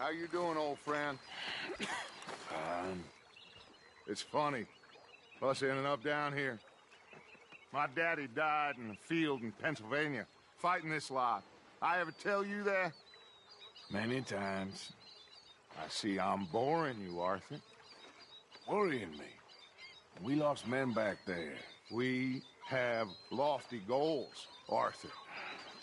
How you doing, old friend? It's funny, us ending up down here. My daddy died in a field in Pennsylvania, fighting this lot. I ever tell you that? Many times. I see I'm boring you, Arthur. Worrying me. We lost men back there. We have lofty goals, Arthur.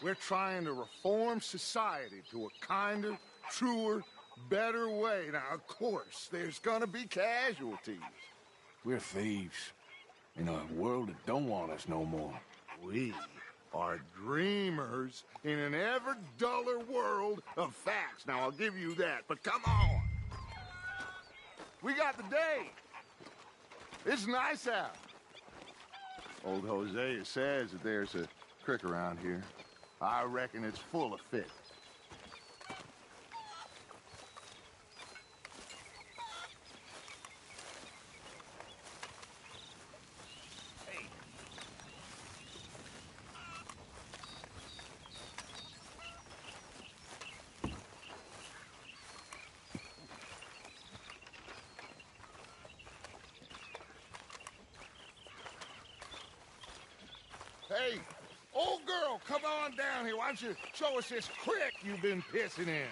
We're trying to reform society to a kinder, truer, better way. Now, of course, there's gonna be casualties. We're thieves. In a world that don't want us no more. We are dreamers in an ever duller world of facts. Now, I'll give you that, but come on. We got the day. It's nice out. Old Hosea says that there's a creek around here. I reckon it's full of fish. Hey, old girl, come on down here. Why don't you show us this creek you've been pissing in?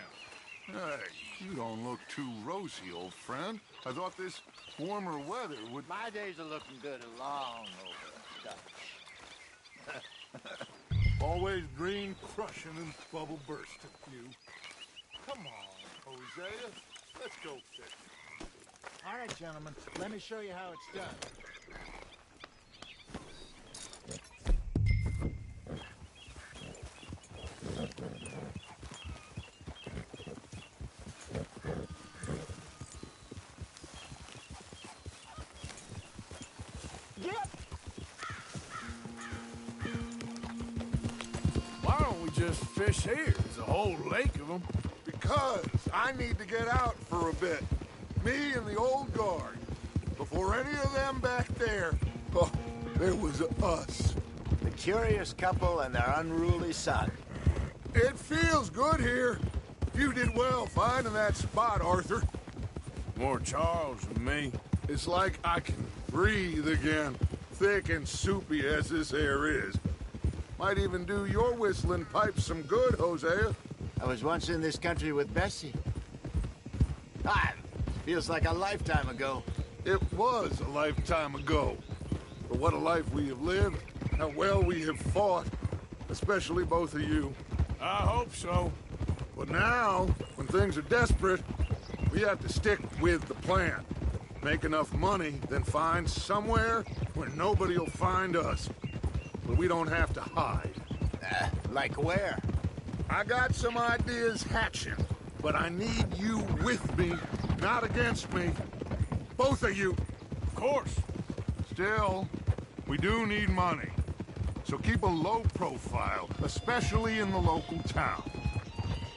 Hey, you don't look too rosy, old friend. I thought this warmer weather would... My days are looking good along over Dutch. Always green crushing and bubble bursting, you. Come on, Hosea. Let's go fishing. All right, gentlemen, let me show you how it's done. Why don't we just fish here? There's a whole lake of them. Because I need to get out for a bit. Me and the old guard. Before any of them back there, oh, there was us. The curious couple and their unruly son. It feels good here. You did well finding that spot, Arthur. More Charles than me. It's like I can breathe again, thick and soupy as this air is. Might even do your whistling pipes some good, Hosea. I was once in this country with Bessie. Feels like a lifetime ago. It was a lifetime ago. But what a life we have lived, how well we have fought, especially both of you. I hope so. But now, when things are desperate, we have to stick with the plan. Make enough money, then find somewhere where nobody will find us. But we don't have to hide. Like where? I got some ideas hatching, but I need you with me, not against me. Both of you. Of course. Still, we do need money. So keep a low profile, especially in the local town.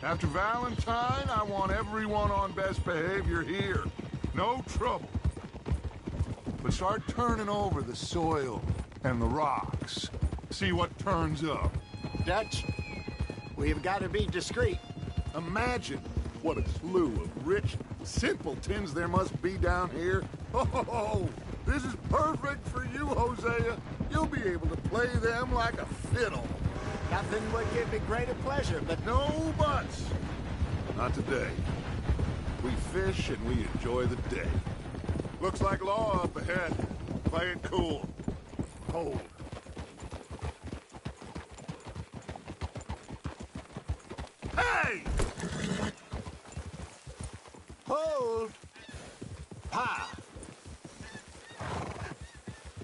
After Valentine, I want everyone on best behavior here. No trouble. But start turning over the soil and the rocks. See what turns up. Dutch, we've got to be discreet. Imagine what a slew of rich simpletons there must be down here. Oh, this is perfect for you, Hosea. You'll be able to play them like a fiddle. Nothing would give me greater pleasure, but No buts. Not today. We fish and we enjoy the day. Looks like law up ahead. Play it cool. Hold. Hey! hold. Pa.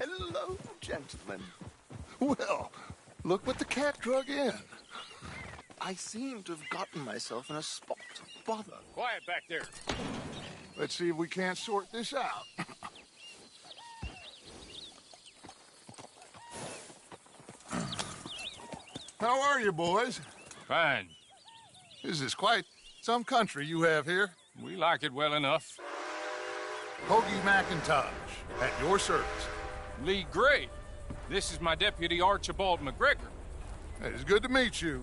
Hello, gentlemen. Well, look what the cat drug in. I seem to have gotten myself in a spot of bother. Quiet back there. Let's see if we can't sort this out. How are you, boys? Fine. This is quite some country you have here. We like it well enough. Hoagie McIntosh, at your service. Lee Gray. This is my deputy Archibald McGregor. It's good to meet you.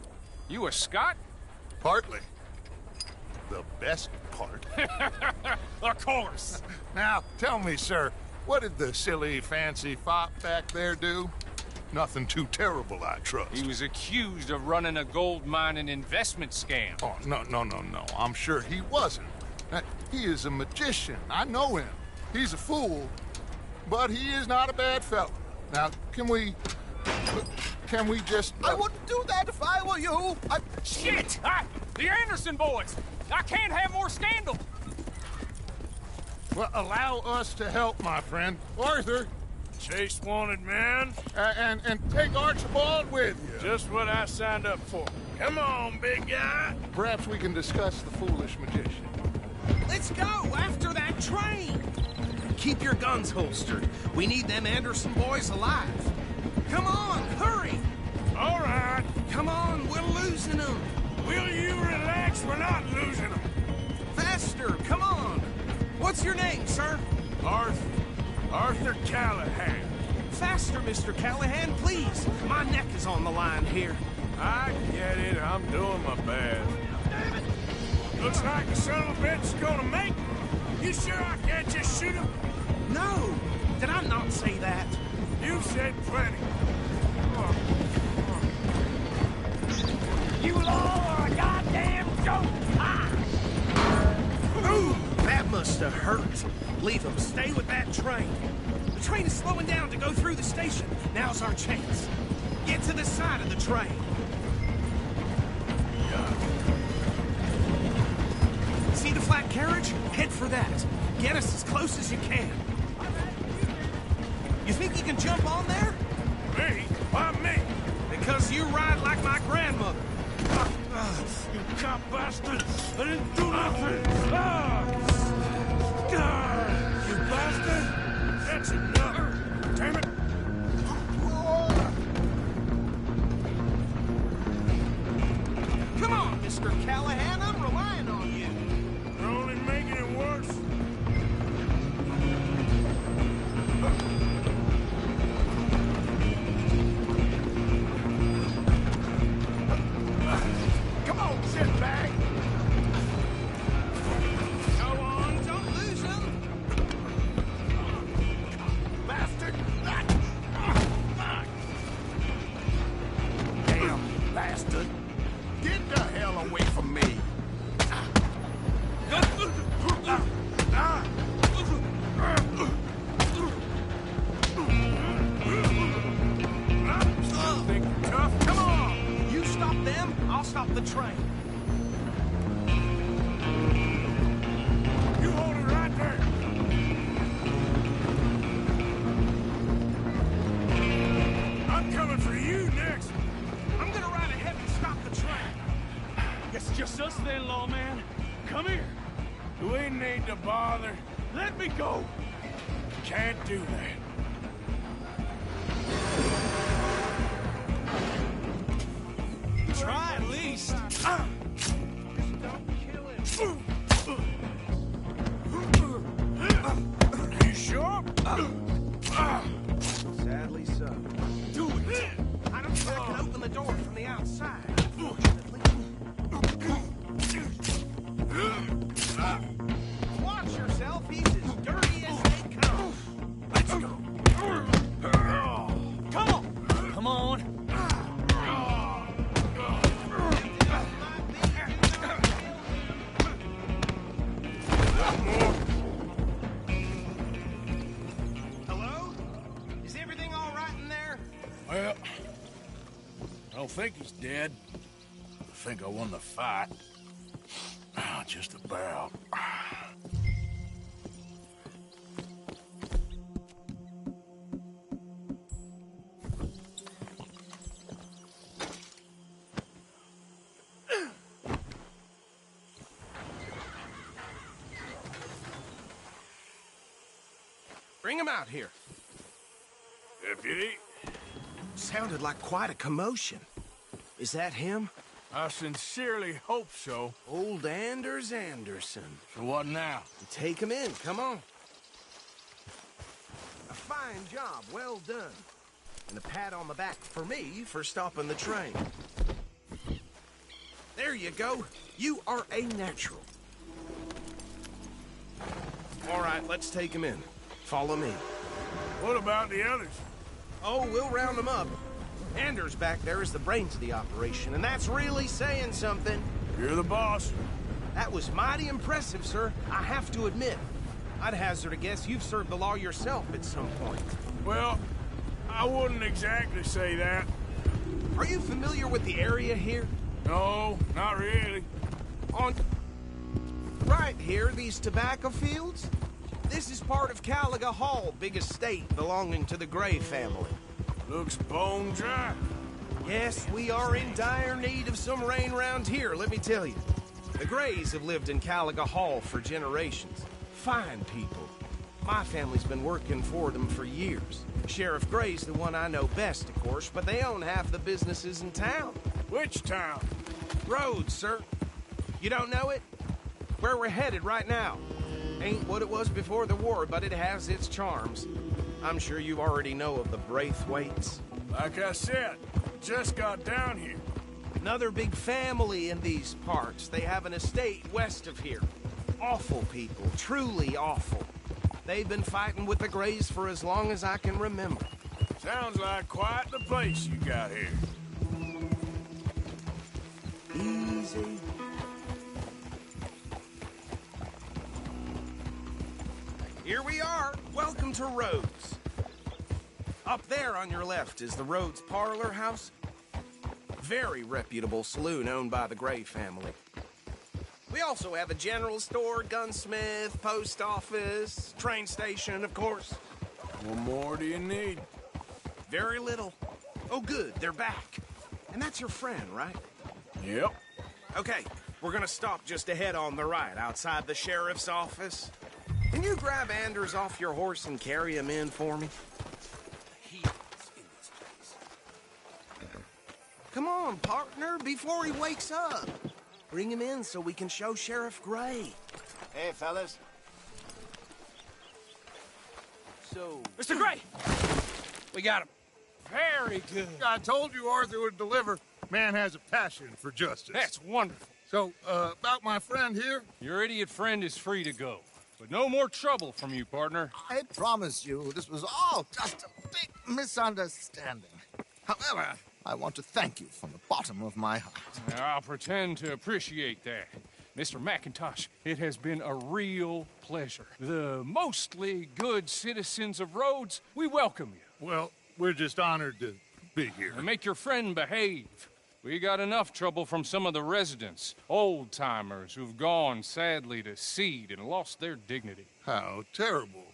You a Scot? Partly. the best part. Of course. Now, tell me, sir, what did the silly, fancy fop back there do? Nothing too terrible, I trust. He was accused of running a gold mining investment scam. Oh, no. I'm sure he wasn't. He is a magician. I know him. He's a fool, but he is not a bad fellow. Now, can we just... I wouldn't do that if I were you. Shit! The Anderson boys! I can't have more scandal! Well, allow us to help, my friend. Arthur, Chase wanted man. and take Archibald with you. Just what I signed up for. Come on, big guy. Perhaps we can discuss the foolish magician. Let's go after that train! Keep your guns holstered. We need them Anderson boys alive. Come on, hurry! All right. Come on, we're losing them. Will you relax? We're not losing them. Faster, come on. What's your name, sir? Arthur Callahan. Faster, Mr. Callahan, please. My neck is on the line here. I get it. I'm doing my best. Looks like the son of a bitch is gonna make it. You sure I can't just shoot him? No, did I not say that? You said plenty. You all are a goddamn joke! Ooh, that must have hurt. Leave them. Stay with that train. The train is slowing down to go through the station. Now's our chance. Get to the side of the train. See the flat carriage? Head for that. Get us as close as you can. You think you can jump on there? Me? Why me? Because you ride like my grandmother. You cop bastard! I didn't do nothing! You bastard! That's enough! Damn it! Come on, Mr. Callahan, I'm relying on you. You're only making it worse. Come on, shitbag! Go on, don't lose him. Bastard! Damn bastard! Get the hell away from me! Think you're tough? Come on! You stop them, I'll stop the train. You hold it right there! I'm coming for you next! I'm gonna ride ahead and stop the train. Guess it's just us then, lawman. Come here. Do we need to bother? Let me go. Can't do that. Try at least. Just don't kill him. You sure? Sadly so. Do it! I don't think I can open the door from the outside, unfortunately. Watch yourself, he's as dirty as they come. Let's go. Come on! Come on. Hello? Is everything all right in there? Well, I don't think he's dead. I think I won the fight. Just about. Bring him out here. Deputy, Sounded like quite a commotion. Is that him? I sincerely hope so. Old Anders Anderson. So what now? Take him in, come on. A fine job, well done. And a pat on the back for me for stopping the train. There you go. You are a natural. All right, let's take him in. Follow me. What about the others? Oh, we'll round them up. Anders back there is the brains of the operation, and that's really saying something. You're the boss. That was mighty impressive, sir. I have to admit. I'd hazard a guess you've served the law yourself at some point. Well, I wouldn't exactly say that. Are you familiar with the area here? No, not really. On right here, these tobacco fields? This is part of Caliga Hall, big estate belonging to the Gray family. Looks bone dry. Yes, we are in dire need of some rain round here, let me tell you. The Grays have lived in Caliga Hall for generations. Fine people. My family's been working for them for years. Sheriff Gray's the one I know best, of course, but they own half the businesses in town. Which town? Rhodes, sir. You don't know it? Where we're headed right now. Ain't what it was before the war, but it has its charms. I'm sure you already know of the Braithwaites. Like I said, just got down here. Another big family in these parts. They have an estate west of here. Awful people, truly awful. They've been fighting with the Grays for as long as I can remember. Sounds like quite the place you got here. Easy. Here we are. Welcome to Rhodes. Up there on your left is the Rhodes Parlor House. Very reputable saloon owned by the Gray family. We also have a general store, gunsmith, post office, train station, of course. What more do you need? Very little. Oh, good, they're back. And that's your friend, right? Yep. Okay, we're gonna stop just ahead on the right, outside the sheriff's office. Can you grab Anders off your horse and carry him in for me? Come on, partner, before he wakes up. Bring him in so we can show Sheriff Gray. Hey, fellas. So... Mr. Gray! We got him. Very good. I told you Arthur would deliver. Man has a passion for justice. That's wonderful. So, about my friend here? Your idiot friend is free to go. But no more trouble from you, partner. I promise you, this was all just a big misunderstanding. However, I want to thank you from the bottom of my heart. I'll pretend to appreciate that. Mr. McIntosh, it has been a real pleasure. The mostly good citizens of Rhodes, we welcome you. Well, we're just honored to be here. And make your friend behave. We got enough trouble from some of the residents, old-timers who've gone, sadly, to seed and lost their dignity. How terrible.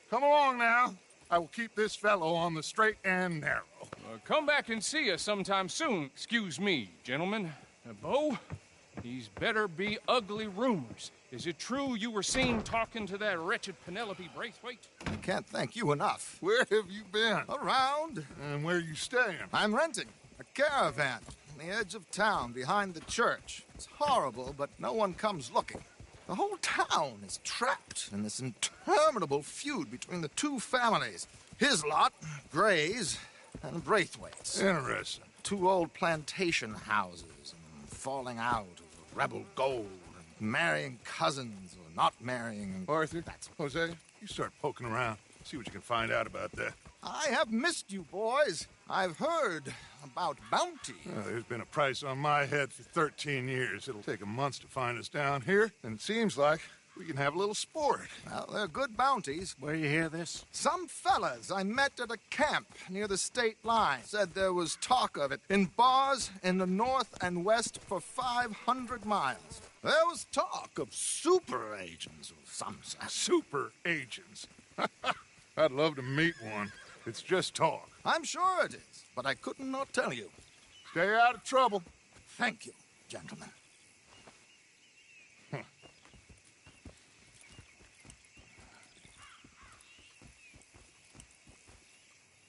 Come along now. I will keep this fellow on the straight and narrow. Come back and see us sometime soon. Excuse me, gentlemen. Bo, these better be ugly rumors. Is it true you were seen talking to that wretched Penelope Braithwaite? I can't thank you enough. Where have you been? Around. And where are you staying? I'm renting a caravan on the edge of town behind the church. It's horrible, but no one comes looking. The whole town is trapped in this interminable feud between the two families. His lot, Gray's, and Braithwaite's. Interesting. Two old plantation houses, and falling out of rebel gold, and marrying cousins or not marrying. And Arthur, Jose, you start poking around. See what you can find out about that. I have missed you, boys. I've heard about bounty. There's been a price on my head for 13 years. It'll take 'em months to find us down here, and it seems like we can have a little sport. Well, they're good bounties. Where you hear this? Some fellas I met at a camp near the state line said there was talk of it in bars in the north and west for 500 miles. There was talk of super agents of some sort. Super agents. I'd love to meet one. It's just talk. I'm sure it is, but I couldn't not tell you. Stay out of trouble. Thank you, gentlemen.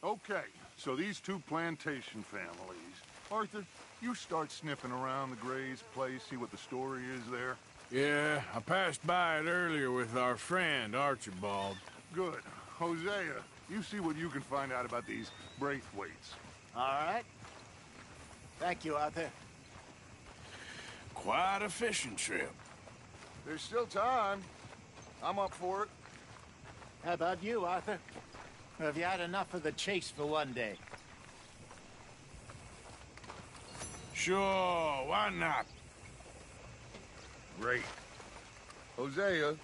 Okay, so these two plantation families. Arthur, you start sniffing around the Gray's place, see what the story is there. Yeah, I passed by it earlier with our friend, Archibald. Good. Hosea, you see what you can find out about these Braithwaites. All right. Thank you, Arthur. Quite a fishing trip. There's still time. I'm up for it. How about you, Arthur? Or have you had enough of the chase for one day? Sure, why not? Great. Hosea,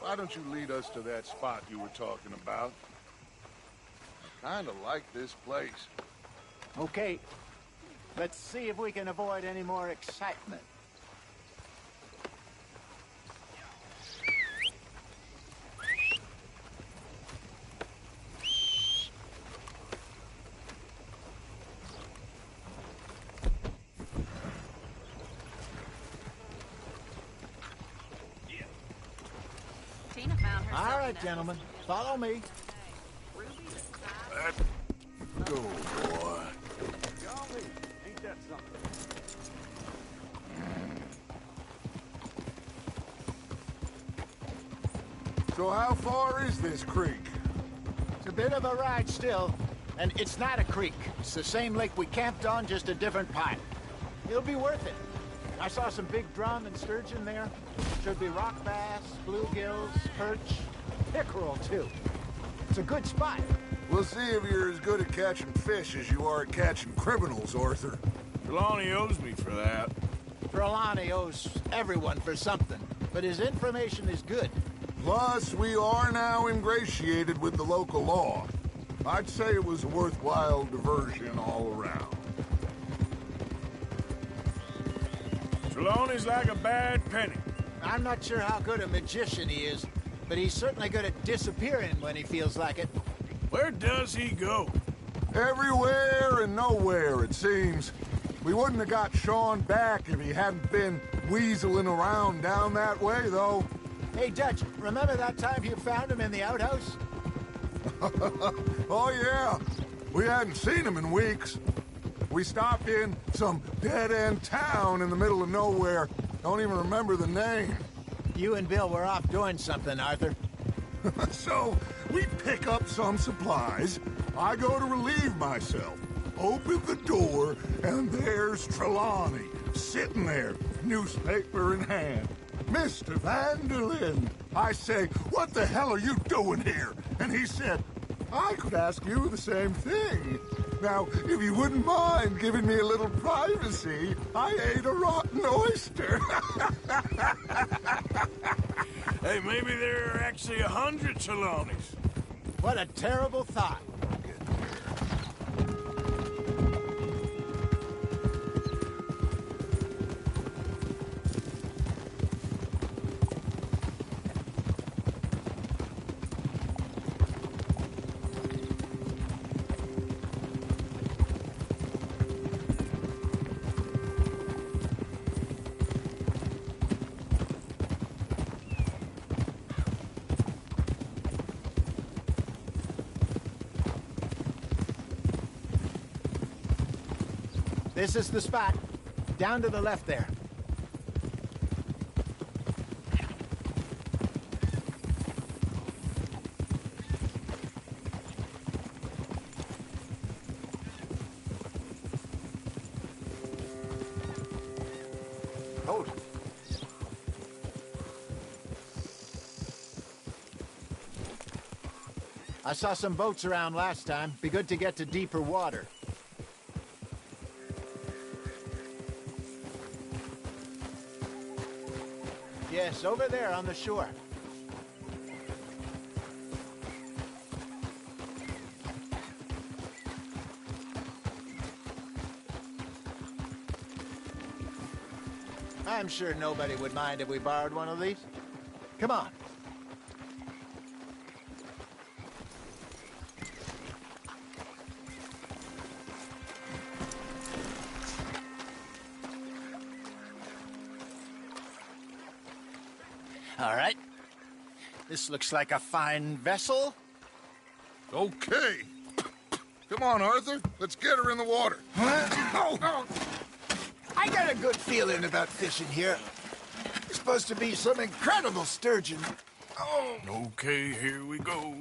why don't you lead us to that spot you were talking about? I kind of like this place. Okay. Let's see if we can avoid any more excitement. Tina found herself. All right, gentlemen, follow me. Let's go, boy. Golly, ain't that something? So how far is this creek? It's a bit of a ride still, and it's not a creek. It's the same lake we camped on, just a different part. It'll be worth it. I saw some big drum and sturgeon there. Should be rock bass, bluegills, perch, pickerel too. It's a good spot. We'll see if you're as good at catching fish as you are at catching criminals, Arthur. Trelawney owes me for that. Trelawney owes everyone for something, but his information is good. Plus, we are now ingratiated with the local law. I'd say it was a worthwhile diversion all around. Trelawney's like a bad penny. I'm not sure how good a magician he is, but he's certainly good at disappearing when he feels like it. Where does he go? Everywhere and nowhere, it seems. We wouldn't have got Sean back if he hadn't been weaseling around down that way, though. Hey, Dutch, remember that time you found him in the outhouse? Oh, yeah. We hadn't seen him in weeks. We stopped in some dead-end town in the middle of nowhere. Don't even remember the name. You and Bill were off doing something, Arthur. So, we pick up some supplies. I go to relieve myself. Open the door, and there's Trelawney, sitting there, newspaper in hand. Mr. Vanderlyn. I say, what the hell are you doing here? And he said, I could ask you the same thing. Now, if you wouldn't mind giving me a little privacy, I ate a rotten oyster. Hey, maybe there are actually 100 Trelawneys. What a terrible thought. This is the spot. Down to the left there. Hold it. I saw some boats around last time. Be good to get to deeper water. Yes, over there on the shore. I'm sure nobody would mind if we borrowed one of these. Come on. All right. This looks like a fine vessel. Okay. Come on, Arthur. Let's get her in the water. Oh. I got a good feeling about fishing here. It's supposed to be some incredible sturgeon. Oh. Okay, here we go.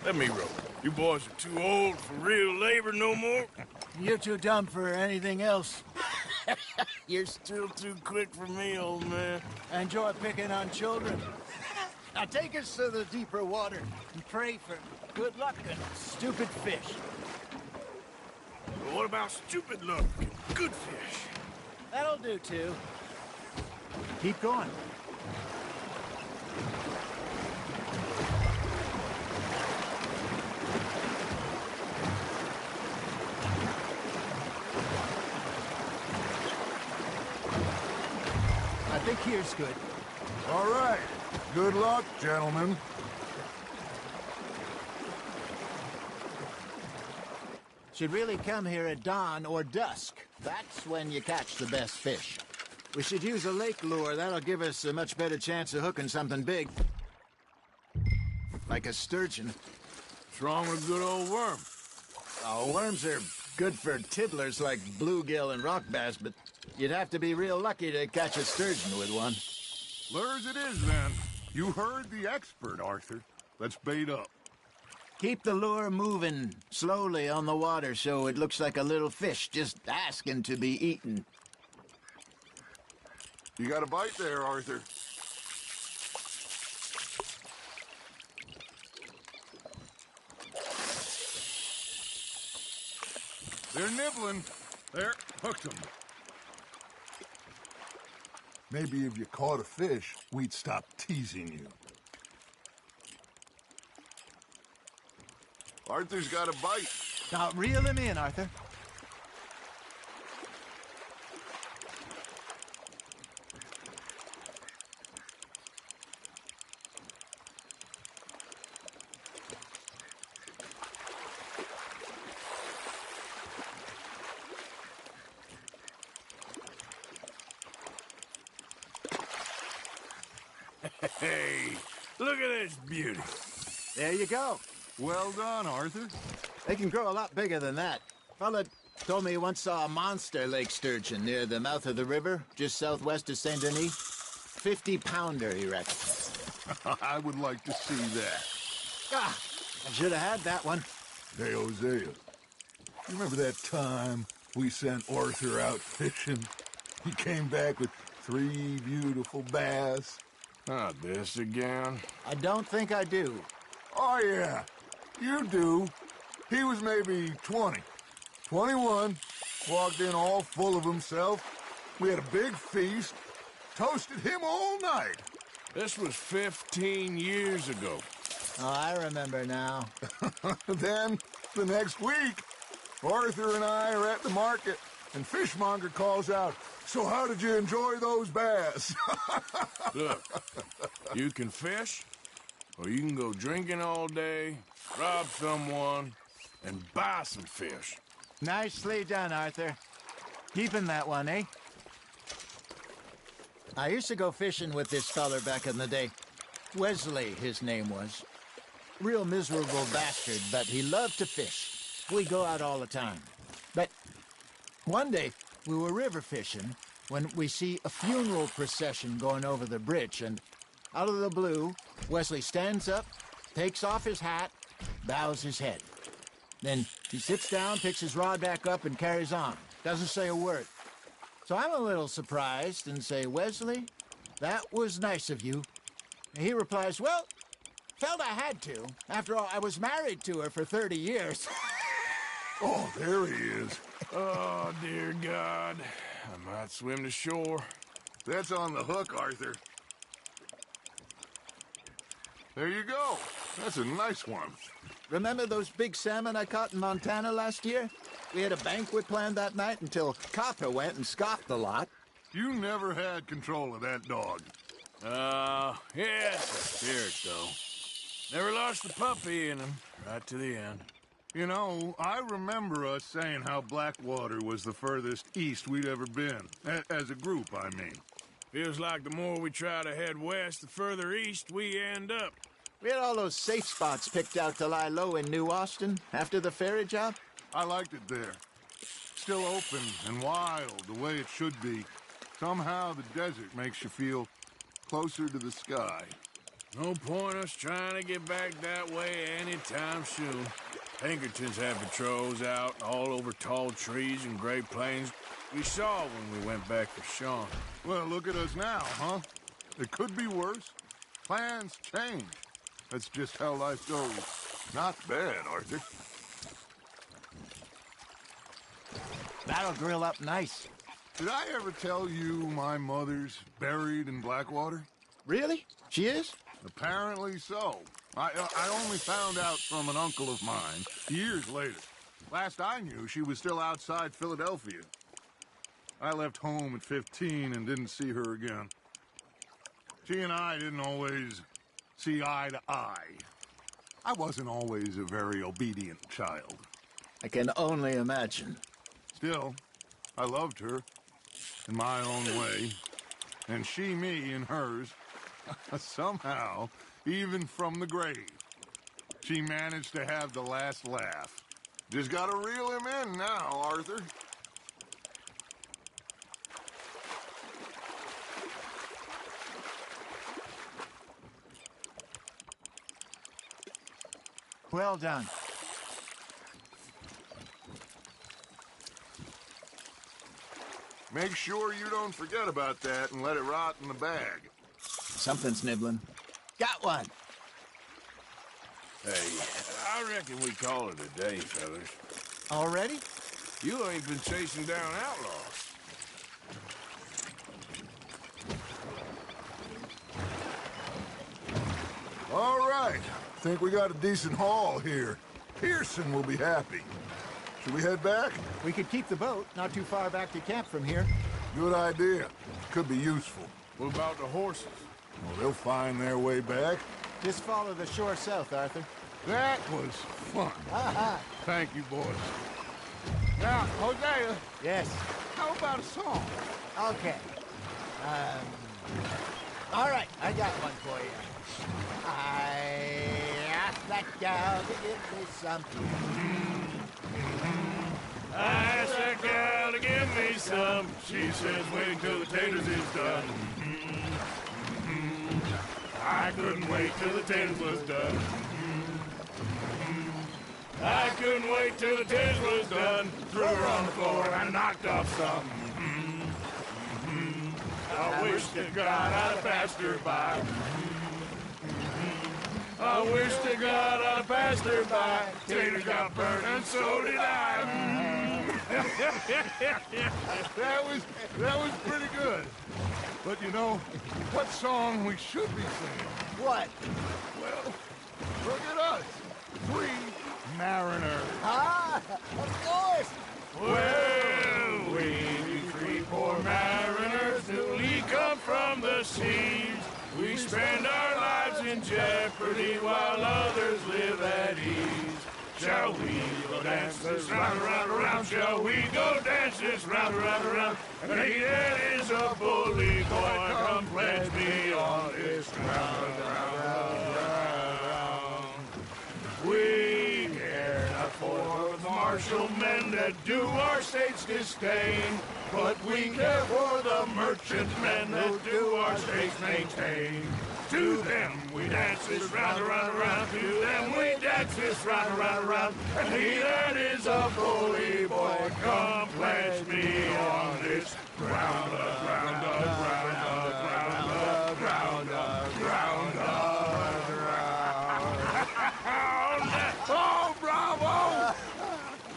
Let me row. You boys are too old for real labor no more. You're too dumb for anything else. You're still too quick for me, old man. Enjoy picking on children. Now take us to the deeper water and pray for good luck and stupid fish. But what about stupid luck and good fish? That'll do, too. Keep going. I think here's good. All right. Good luck, gentlemen. Should really come here at dawn or dusk. That's when you catch the best fish. We should use a lake lure. That'll give us a much better chance of hooking something big. Like a sturgeon. What's wrong with a good old worm? Oh, worms are good for tiddlers like bluegill and rock bass, but you'd have to be real lucky to catch a sturgeon with one. Lures it is, then. You heard the expert, Arthur. Let's bait up. Keep the lure moving slowly on the water so it looks like a little fish just asking to be eaten. You got a bite there, Arthur. They're nibbling. There, hooked them. Maybe if you caught a fish, we'd stop teasing you. Arthur's got a bite. Now reel him in, Arthur. Hey, look at this beauty. There you go. Well done, Arthur. They can grow a lot bigger than that. Fella told me he once saw a monster lake sturgeon near the mouth of the river, just southwest of Saint Denis. 50-pounder, he reckons. I would like to see that. Ah, I should have had that one. Hey, Hosea, you remember that time we sent Arthur out fishing? He came back with 3 beautiful bass. Not this again. I don't think I do. Oh, yeah, you do. He was maybe 20, 21, walked in all full of himself. We had a big feast, toasted him all night. This was 15 years ago. Oh, I remember now. Then, the next week, Arthur and I are at the market, and Fishmonger calls out, "So how did you enjoy those bass?" Look, you can fish, or you can go drinking all day, rob someone, and buy some fish. Nicely done, Arthur. Keeping that one, eh? I used to go fishing with this feller back in the day. Wesley, his name was. Real miserable bastard, but he loved to fish. We'd go out all the time. But one day, we were river fishing when we see a funeral procession going over the bridge, and out of the blue, Wesley stands up, takes off his hat, bows his head. Then he sits down, picks his rod back up, and carries on. Doesn't say a word. So I'm a little surprised and say, "Wesley, that was nice of you." And he replies, "Well, felt I had to. After all, I was married to her for 30 years. Oh, there he is. Oh, dear God. I might swim to shore. That's on the hook, Arthur. There you go. That's a nice one. Remember those big salmon I caught in Montana last year? We had a banquet planned that night until Copper went and scoffed a lot. You never had control of that dog. Yeah, it's a spirit, though. Never lost the puppy in him, right to the end. You know, I remember us saying how Blackwater was the furthest east we'd ever been. As a group, I mean. Feels like the more we try to head west, the further east we end up. We had all those safe spots picked out to lie low in New Austin after the ferry job. I liked it there. Still open and wild, the way it should be. Somehow the desert makes you feel closer to the sky. No point us trying to get back that way anytime soon. Pinkertons had patrols out all over tall trees and Great Plains. We saw when we went back to Sean. Well, look at us now, huh? It could be worse. Plans change. That's just how life goes. Not bad, Arthur. That'll grill up nice. Did I ever tell you my mother's buried in Blackwater? Really? She is? Apparently so. I only found out from an uncle of mine years later. Last I knew, she was still outside Philadelphia. I left home at 15 and didn't see her again. She and I didn't always see eye to eye. I wasn't always a very obedient child. I can only imagine. Still, I loved her in my own way, and she me in hers. Somehow, even from the grave, she managed to have the last laugh. Just gotta reel him in now, Arthur. Well done. Make sure you don't forget about that and let it rot in the bag. Something's nibbling. Got one. Hey, I reckon we call it a day, fellas. Already? You ain't been chasing down outlaws. All right. Think we got a decent haul here. Pearson will be happy. Should we head back? We could keep the boat not too far back to camp from here. Good idea. Could be useful. What about the horses? Well, they'll find their way back. Just follow the shore south, Arthur. That was fun. Thank you, boys. Now, Hosea. Yes. How about a song? Okay. All right, I got one for you. I asked that gal to give me some. I asked that gal to give me some. She says wait till the taters is done. I couldn't wait till the taters was done. I couldn't wait till the taters was done. Threw her on the floor and knocked off some. I wish to God I'd passed her by. I wish to God I'd passed her by. Taters got burned and so did I. That was pretty good. But you know, what song we should be singing? What? Well, look at us. 3 mariners. Ah, of course. Well, we 3 poor mariners newly come from the seas. We spend our lives in jeopardy while others live at ease. Shall we go dance this round, around, around? Shall we go dance this round, around, around? And he that is a bully boy, come pledge me on this ground, round. We care not for the martial men that do our state's disdain, but we care for the merchant men that do our states maintain. To them we dance this round, around, around. To them we dance this round, around, around. And he that is a bully boy, come pledge me on this ground, ground, ground, ground, ground, ground, ground. Oh, bravo!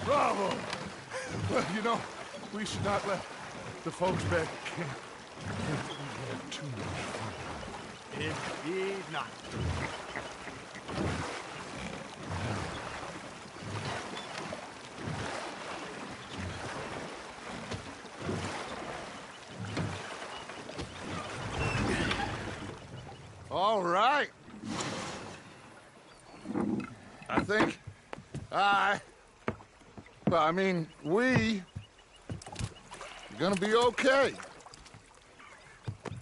Bravo! Well, you know, we should not let the folks back at camp have too much fun. Indeed not. All right. I think we are gonna be okay.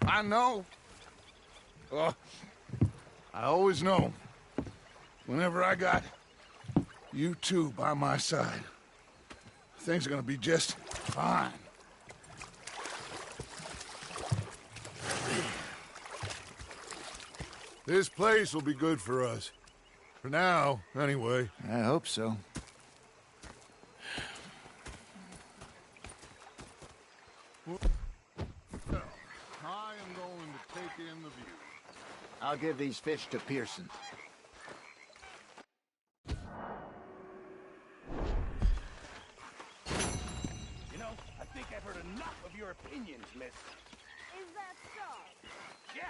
I know. I always know. Whenever I got you two by my side, things are gonna be just fine. This place will be good for us. For now, anyway. I hope so. Well, I am going to take in the view. I'll give these fish to Pearson. You know, I think I've heard enough of your opinions, miss. Is that so? Yeah.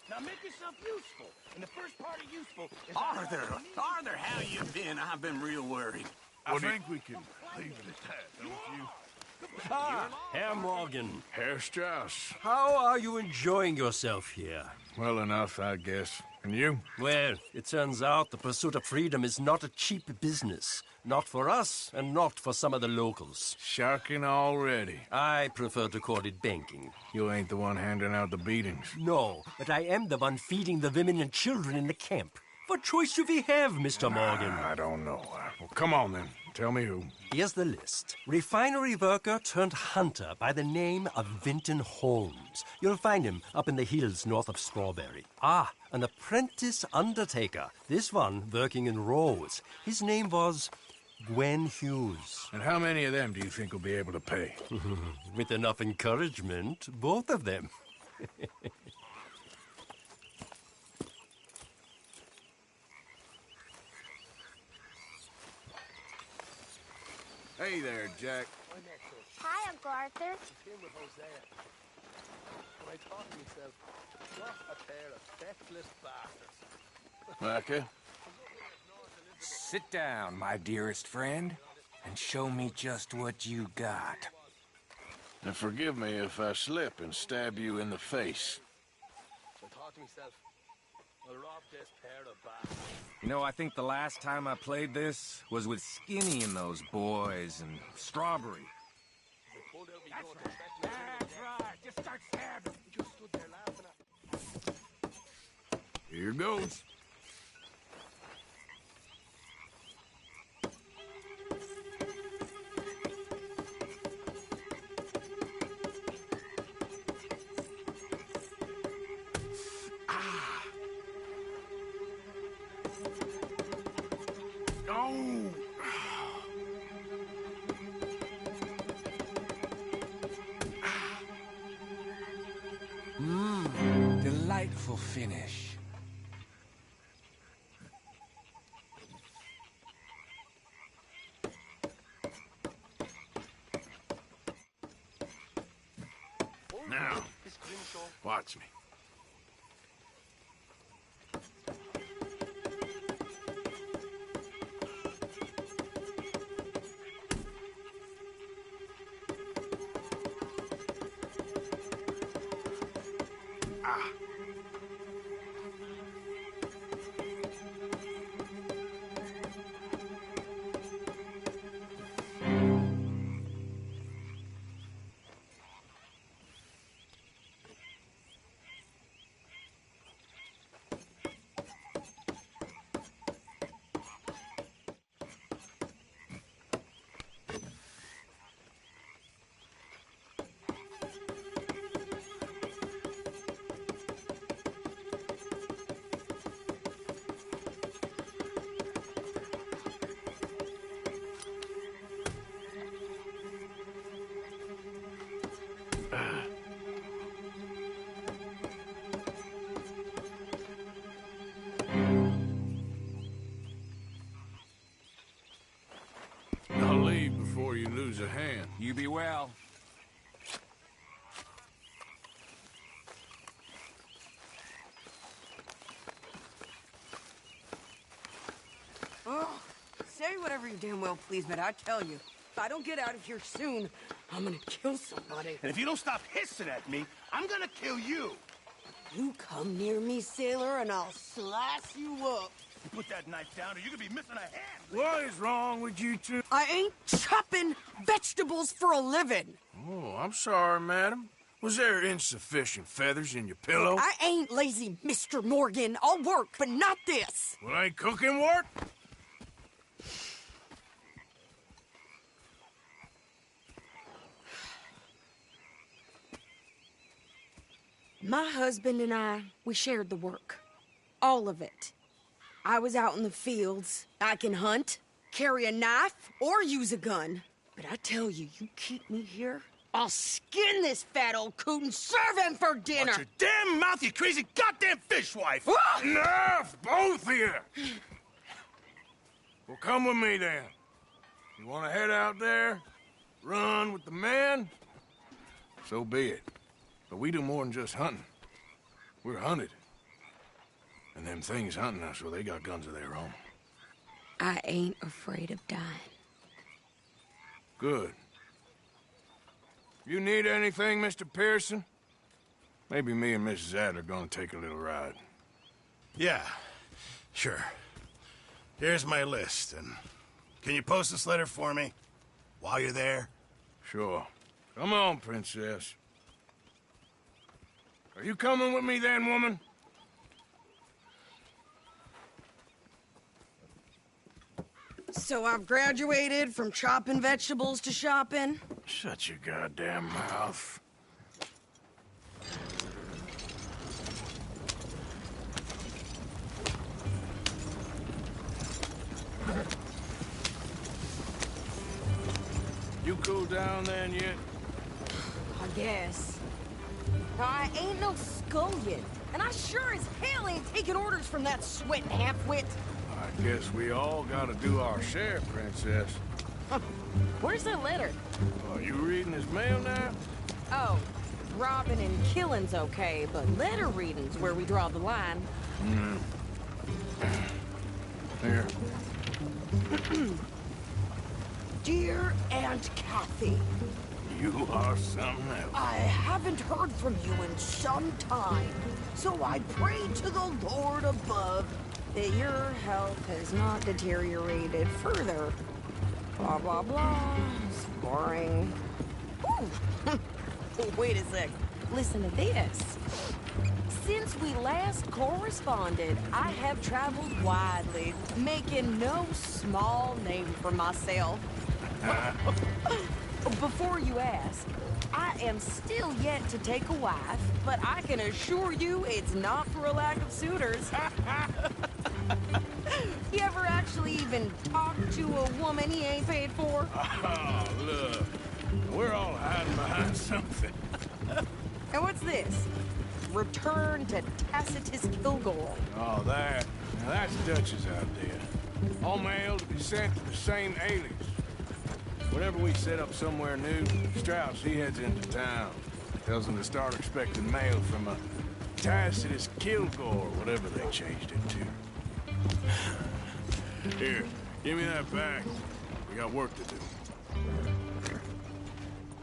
Now make yourself useful. And the first part of useful is... Arthur, how you been? I've been real worried. I think we can leave it at that, don't you? Herr Morgan. Herr Strauss. How are you enjoying yourself here? Well enough, I guess. And you? Well, it turns out the pursuit of freedom is not a cheap business. Not for us, and not for some of the locals. Sharking already. I prefer to call it banking. You ain't the one handing out the beatings. No, but I am the one feeding the women and children in the camp. What choice do we have, Mr. Morgan? I don't know. Well, come on then. Tell me who. Here's the list. Refinery worker turned hunter by the name of Vinton Holmes. You'll find him up in the hills north of Strawberry. Ah, an apprentice undertaker. This one working in Rose. His name was Gwen Hughes. And how many of them do you think will be able to pay? With enough encouragement, both of them. Hey there, Jack. Hi, Uncle Arthur. When I thought to myself, what a pair of feckless bastards. Micah? Sit down, my dearest friend, and show me just what you got. And forgive me if I slip and stab you in the face. I thought to myself, I'll rob this pair of bastards. You know, I think the last time I played this was with Skinny and those boys and Strawberry. That's right. Just start stabbing. We just stood there laughing at. Here goes. Delightful finish. Now, watch me. I'll leave before you lose a hand. You be well. Oh, say whatever you damn well please, but I tell you, if I don't get out of here soon, I'm gonna kill somebody. And if you don't stop hissing at me, I'm gonna kill you. You come near me, sailor, and I'll slice you up. You put that knife down or you could be missing a hand. What is wrong with you two? I ain't chopping vegetables for a living. Oh, I'm sorry, madam. Was there insufficient feathers in your pillow? I ain't lazy, Mr. Morgan. I'll work, but not this. Well, ain't cooking work? My husband and I, we shared the work. All of it. I was out in the fields. I can hunt, carry a knife, or use a gun. But I tell you, you keep me here, I'll skin this fat old coot and serve him for dinner. Watch your damn mouth, you crazy goddamn fishwife! Ah! Enough, both of you! Well, come with me then. You want to head out there, run with the men? So be it. But we do more than just hunting. We're hunted. And them things hunting us, well, they got guns of their own. I ain't afraid of dying. Good. You need anything, Mr. Pearson? Maybe me and Mrs. Adler are gonna take a little ride. Yeah, sure. Here's my list, and can you post this letter for me while you're there? Sure. Come on, Princess. Are you coming with me then, woman? So I've graduated from chopping vegetables to shopping? Shut your goddamn mouth. You cool down then yet? I guess. Now, I ain't no scullion, and I sure as hell ain't taking orders from that sweating half-wit. I guess we all gotta do our share, Princess. Where's that letter? Are you reading his mail now? Oh, robbing and killing's okay, but letter reading's where we draw the line. Here. Dear Aunt Kathy, You are something else. I haven't heard from you in some time, so I pray to the Lord above that your health has not deteriorated further. Blah, blah, blah. It's boring. Ooh. Wait a sec. Listen to this. Since we last corresponded, I have traveled widely, making no small name for myself. Before you ask, I am still yet to take a wife, but I can assure you it's not for a lack of suitors. You ever actually even talked to a woman he ain't paid for? Oh, look. We're all hiding behind something. And what's this? Return to Tacitus Kilgore. Oh, that. Now, that's Dutch's idea. All mail to be sent to the same alias. Whenever we set up somewhere new, Strauss, he heads into town. Tells them to start expecting mail from a Tacitus Kilgore, whatever they changed it to. Here, give me that back. We got work to do.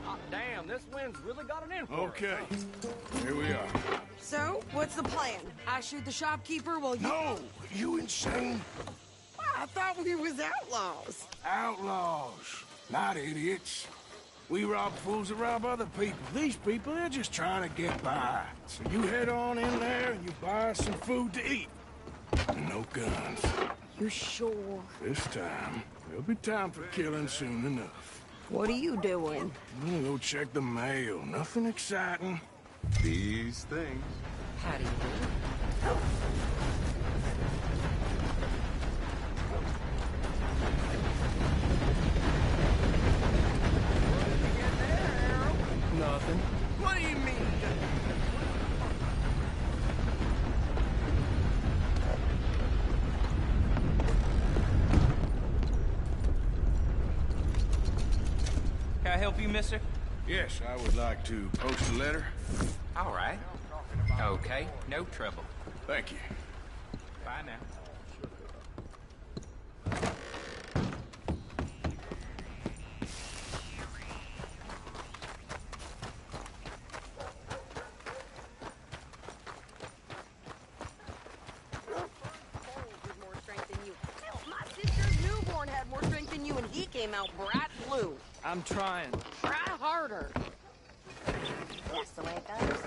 Oh, damn, this wind's really got an in for Okay, here we are. So, what's the plan? I shoot the shopkeeper while you... No! You insane? I thought we was outlaws. Outlaws, not idiots. We rob fools that rob other people. These people, they're just trying to get by. So you head on in there and you buy some food to eat. And no guns. You sure? This time, there'll be time for killing soon enough. What are you doing? I'm gonna go check the mail. Nothing exciting. These things. How do you do? Nothing. What do you mean? Can I help you, mister? Yes, I would like to post a letter. All right. Okay, no trouble. Thank you. Bye now. My sister's newborn had more strength than you, and he came out bright blue. I'm trying. Try harder. That's the way it goes.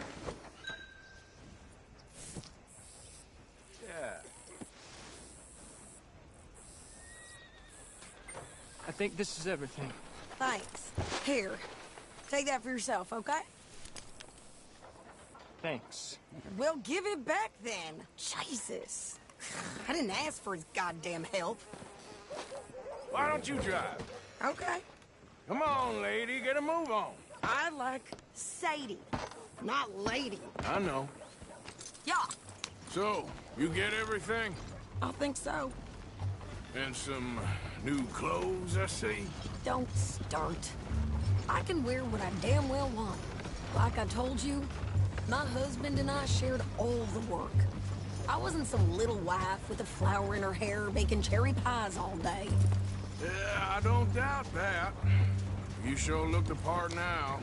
Yeah. I think this is everything. Thanks. Here, take that for yourself, okay? Thanks. Well, give it back then. Jesus. I didn't ask for his goddamn help. Why don't you drive? Okay. Come on, lady, get a move on. I like Sadie, not lady. I know. Yeah, So, you get everything? I think so. And some new clothes, I see? Don't start. I can wear what I damn well want. Like I told you, my husband and I shared all the work. I wasn't some little wife with a flower in her hair making cherry pies all day. Yeah, I don't doubt that. You sure look the part now.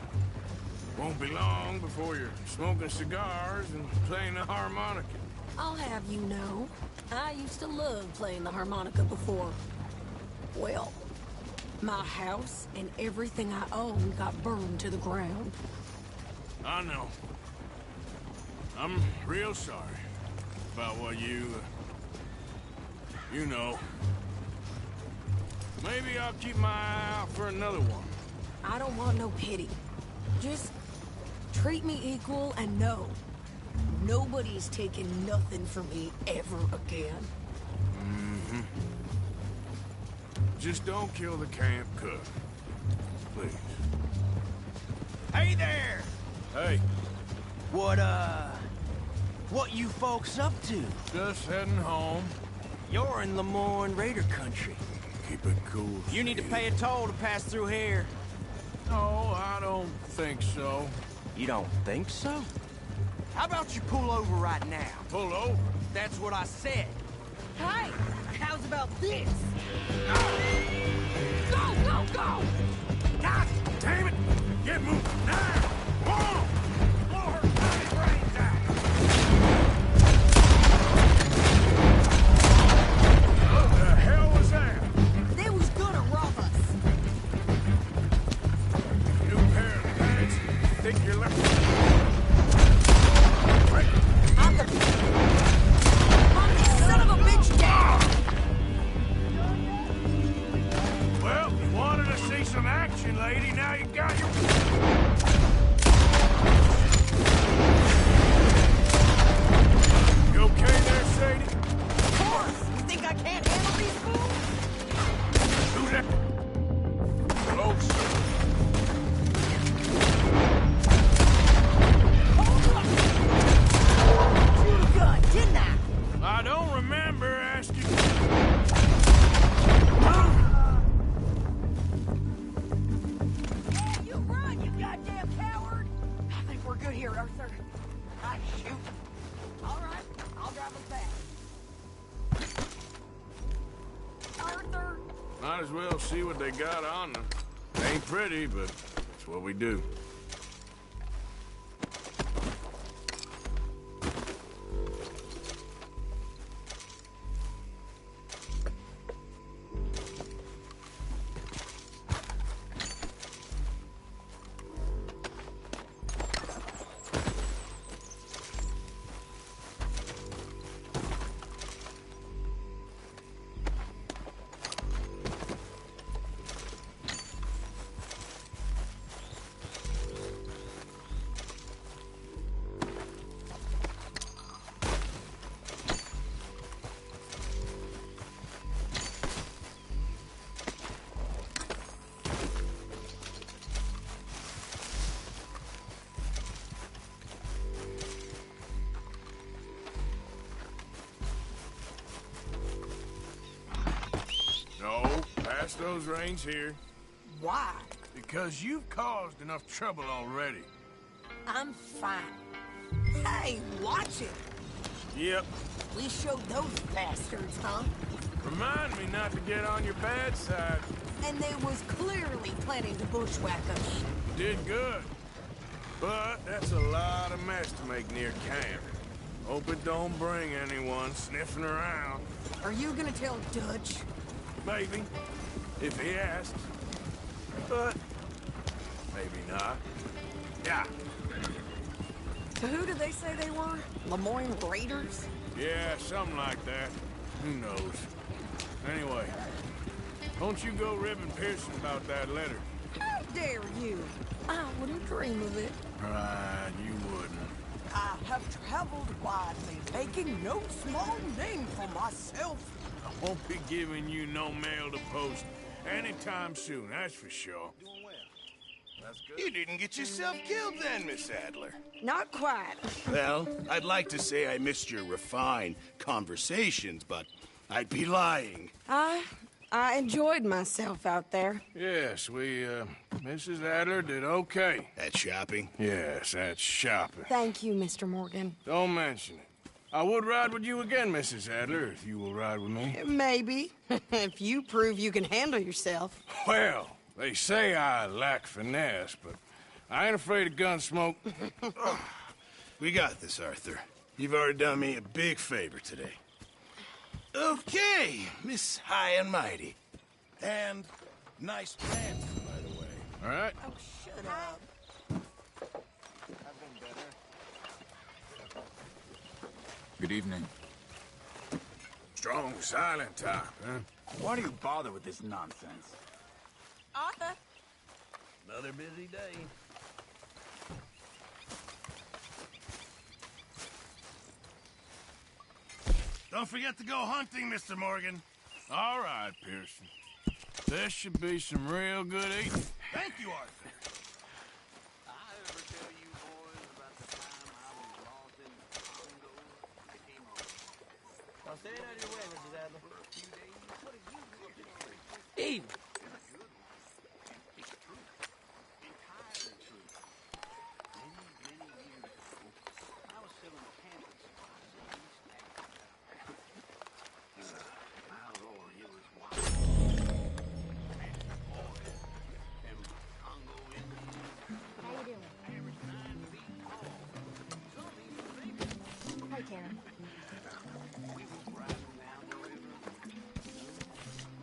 Won't be long before you're smoking cigars and playing the harmonica. I'll have you know, I used to love playing the harmonica before. Well, my house and everything I owned got burned to the ground. I know. I'm real sorry about what you know. Maybe I'll keep my eye out for another one. I don't want no pity. Just treat me equal and know nobody's taking nothing from me ever again. Mm-hmm. Just don't kill the camp cook. Please. Hey there! Hey. What you folks up to? Just heading home. You're in Lemoyne Raider country. Keep it cool. You need to pay a toll to pass through here. No, I don't think so. You don't think so? How about you pull over right now? Pull over? That's what I said. Hey, how's about this? Go, go, go! God damn it! Get moving now! Come on! Blow her bloody brains out! What the hell was that? They was gonna rob us. New pair of pants? Think you're left? I'm the son of a bitch down! Well, you wanted to see some action, lady. Now you got your... You okay there, Sadie? Of course! You think I can't handle these fools? Do that. Close. Shoot a gun, didn't I? I don't remember asking... Yeah, you run, you goddamn coward! I think we're good here, Arthur. I shoot. All right, I'll drive us back. Arthur! Might as well see what they got on them. Ain't pretty, but that's what we do. No, pass those reins here. Why? Because you've caused enough trouble already. I'm fine. Hey, watch it! Yep. We showed those bastards, huh? Remind me not to get on your bad side. And they was clearly planning to bushwhack us. Did good. But that's a lot of mess to make near camp. Hope it don't bring anyone sniffing around. Are you gonna tell Dutch? Maybe, if he asks. But maybe not. Yeah. So who did they say they were? Lemoyne Raiders? Yeah, something like that. Who knows? Anyway, don't you go ribbing Pearson about that letter. How dare you? I wouldn't dream of it. Right, you wouldn't. I have traveled widely, making no small name for myself. I won't be giving you no mail to post anytime soon, that's for sure. You didn't get yourself killed then, Miss Adler. Not quite. Well, I'd like to say I missed your refined conversations, but I'd be lying. I enjoyed myself out there. Yes, Mrs. Adler did okay. At shopping? Yes, that's shopping. Thank you, Mr. Morgan. Don't mention it. I would ride with you again, Mrs. Adler, if you will ride with me. Maybe, if you prove you can handle yourself. Well, they say I lack finesse, but I ain't afraid of gun smoke. We got this, Arthur. You've already done me a big favor today. Okay, Miss High and Mighty. And nice pants, by the way. All right. Oh, shut up. Good evening. Strong, silent type, huh? Why do you bother with this nonsense? Arthur. Another busy day. Don't forget to go hunting, Mr. Morgan. All right, Pearson. There should be some real good eating. Thank you, Arthur. I'll stay out of your way, Mrs. Adler. For a few days, what have you looked at? Eve! It's true. Entirely true. Many, many years ago, I was selling camping supplies in East Africa. My lord, it was wild. And boys, them Congo Indians. How you doing? Average 9 feet tall. Some even bigger. Hi, Karen. We were riding down the river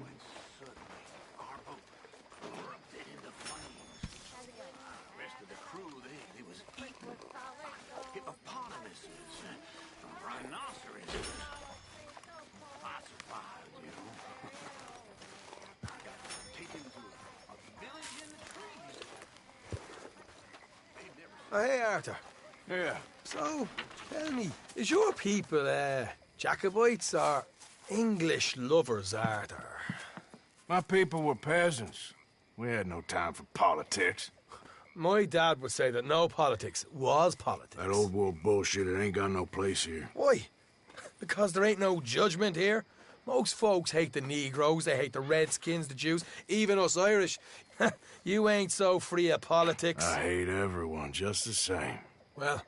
when suddenly our boat erupted into flames. The rest of the crew, they was eating hippopotamuses and rhinoceroses. I survived, you know. I got taken to a village in the trees. They'd never Oh, hey, Arthur. Yeah. So, tell me, is your people, Jacobites or English lovers, Arthur? My people were peasants. We had no time for politics. My dad would say that no politics was politics. That old world bullshit, it ain't got no place here. Why? Because there ain't no judgment here. Most folks hate the Negroes, they hate the Redskins, the Jews, even us Irish. You ain't so free of politics. I hate everyone just the same. Well,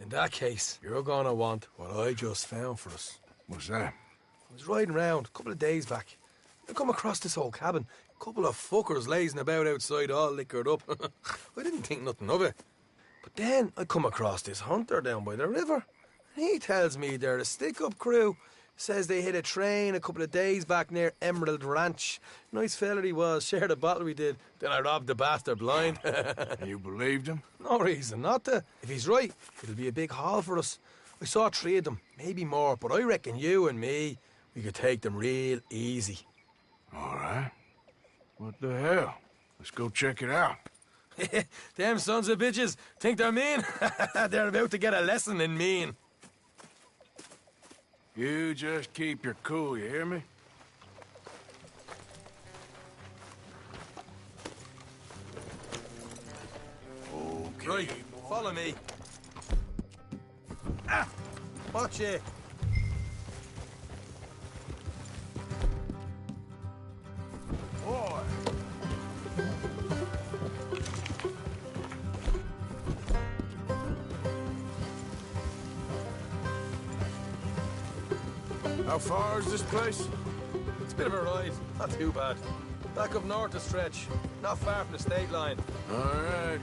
in that case, you're gonna want what I just found for us. What's that? I was riding around a couple of days back. I come across this old cabin. A couple of fuckers lazing about outside all liquored up. I didn't think nothing of it. But then I come across this hunter down by the river. He tells me they're a stick-up crew. Says they hit a train a couple of days back near Emerald Ranch. Nice fella he was, shared a bottle we did. Then I robbed the bastard blind. You believed him? No reason not to. If he's right, it'll be a big haul for us. I saw 3 of them, maybe more, but I reckon you and me, we could take them real easy. All right. What the hell? Let's go check it out. Them sons of bitches think they're mean. They're about to get a lesson in mean. You just keep your cool, you hear me? Okay. Right, follow me. Watch it. Boy. How far is this place? It's a bit of a ride, not too bad. Back up north a stretch, not far from the state line. All right.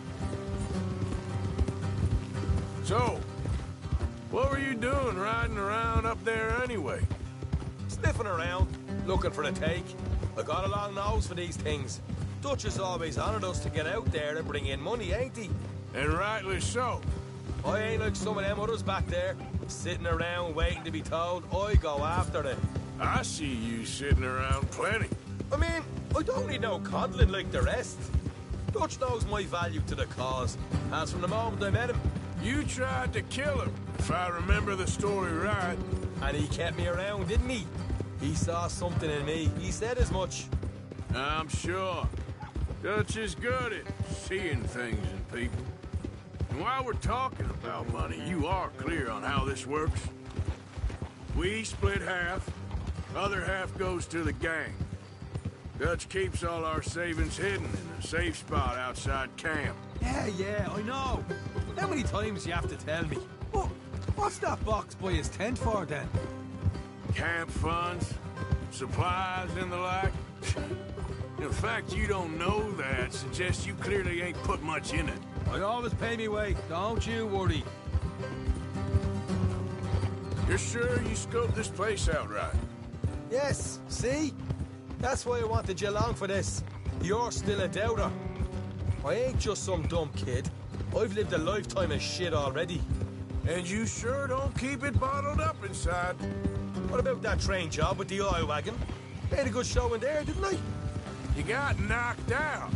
So, what were you doing riding around up there anyway? Sniffing around, looking for a take. I got a long nose for these things. Dutch has always honoured us to get out there and bring in money, ain't he? And rightly so. I ain't like some of them others back there, sitting around waiting to be told. I go after it. I see you sitting around plenty. I mean, I don't need no coddling like the rest. Dutch knows my value to the cause. As from the moment I met him, You tried to kill him, if I remember the story right. And he kept me around, didn't he? He saw something in me. He said as much. I'm sure. Dutch is good at seeing things in people. And while we're talking about money, you are clear on how this works? We split half, other half goes to the gang. Dutch keeps all our savings hidden in a safe spot outside camp. Yeah, I know. How many times do you have to tell me? What's that box by his tent for, then? Camp funds, supplies, and the like. The fact you don't know that suggests you clearly ain't put much in it. I always pay me way, don't you worry. You're sure you scoped this place out right? Yes, see? That's why I wanted you along for this. You're still a doubter. I ain't just some dumb kid. I've lived a lifetime of shit already. And you sure don't keep it bottled up inside. What about that train job with the oil wagon? Made a good show in there, didn't I? You got knocked out.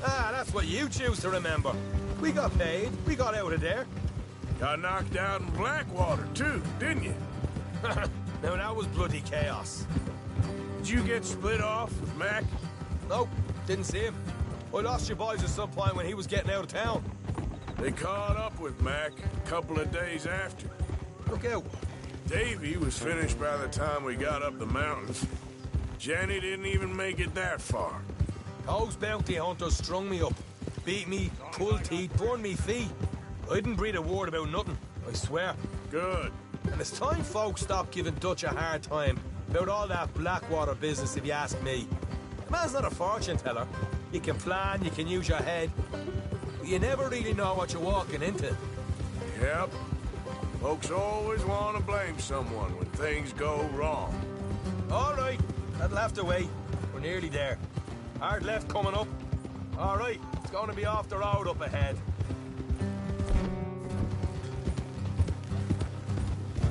Ah, that's what you choose to remember. We got paid. We got out of there. Got knocked out in Blackwater, too, didn't you? Now, that was bloody chaos. Did you get split off with Mac? Nope, didn't see him. I lost your boys at some point when he was getting out of town. They caught up with Mac a couple of days after. Look out. Davy was finished by the time we got up the mountains. Jenny didn't even make it that far. Those bounty hunters strung me up. Beat me, pulled teeth, burned me feet. I didn't breathe a word about nothing, I swear. Good. And it's time folks stopped giving Dutch a hard time about all that Blackwater business, if you ask me. The man's not a fortune teller. You can plan, you can use your head, but you never really know what you're walking into. Yep. Folks always want to blame someone when things go wrong. All right, that'll have to wait. We're nearly there. Hard left coming up. All right, it's going to be off the road up ahead.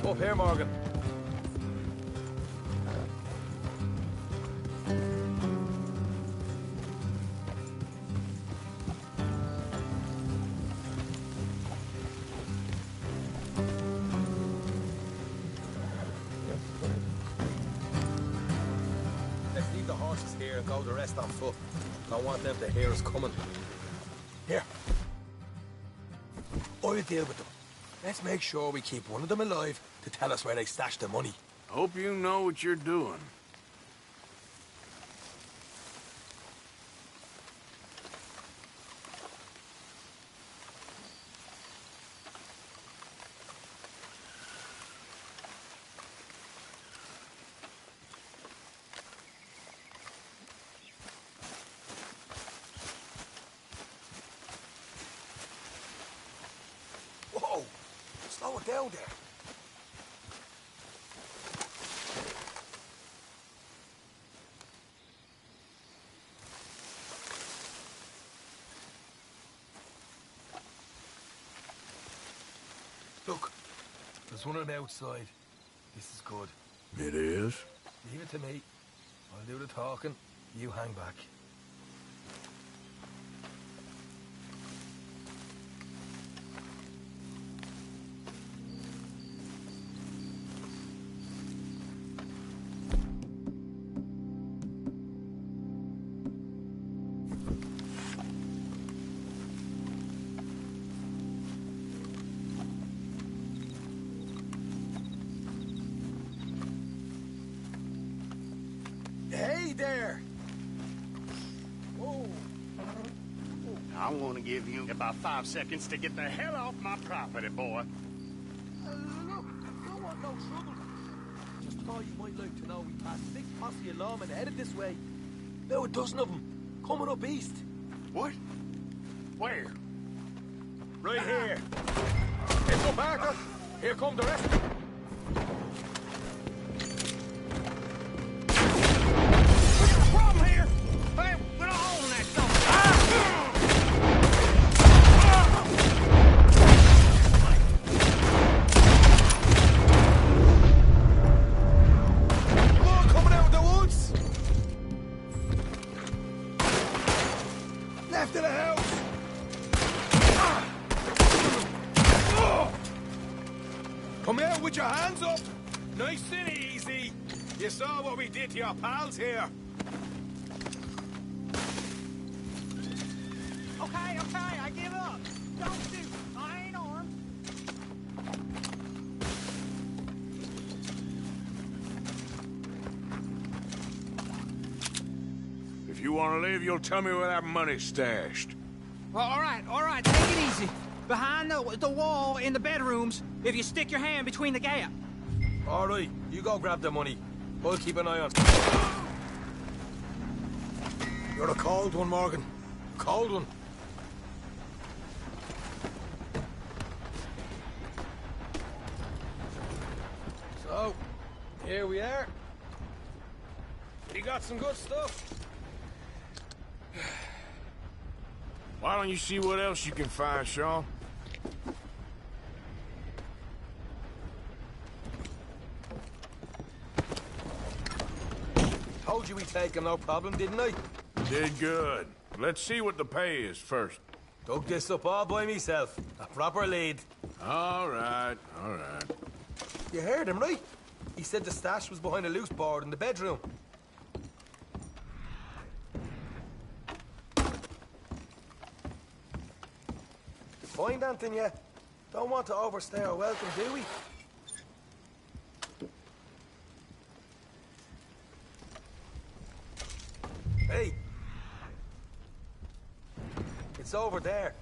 Up here, Morgan. Let's leave the horses here and go the rest on foot. Don't want them to hear us coming. Here. I'll deal with them. Let's make sure we keep one of them alive to tell us where they stashed the money. Hope you know what you're doing. Whoa! Slow it down there. Look, there's one on the outside. This is good. It is? Leave it to me. I'll do the talking. You hang back. Hey there! I'm gonna give you about 5 seconds to get the hell off my property, boy. Look, don't want no trouble. Just thought you might like to know we passed a big posse of lawmen headed this way. About a dozen of them, coming up east. What? Where? Right here. Let's go, Parker. Here come the rest. Problem here! Hey, put a hole in that Come on, coming out of the woods! Left of the house! Come out with your hands up! Nice and easy. You saw what we did to your pals here. Okay, I give up. Don't shoot. I ain't armed. If you want to leave, you'll tell me where that money's stashed. Well, all right. Take it easy. Behind the wall in the bedrooms, if you stick your hand between the gap. All right, you go grab the money. I'll keep an eye on. You're a cold one, Morgan. Cold one. So, here we are. You got some good stuff. Why don't you see what else you can find, Sean? Told you we'd take him, no problem, didn't I? Did good. Let's see what the pay is first. Dug this up all by myself. A proper lead. All right. You heard him, right? He said the stash was behind a loose board in the bedroom. Find anything yet? Don't want to overstay our welcome, do we? Hey! It's over there.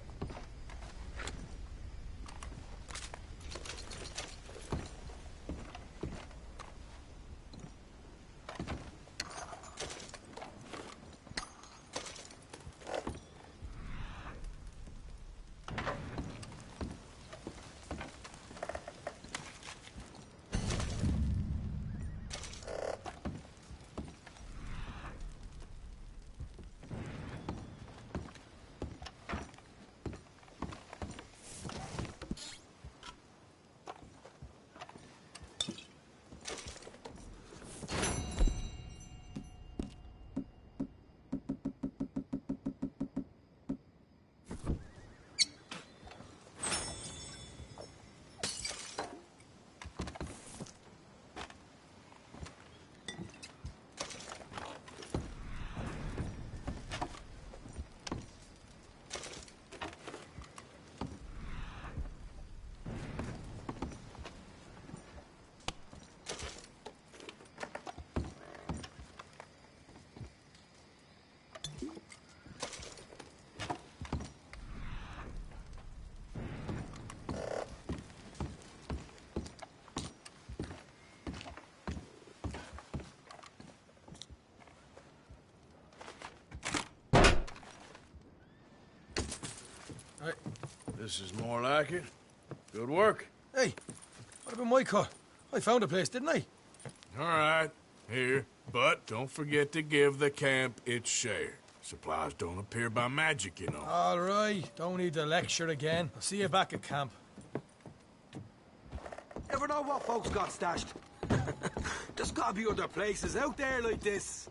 This is more like it. Good work. Hey, what about my cut? I found a place, didn't I? All right, here. But don't forget to give the camp its share. Supplies don't appear by magic, you know. All right, don't need the lecture again. I'll see you back at camp. Ever know what folks got stashed? There's gotta be other places out there like this.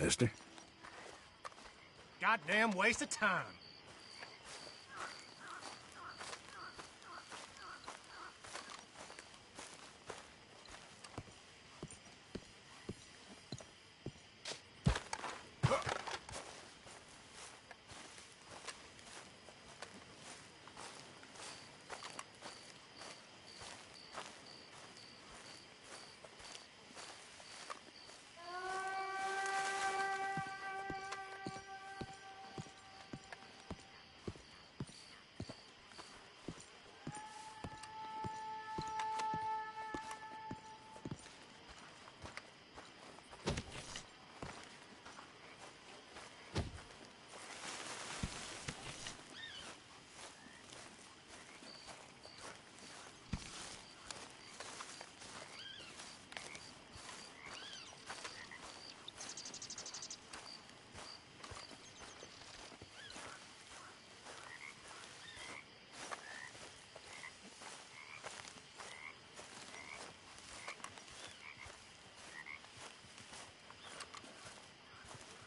Mister? Goddamn waste of time.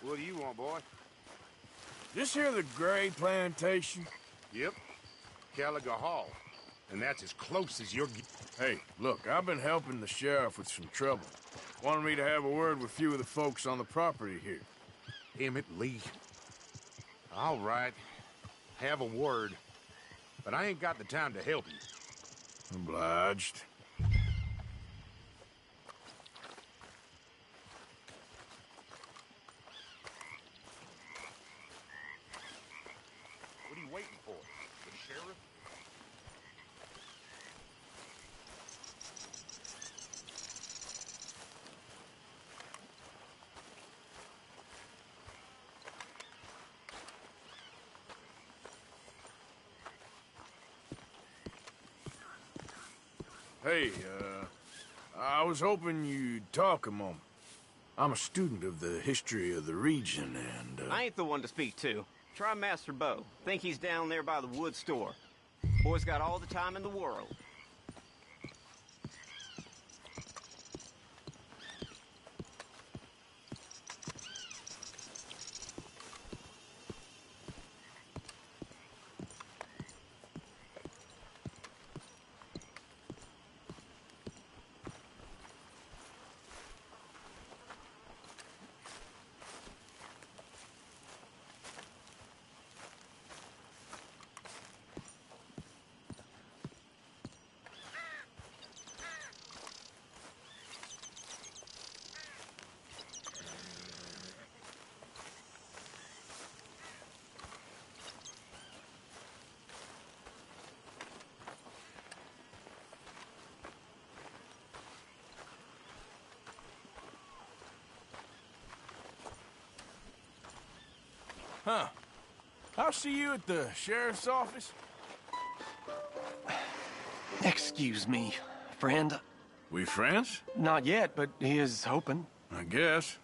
What do you want, boy? This here the Gray Plantation? Yep. Caliga Hall. And that's as close as you're... Hey, look, I've been helping the sheriff with some trouble. Wanted me to have a word with a few of the folks on the property here. Emmett Lee. All right. Have a word. But I ain't got the time to help you. Obliged. What are you waiting for? The sheriff? Hey, I was hoping you'd talk a moment. I'm a student of the history of the region, and, I ain't the one to speak to. Try Master Bo. Think he's down there by the wood store. Boy's got all the time in the world. Huh. I'll see you at the sheriff's office. Excuse me, friend. We friends? Not yet, but he is hoping. I guess.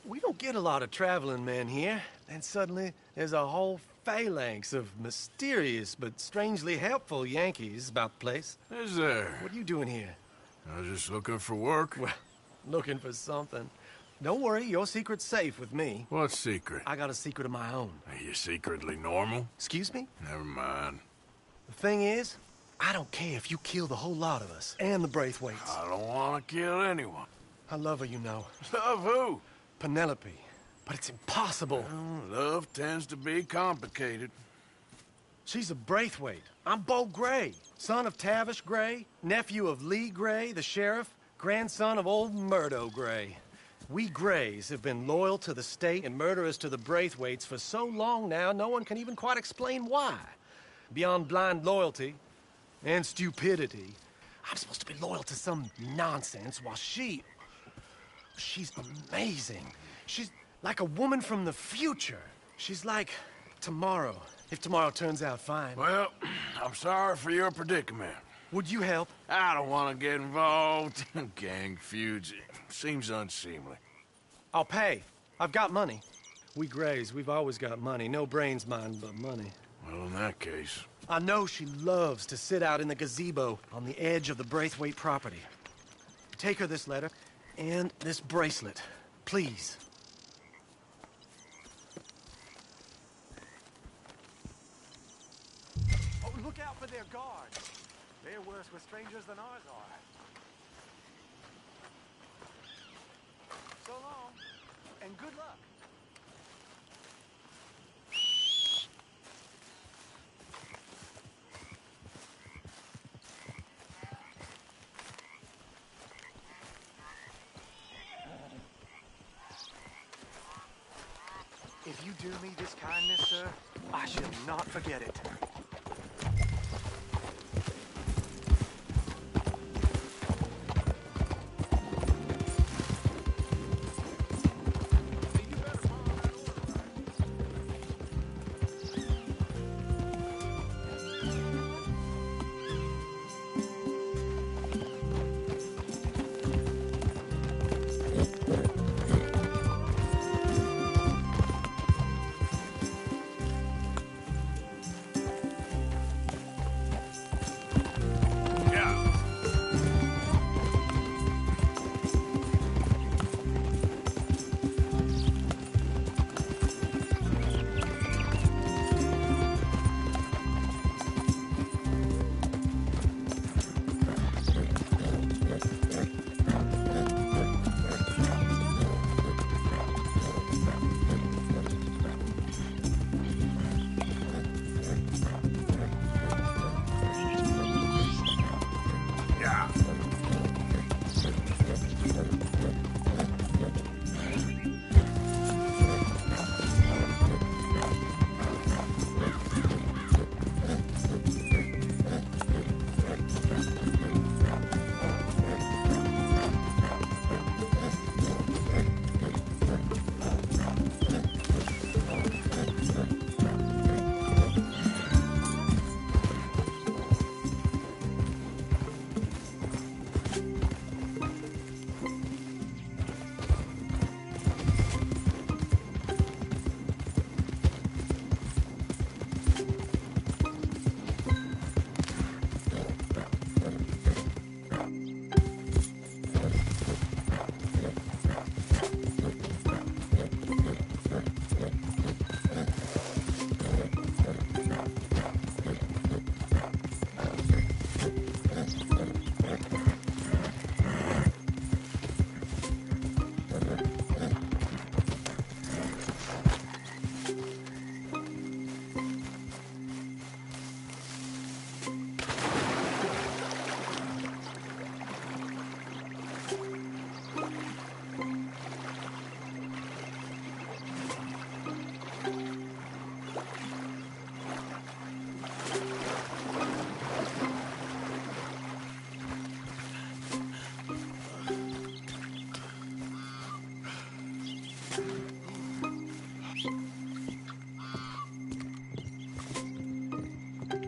We don't get a lot of traveling men here. Then suddenly there's a whole phalanx of mysterious but strangely helpful Yankees about the place. Is there? What are you doing here? I was just looking for work. Well, looking for something. Don't worry, your secret's safe with me. What secret? I got a secret of my own. Are you secretly normal? Excuse me? Never mind. The thing is, I don't care if you kill the whole lot of us, and the Braithwaites. I don't want to kill anyone. I love her, you know. Love who? Penelope. But it's impossible. Well, love tends to be complicated. She's a Braithwaite. I'm Bo Gray, son of Tavish Gray, nephew of Lee Gray, the sheriff, grandson of old Murdo Gray. We Grays have been loyal to the state and murderers to the Braithwaites for so long now, no one can even quite explain why. Beyond blind loyalty and stupidity, I'm supposed to be loyal to some nonsense while she's amazing. She's like a woman from the future. She's like tomorrow, if tomorrow turns out fine. Well, I'm sorry for your predicament. Would you help? I don't want to get involved in gang feuds. It seems unseemly. I'll pay. I've got money. We Grays, we've always got money. No brains, mind, but money. Well, in that case... I know she loves to sit out in the gazebo on the edge of the Braithwaite property. Take her this letter and this bracelet, please. Oh, look out for their guards. They're worse with strangers than ours are. So long, and good luck. If you do me this kindness, sir, I shall not forget it.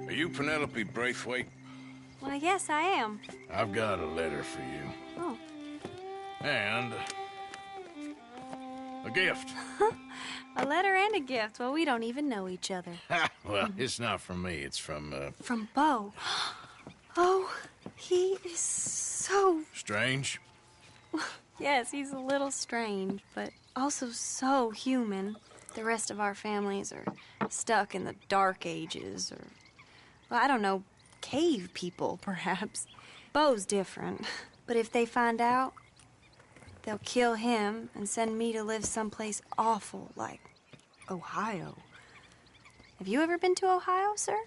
You Penelope Braithwaite? Why, yes, I am. I've got a letter for you. Oh. And a gift. A letter and a gift. Well, we don't even know each other. Well, it's not from me. It's from, From Bo. Oh, he is so strange? Yes, he's a little strange, but also so human. The rest of our families are stuck in the Dark Ages, or, well, I don't know, cave people, perhaps. Bo's different, but if they find out, they'll kill him and send me to live someplace awful like Ohio. Have you ever been to Ohio, sir?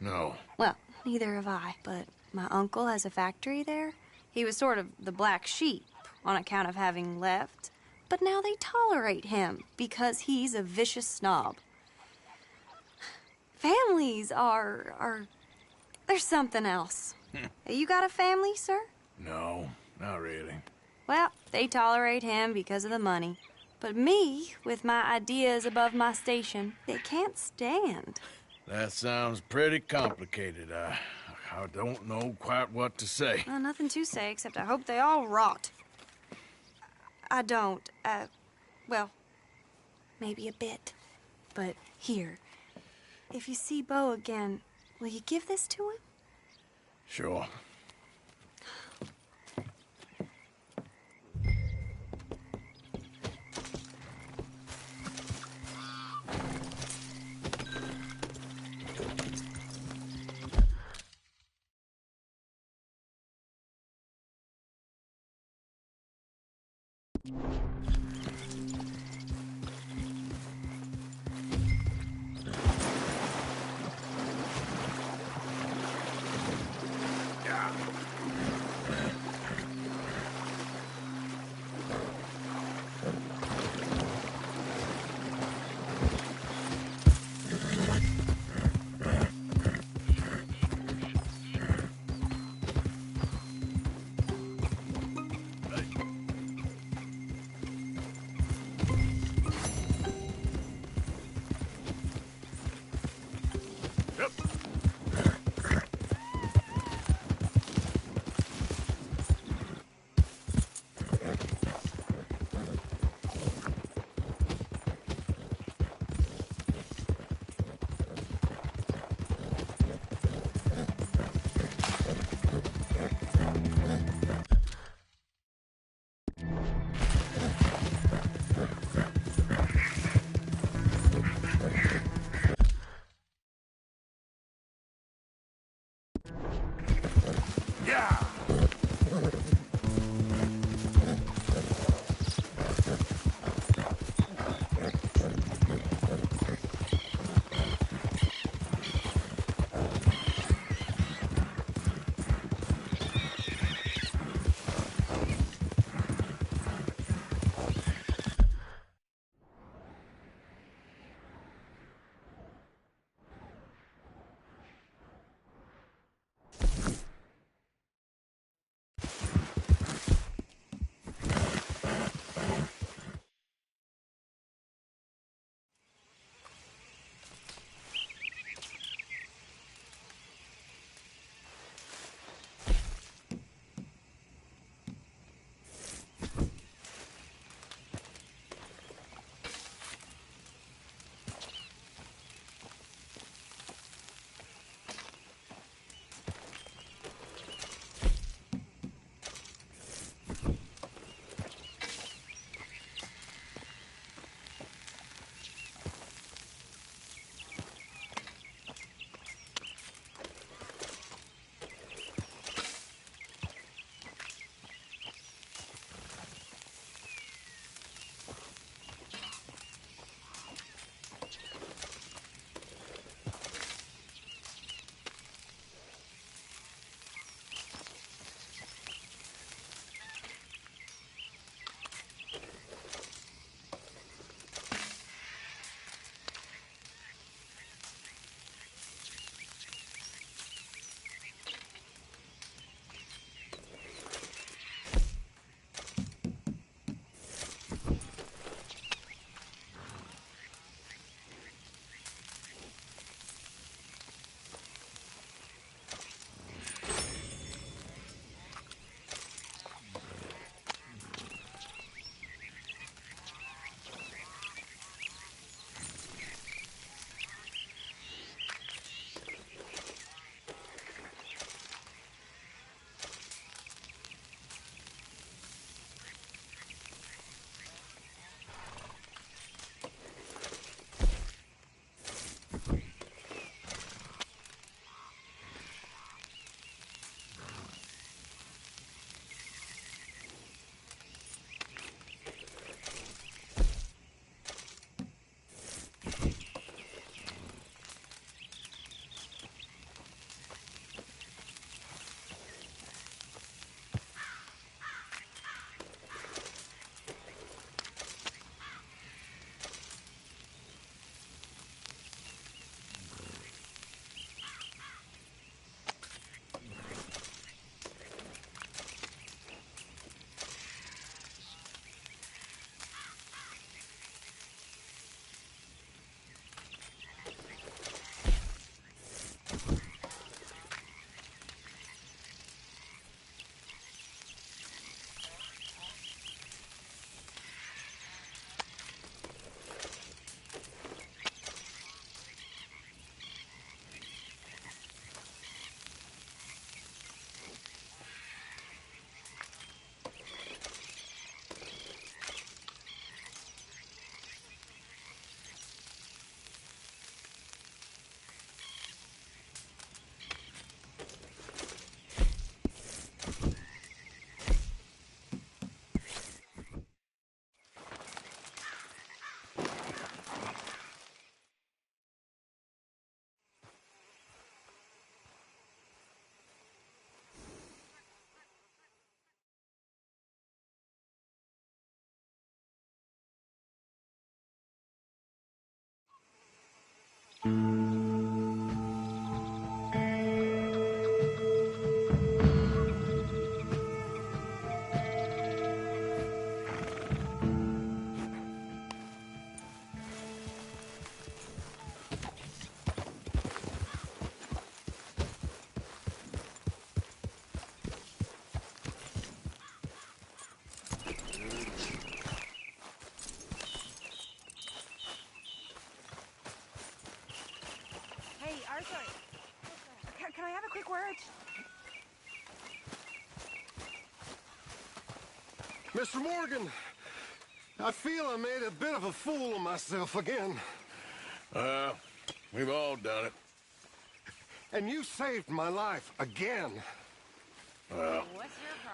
No. Well, neither have I, but my uncle has a factory there. He was sort of the black sheep on account of having left, but now they tolerate him because he's a vicious snob. Families are there's something else. You got a family, sir? No, not really. Well, they tolerate him because of the money. But me, with my ideas above my station, they can't stand. That sounds pretty complicated. I don't know quite what to say. Well, nothing to say, except I hope they all rot. I don't, well, maybe a bit. But here, if you see Bo again, will you give this to him? Sure. Hey, Arthur. Can I have a quick word? Mr. Morgan, I feel I made a bit of a fool of myself again. We've all done it. And you saved my life again. Well,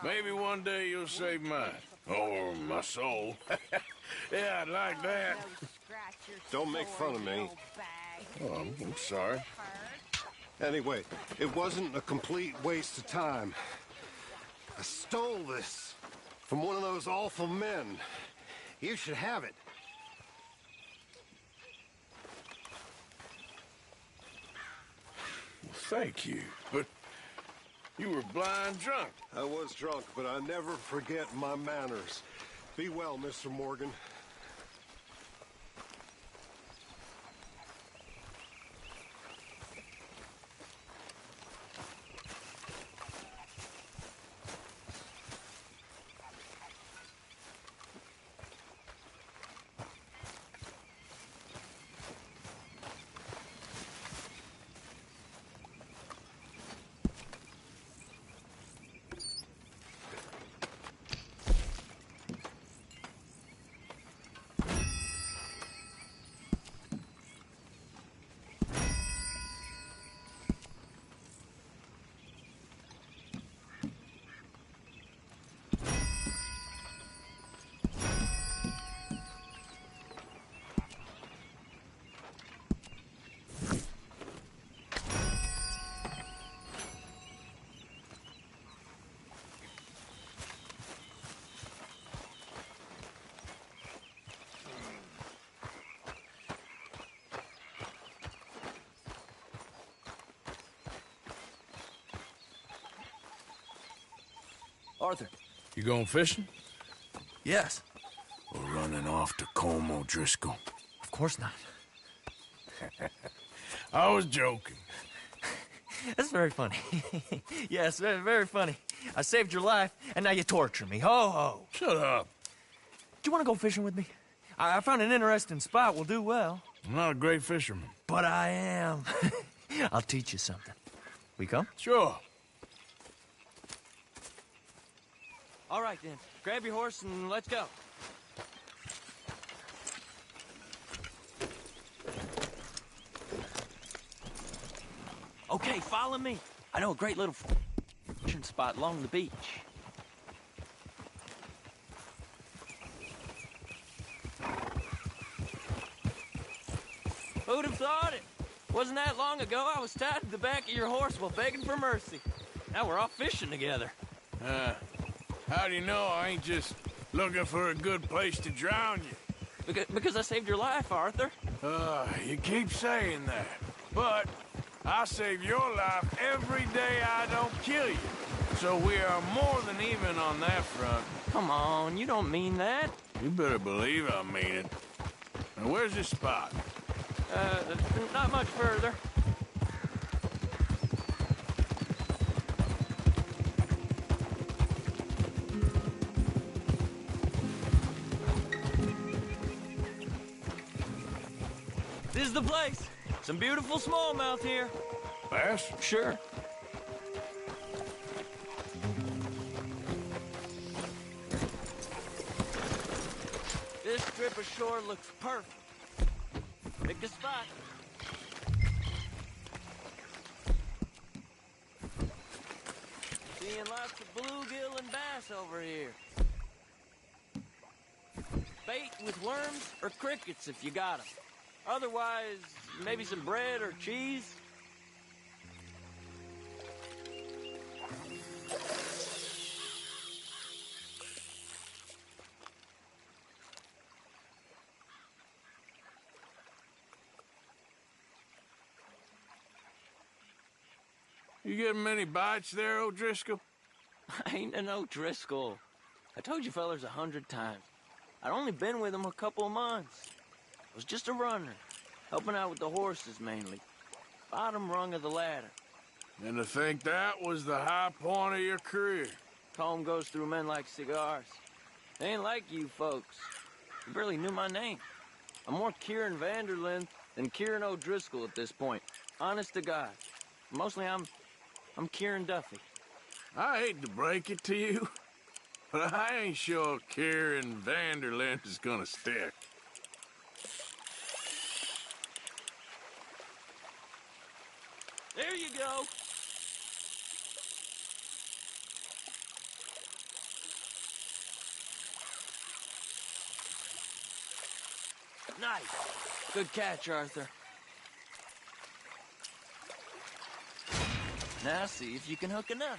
maybe one day you'll save mine. Or my soul. Yeah, I'd like that. Don't make fun of me. Oh, I'm sorry. Anyway, it wasn't a complete waste of time. I stole this from one of those awful men. You should have it. Well, thank you. But you were blind drunk. I was drunk, but I never forget my manners. Be well, Mr. Morgan. Arthur. You going fishing? Yes. Or running off to Colm O'Driscoll? Of course not. I was joking. That's very funny. Yes, very, very funny. I saved your life, and now you torture me. Ho, ho. Shut up. Do you want to go fishing with me? I found an interesting spot. We'll do well. I'm not a great fisherman. But I am. I'll teach you something. We come? Sure. All right, then. Grab your horse and let's go. Okay, follow me. I know a great little fishing spot along the beach. Who'd have thought it? Wasn't that long ago I was tied to the back of your horse while begging for mercy. Now we're off fishing together. How do you know I ain't just looking for a good place to drown you? Because I saved your life, Arthur. You keep saying that. But I save your life every day I don't kill you. So we are more than even on that front. Come on, you don't mean that. You better believe I mean it. Now, where's this spot? Not much further. This is the place. Some beautiful smallmouth here. Bass? Sure. This strip of shore looks perfect. Pick a spot. Seeing lots of bluegill and bass over here. Bait with worms or crickets if you got them. Otherwise, maybe some bread or cheese. You getting many bites there, O'Driscoll? I ain't an O'Driscoll. I told you fellers 100 times. I'd only been with him a couple of months. I was just a runner, helping out with the horses mainly. Bottom rung of the ladder. And to think that was the high point of your career. Comb goes through men like cigars. They ain't like you folks. You barely knew my name. I'm more Kieran Vanderlyn than Kieran O'Driscoll at this point. Honest to God. Mostly I'm Kieran Duffy. I hate to break it to you, but I ain't sure Kieran Vanderlyn is gonna stick. There you go. Nice. Good catch, Arthur. Now see if you can hook another.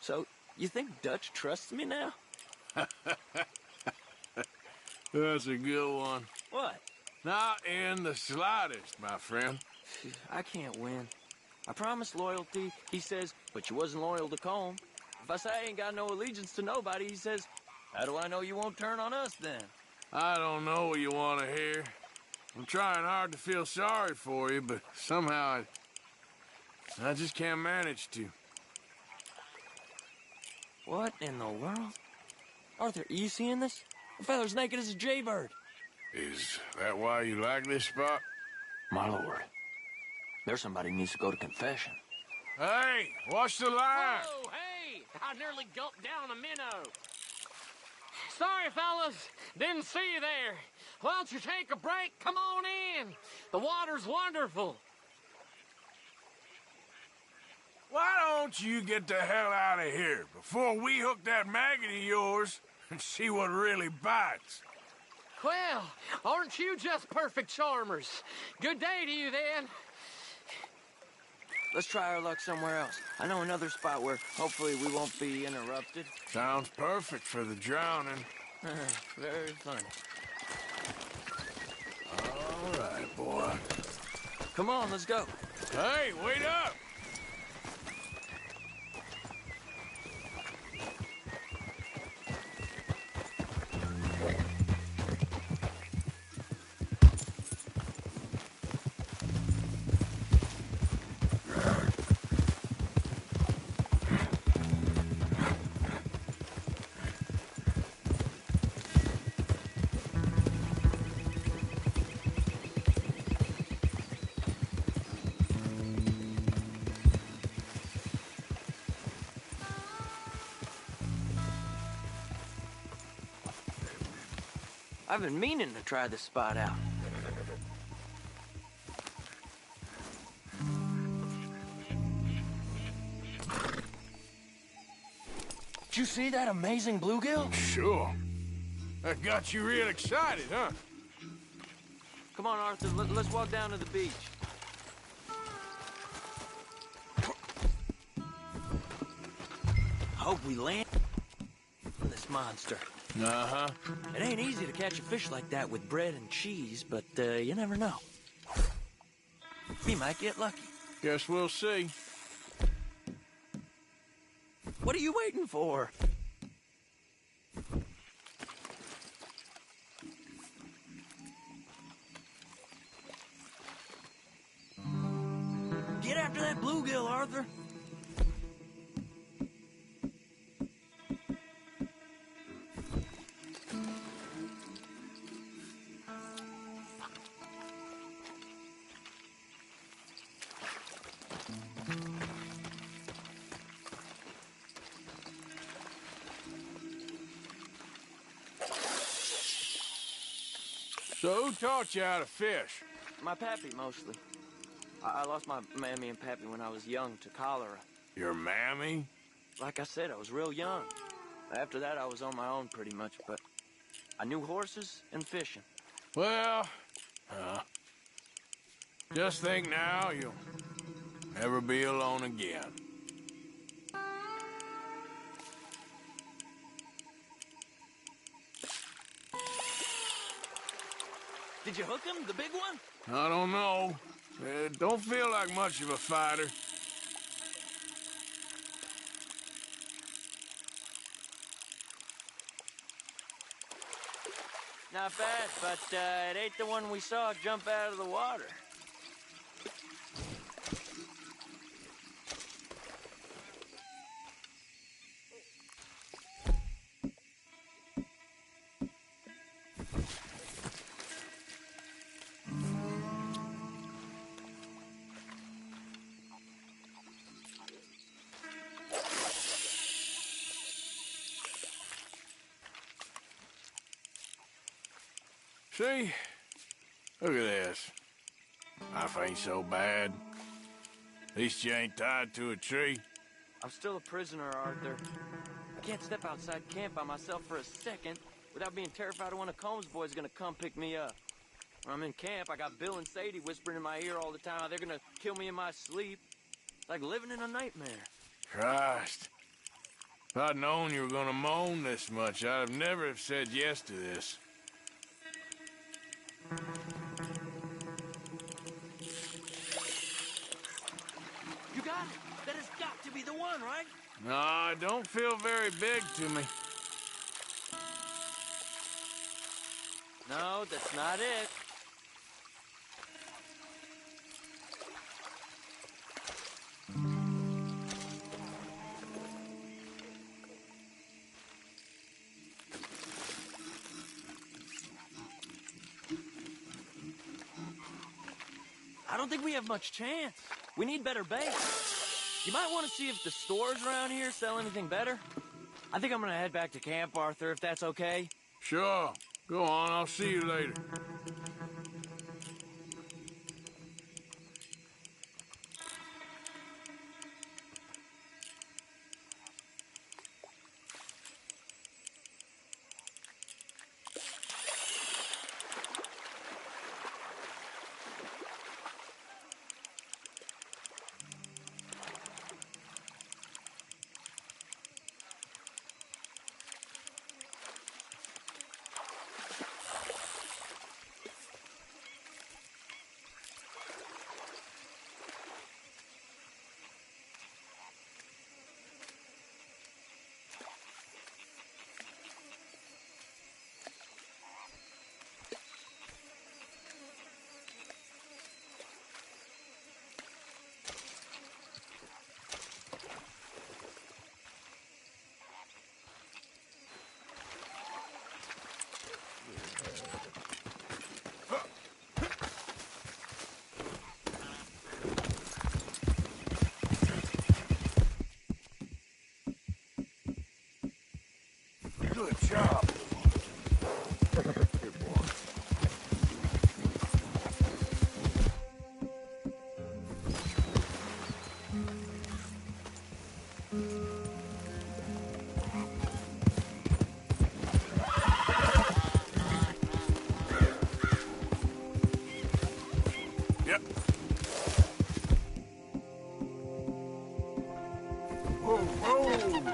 So, you think Dutch trusts me now? That's a good one. What? Not in the slightest, my friend. I can't win. I promised loyalty, he says, but you wasn't loyal to Combe. If I say I ain't got no allegiance to nobody, he says, how do I know you won't turn on us then? I don't know what you want to hear. I'm trying hard to feel sorry for you, but somehow I just can't manage to. What in the world? Arthur, are you seeing this? The fella's naked as a jaybird. Is that why you like this spot? My lord, there's somebody who needs to go to confession. Hey, watch the line! Whoa, hey! I nearly gulped down a minnow. Sorry, fellas. Didn't see you there. Why don't you take a break? Come on in. The water's wonderful. Why don't you get the hell out of here before we hook that maggot of yours and see what really bites? Well, aren't you just perfect charmers? Good day to you, then. Let's try our luck somewhere else. I know another spot where hopefully we won't be interrupted. Sounds perfect for the drowning. Very funny. All right, boy. Come on, let's go. Hey, wait up! I've been meaning to try this spot out. Did you see that amazing bluegill? Sure. That got you real excited, huh? Come on, Arthur, let's walk down to the beach. Hope we land this monster. Uh-huh. It ain't easy to catch a fish like that with bread and cheese, but you never know. We might get lucky. Guess we'll see. What are you waiting for? Get after that bluegill, Arthur. So who taught you how to fish? My pappy, mostly. I lost my mammy and pappy when I was young to cholera. Your mammy? Like I said, I was real young. After that, I was on my own pretty much, but I knew horses and fishing. Well, Just think now, you'll never be alone again. Did you hook him, the big one? I don't know. Don't feel like much of a fighter. Not bad, but it ain't the one we saw jump out of the water. See? Look at this. Life ain't so bad. At least you ain't tied to a tree. I'm still a prisoner, Arthur. I can't step outside camp by myself for a second without being terrified of one of Combs' boys gonna come pick me up. When I'm in camp, I got Bill and Sadie whispering in my ear all the time how they're gonna kill me in my sleep. It's like living in a nightmare. Christ. If I'd known you were gonna moan this much, I'd have never have said yes to this. You got it! That has got to be the one, right? No, it don't feel very big to me. No, that's not it. I don't think we have much chance. We need better bait. You might want to see if the stores around here sell anything better. I think I'm gonna head back to camp, Arthur, if that's okay. Sure. Go on, I'll see you later. Good job. Good boy. Yep. Whoa, whoa!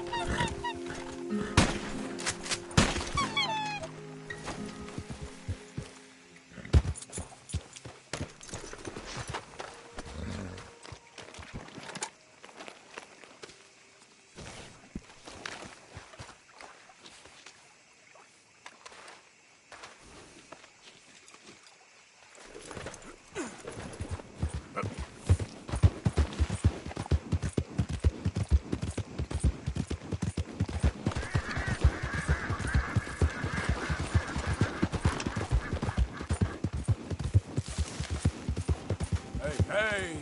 Hey!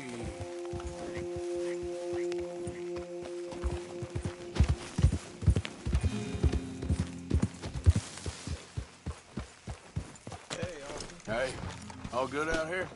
Hey, all good out here?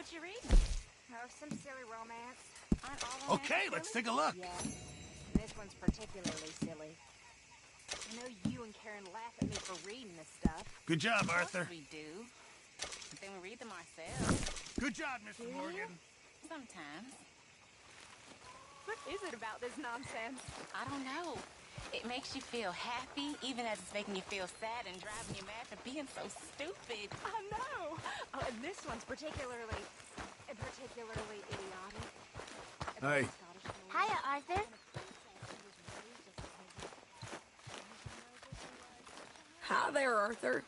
What you reading? Oh, some silly romance. Aren't all Okay, let's take a look. Yeah. And this one's particularly silly. I know you and Karen laugh at me for reading this stuff. Good job, Of course Arthur. we do. But then we read them ourselves. Good job, Mr. Morgan. Sometimes. What is it about this nonsense? I don't know. It makes you feel happy, even as it's making you feel sad and driving you mad for being so stupid. I know. Oh, and this one's particularly idiotic. Hey. Hiya, Arthur. Hi there, Arthur.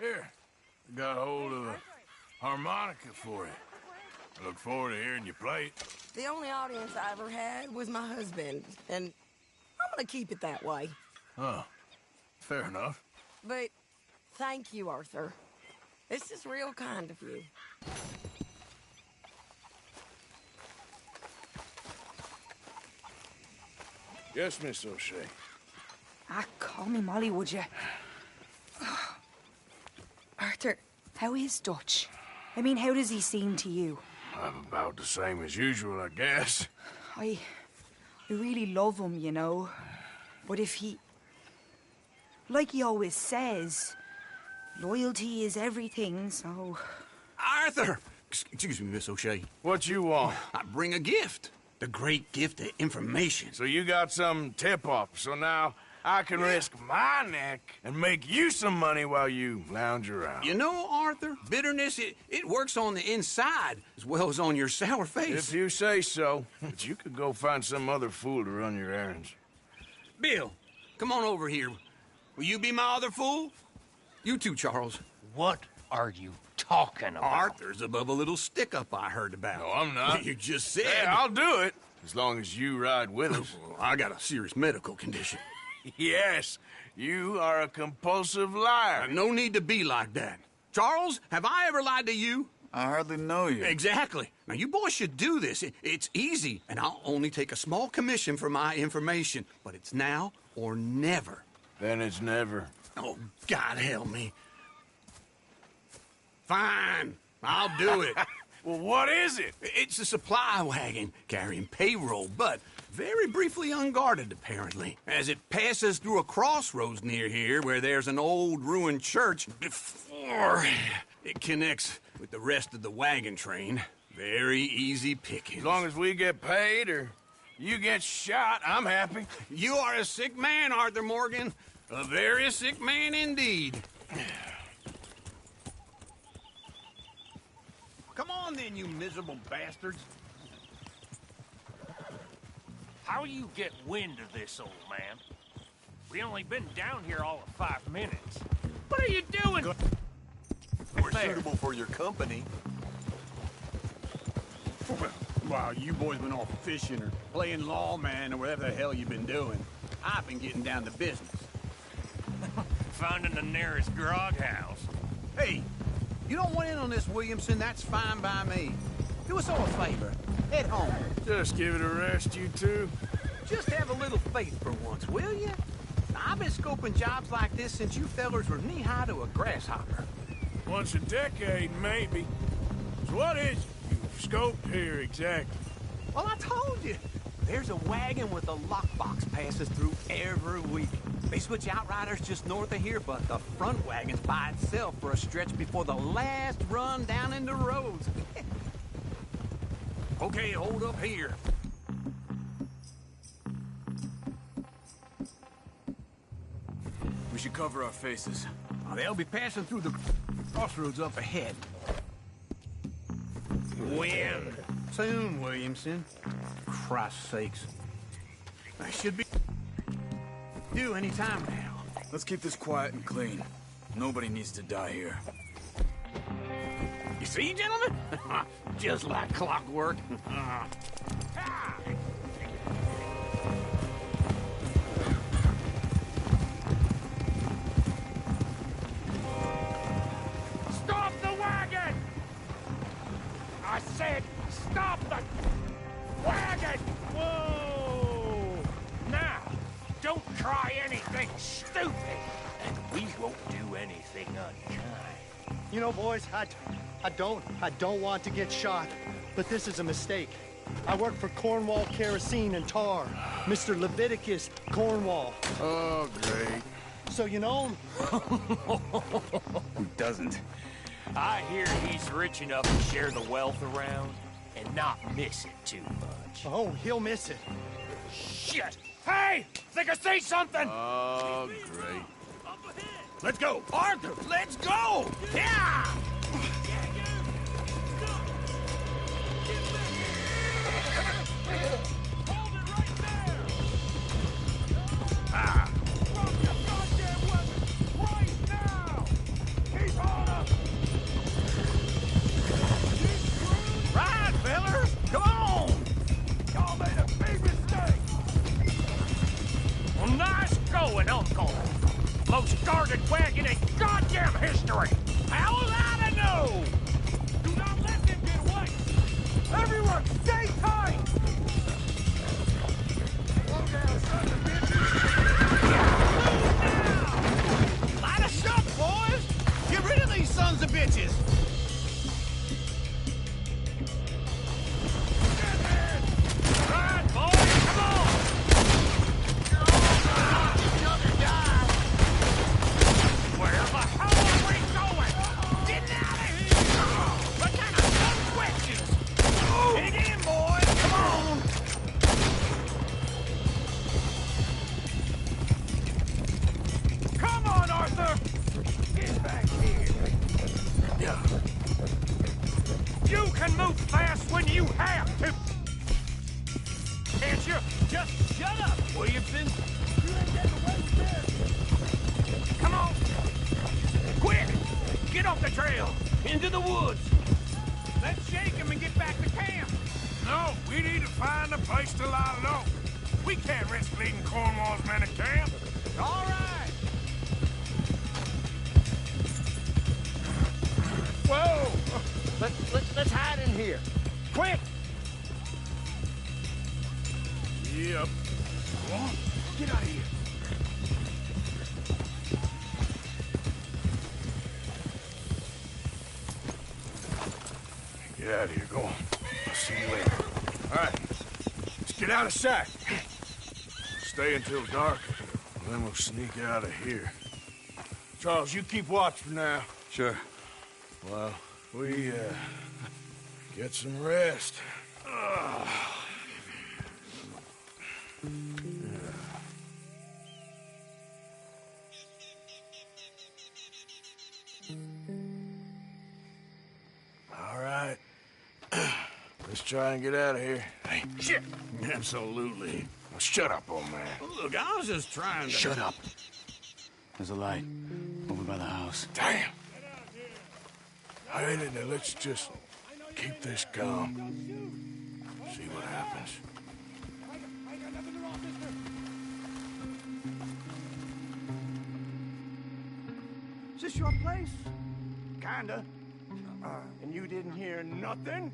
Here, I got a hold of a harmonica for you. I look forward to hearing you play it. The only audience I ever had was my husband, and I'm gonna keep it that way. Oh, fair enough. But thank you, Arthur. This is real kind of you. Yes, Miss O'Shea. Ah, call me Molly, would you? Arthur, how is Dutch? I mean, how does he seem to you? I'm about the same as usual, I guess. I really love him, you know. But if he... Like he always says, loyalty is everything, so... Arthur! Excuse me, Miss O'Shea. What you want? I bring a gift. The great gift of information. So you got some tip-off, so now I can risk my neck and make you some money while you lounge around. You know, Arthur, bitterness, it works on the inside as well as on your sour face. If you say so. But you could go find some other fool to run your errands. Bill, come on over here. Will you be my other fool? You too, Charles. What are you talking about? Arthur's above a little stick-up I heard about. No, I'm not. You just said... Yeah, I'll do it, as long as you ride with us. I got a serious medical condition. Yes, you are a compulsive liar. No need to be like that. Charles, have I ever lied to you? I hardly know you. Exactly. Now, you boys should do this. It's easy, and I'll only take a small commission for my information. But it's now or never. Then it's never. Oh, God help me. Fine, I'll do it. Well, what is it? It's a supply wagon carrying payroll, but very briefly unguarded, apparently. As it passes through a crossroads near here where there's an old ruined church before it connects with the rest of the wagon train. Very easy picking. As long as we get paid or you get shot, I'm happy. You are a sick man, Arthur Morgan. A very sick man indeed. Come on then, you miserable bastards. How you get wind of this, old man? We only been down here all of 5 minutes. What are you doing? We're suitable for your company. While you boys been off fishing or playing lawman or whatever the hell you've been doing, I've been getting down to business. Finding the nearest grog house. Hey, you don't want in on this, Williamson, that's fine by me. Do us all a favor. Head home. Just give it a rest, you two. Just have a little faith for once, will you? I've been scoping jobs like this since you fellers were knee-high to a grasshopper. Once a decade, maybe. So what is it you've scoped here exactly? Well, I told you. There's a wagon with a lockbox passes through every week. They switch outriders just north of here, but the front wagon's by itself for a stretch before the last run down into roads. Okay, hold up here. We should cover our faces. They'll be passing through the crossroads up ahead. When? Soon, Williamson. Christ's sakes. I should be due any time now. Let's keep this quiet and clean. Nobody needs to die here. You see, gentlemen? Just like clockwork. Stop the wagon! I said, stop the wagon! Whoa! Now, don't try anything stupid, and we won't do anything unkind. You know, boys, I don't want to get shot, but this is a mistake. I work for Cornwall Kerosene and Tar, Mr. Leviticus Cornwall. Oh, great. So you know him? Who doesn't? I hear he's rich enough to share the wealth around and not miss it too much. Oh, he'll miss it. Shit! Hey! Think I see something! Oh, great. Let's go! Arthur, let's go! Yeah! Ah! Right, fellas! Come on! Y'all made a big mistake! Well, nice going, Uncle! Most guarded wagon in goddamn history! How was I to know? Do not let them get away! Everyone, stay tight! Slow down, son of bitches! Light us up, boys! Get rid of these sons of bitches! Right, boys, come on! Where the hell are we going? Get out of here! What kind of dumb questions? Dig in, boys! Come on! Come on, Arthur! Get back here! Yeah. You can move fast when you have to! Can't you? Just shut up, Williamson! You ain't getting away with this! Come on! Quick! Get off the trail! Into the woods! Let's shake him and get back to camp! No, we need to find a place to lie low. We can't risk leading Cornwall's men to camp. All right! Whoa! Let's hide in here. Quick! Yep. Come on, get out of here. Get out of here, go on. I'll see you later. All right, let's get out of sight. Stay until dark, and then we'll sneak out of here. Charles, you keep watch for now. Sure. Well, we, get some rest. All right. Let's try and get out of here. Hey, shit! Absolutely. Well, shut up, old man. Look, I was just trying to... Shut up. There's a light over by the house. Damn. All right, now let's just keep this calm. See what happens. Is this your place? Kinda. And you didn't hear nothing?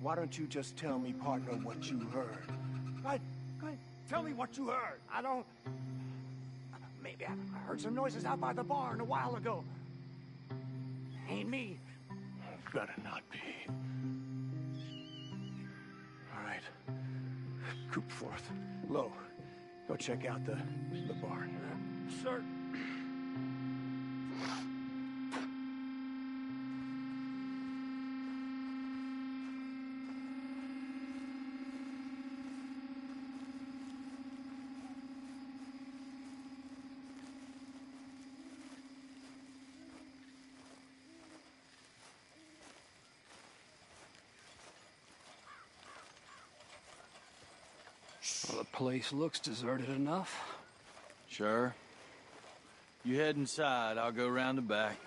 Why don't you just tell me, partner, what you heard? Go ahead. Tell me what you heard. I don't... Maybe I heard some noises out by the barn a while ago. Ain't me. Better not be. All right. Group forth. Low. Go check out the barn. Sir. Well, the place looks deserted enough. Sure. You head inside, I'll go round the back.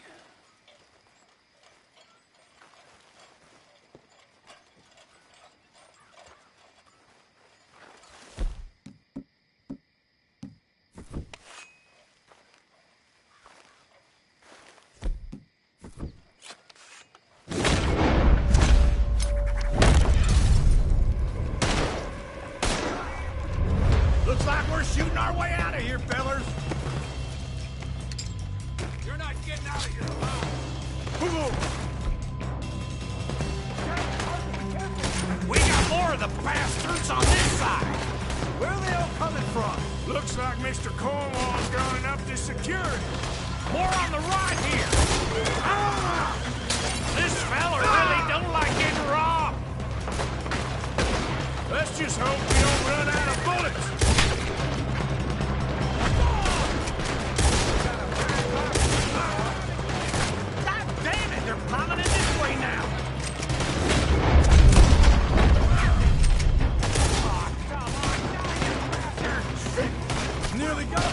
Looks like we're shooting our way out of here, fellers. You're not getting out of here alive. We got more of the bastards on this side. Where are they all coming from? Looks like Mr. Cornwall's gone up to security. More on the right here. Ah! This fella really don't like getting robbed. Let's just hope we don't run out of bullets. God damn it, they're piling in this way now. Nearly got it.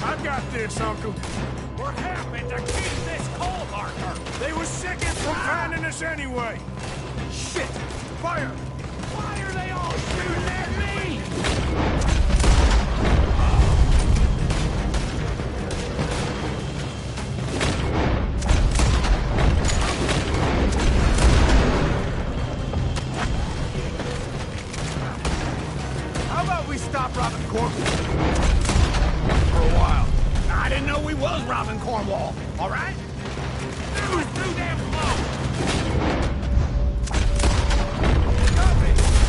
I've got this, Uncle. What happened to keep this coal marker? They were seconds from finding us anyway. Shit! Fire! Why are they all shooting at me? How about we stop robbing corpses? For a while. I didn't know we was robbing Cornwall, all right? It was too damn slow.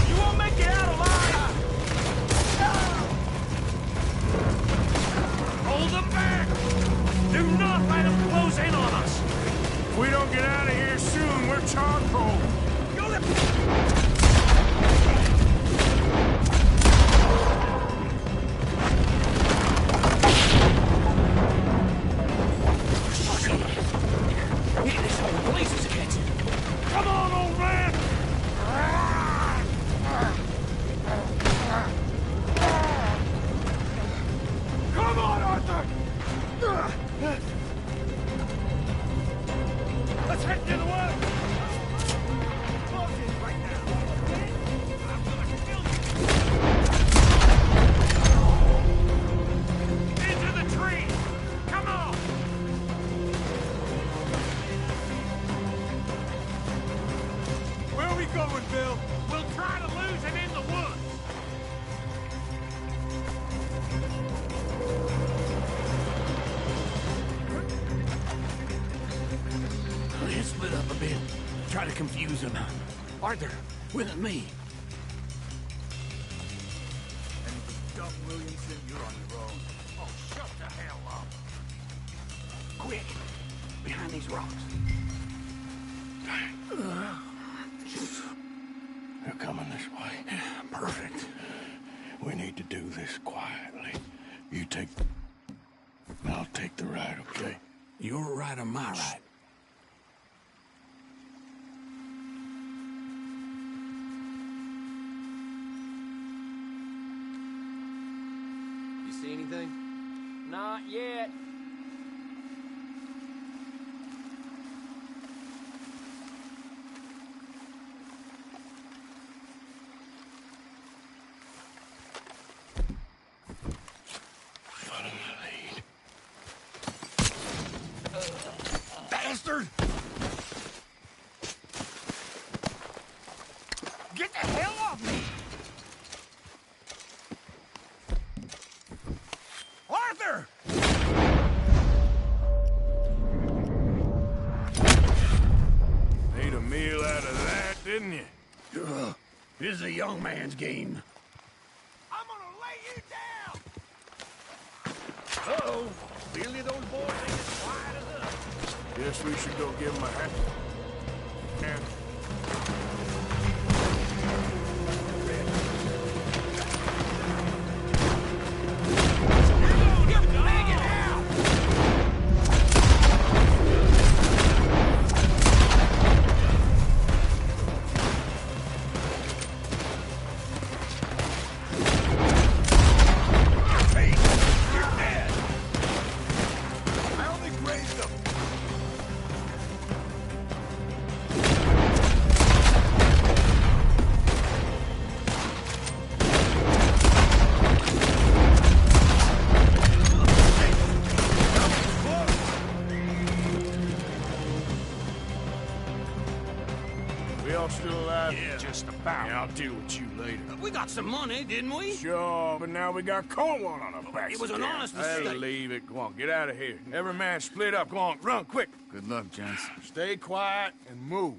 You won't make it out alive! Hold them back! Do not let them close in on us! If we don't get out of here soon, we're charcoal. This whole place is against it. Come on, old man! Come on, Arthur! Let's head to the woods! Into the tree! Come on! Where are we going, Bill? We'll try to lose him in the woods! Let's split up a bit. Try to confuse him. Arthur, with me. And if it's Doug Williamson, you're on your own. Oh, shut the hell up. Quick, behind these rocks. They're coming this way. Perfect. We need to do this quietly. You take... I'll take the right, okay? Your right or my right? You see anything? Not yet. Follow my lead. Bastard! Get the hell off me! Arthur! Made a meal out of that, didn't you? This is a young man's game. I'm gonna lay you down! Uh-oh. Clearly those boys ain't as quiet as us. Guess we should go give him a hand. Yeah. Just about. Yeah, I'll deal with you later. We got some money, didn't we? Sure, but now we got Cornwall on our backs. It was an honest Hey, mistake. leave it. Go on, get out of here. Every man split up. Go on, run, quick. Good luck, gents. Stay quiet and move.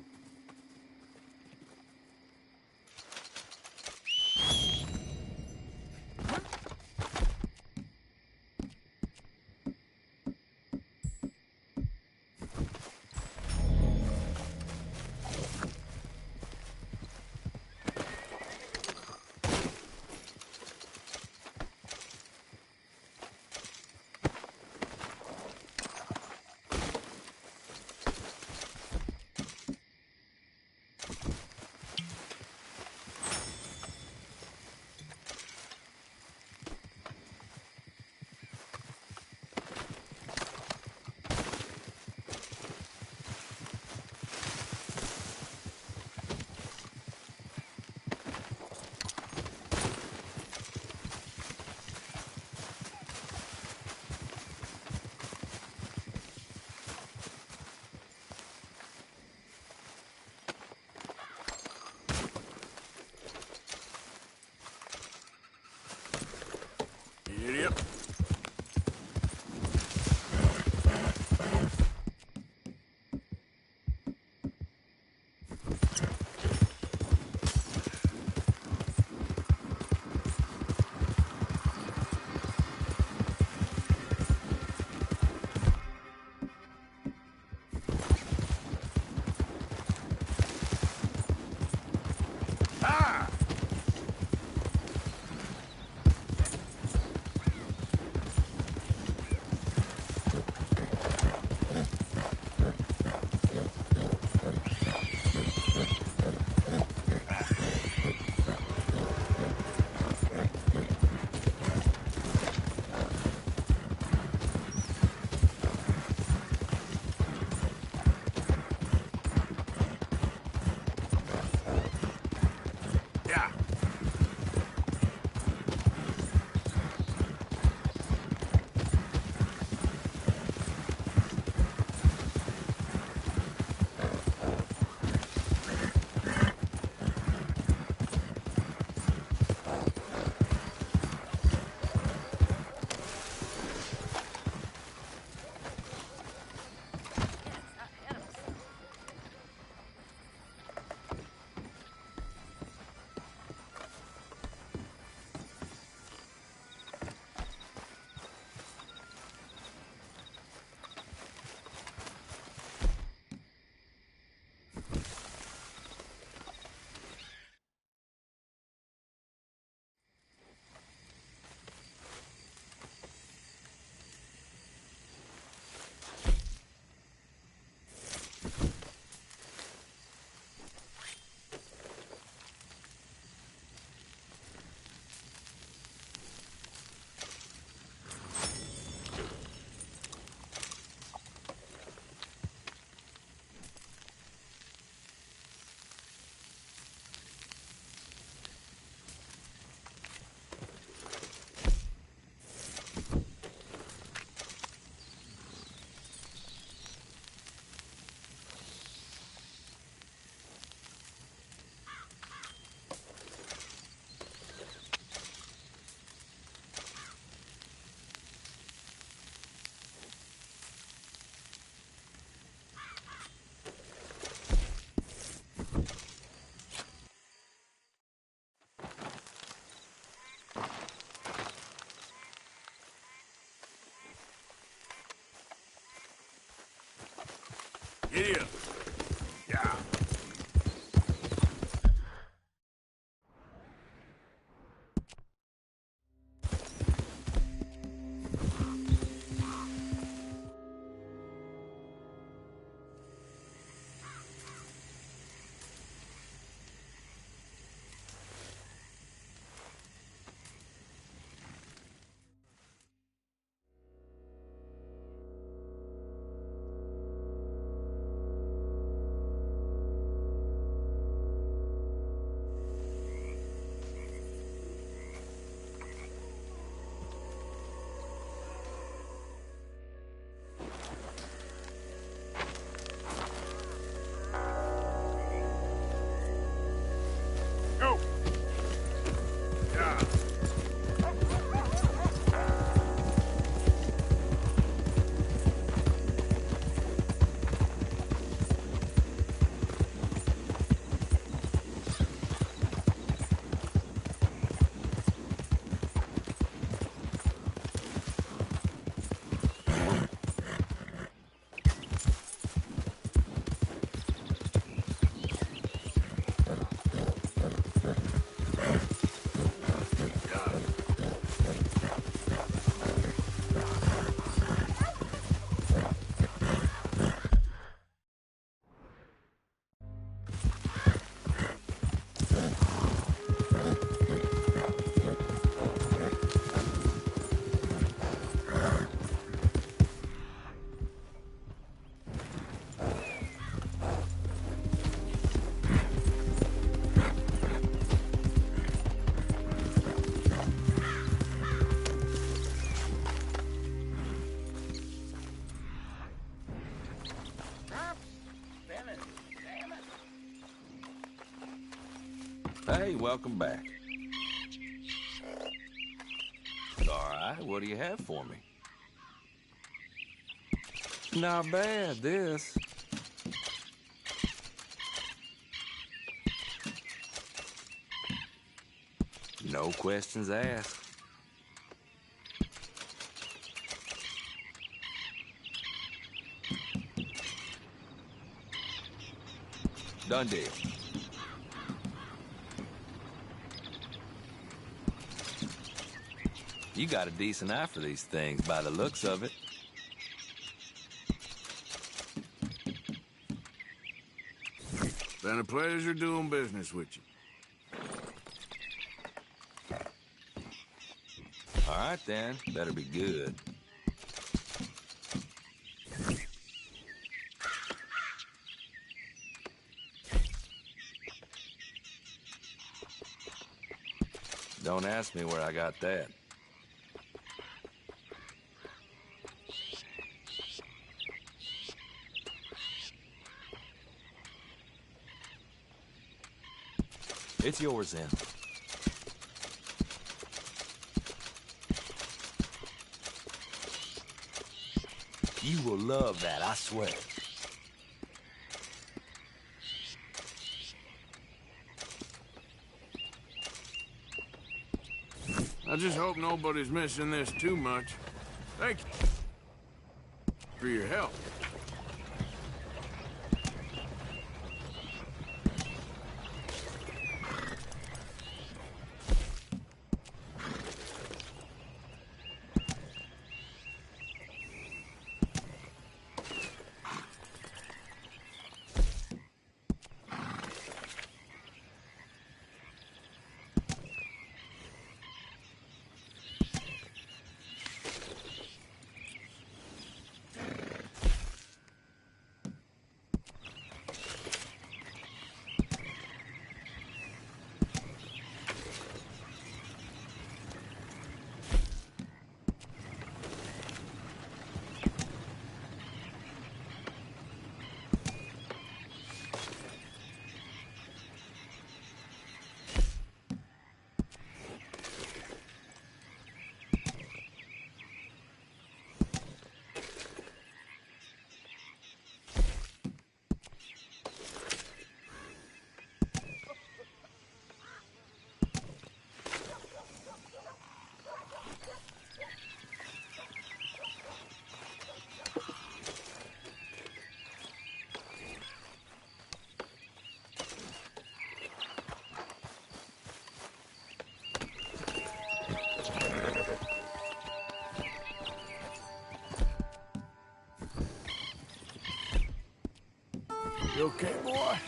Idiot. Idiot. Yeah. Hey, welcome back. All right, what do you have for me? Not bad, this. No questions asked. Done deal. You got a decent eye for these things by the looks of it. Been a pleasure doing business with you. All right, then. Better be good. Don't ask me where I got that. It's yours, then. You will love that, I swear. I just hope nobody's missing this too much. Thank you for your help. You okay, boy?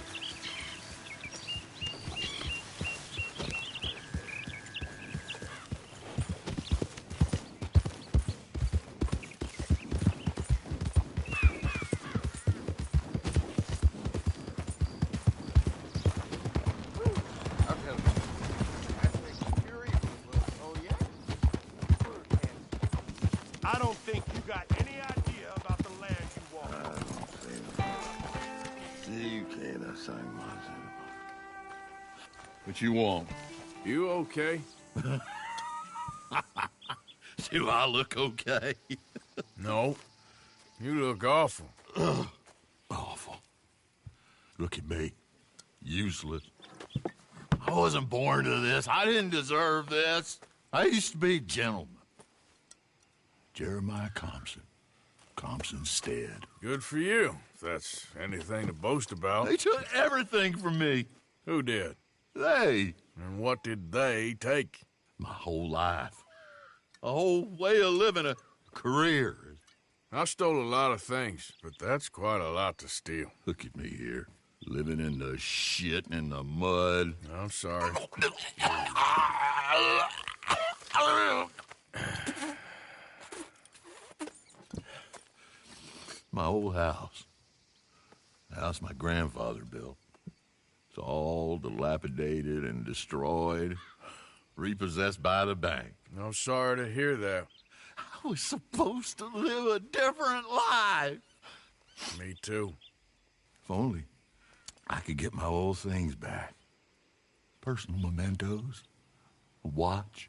I don't think you got any idea about the land you walk on. What you want? You okay? Do I look okay? No. You look awful. Awful. Look at me. Useless. I wasn't born to this. I didn't deserve this. I used to be a gentleman. Jeremiah Compson. Compson Stead. Good for you, if that's anything to boast about. They took everything from me. Who did? They. And what did they take? My whole life. A whole way of living, a career. I stole a lot of things, but that's quite a lot to steal. Look at me here, living in the shit and the mud. I'm sorry. My old house. The house my grandfather built. It's all dilapidated and destroyed, repossessed by the bank. I'm sorry to hear that. I was supposed to live a different life. Me too. If only I could get my old things back. Personal mementos, a watch,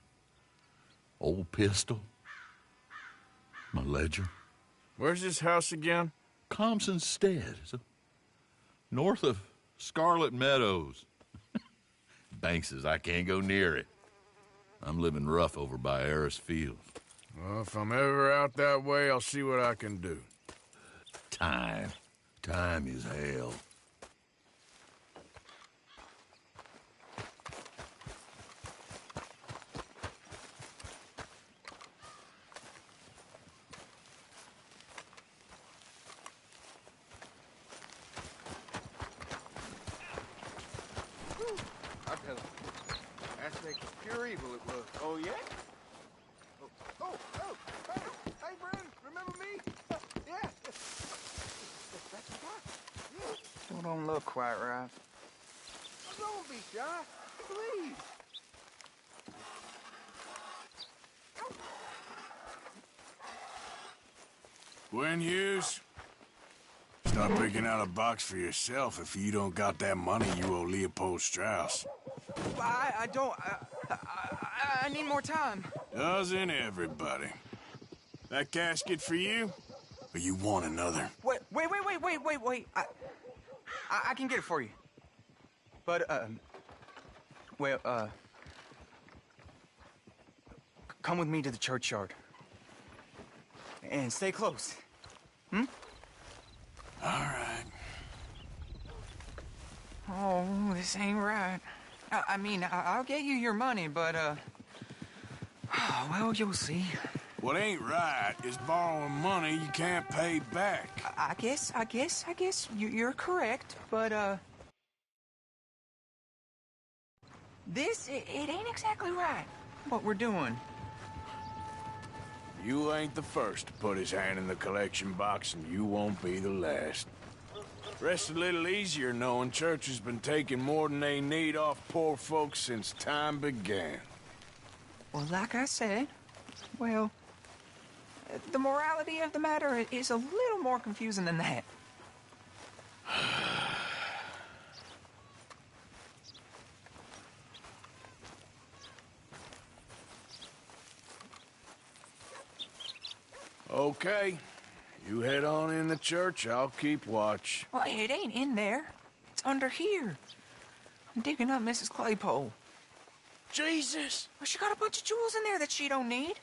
old pistol, my ledger. Where's this house again? Compson's Stead, north of Scarlet Meadows. Banks says I can't go near it. I'm living rough over by Aris Field. Well, if I'm ever out that way, I'll see what I can do. Time. Time is hell. I tell you, that's like pure evil it was. Oh, yeah? Hey, Brandon, remember me? Yeah. That's the guy. Still don't look quite right. Don't be shy, please. Gwen Hughes, start picking out a box for yourself if you don't got that money you owe Leopold Strauss. I don't. I need more time. Doesn't everybody? That casket for you? Or you want another? Wait. I can get it for you. But, come with me to the churchyard. And stay close. Hmm? All right. Oh, this ain't right. I mean, I'll get you your money, but, well, you'll see. What ain't right is borrowing money you can't pay back. I guess you're correct, but, it ain't exactly right, what we're doing. You ain't the first to put his hand in the collection box, and you won't be the last. Rests a little easier knowing church has been taking more than they need off poor folks since time began. Well, like I said, well, the morality of the matter is a little more confusing than that. Okay. You head on in the church, I'll keep watch. Well, it ain't in there. It's under here. I'm digging up Mrs. Claypole. Jesus! Well, she got a bunch of jewels in there that she don't need.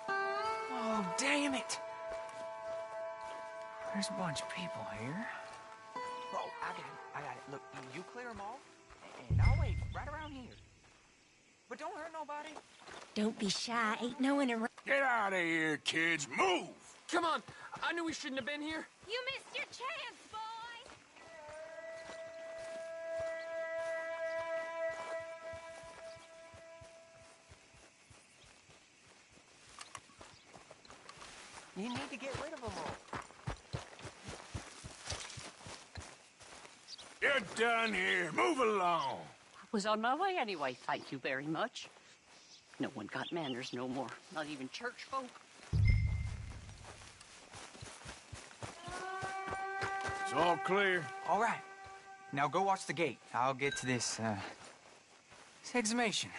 Oh, damn it! There's a bunch of people here. Oh, I got it. Look, you clear them all, and I'll wait right around here. But don't hurt nobody. Don't be shy. Ain't no one around. Get out of here, kids. Move! Come on. I knew we shouldn't have been here. You missed your chance, boy. You need to get rid of them all. You're done here. Move along. I was on my way anyway, thank you very much. No one got manners no more, not even church folk. It's all clear. All right. Now go watch the gate. I'll get to this exhumation.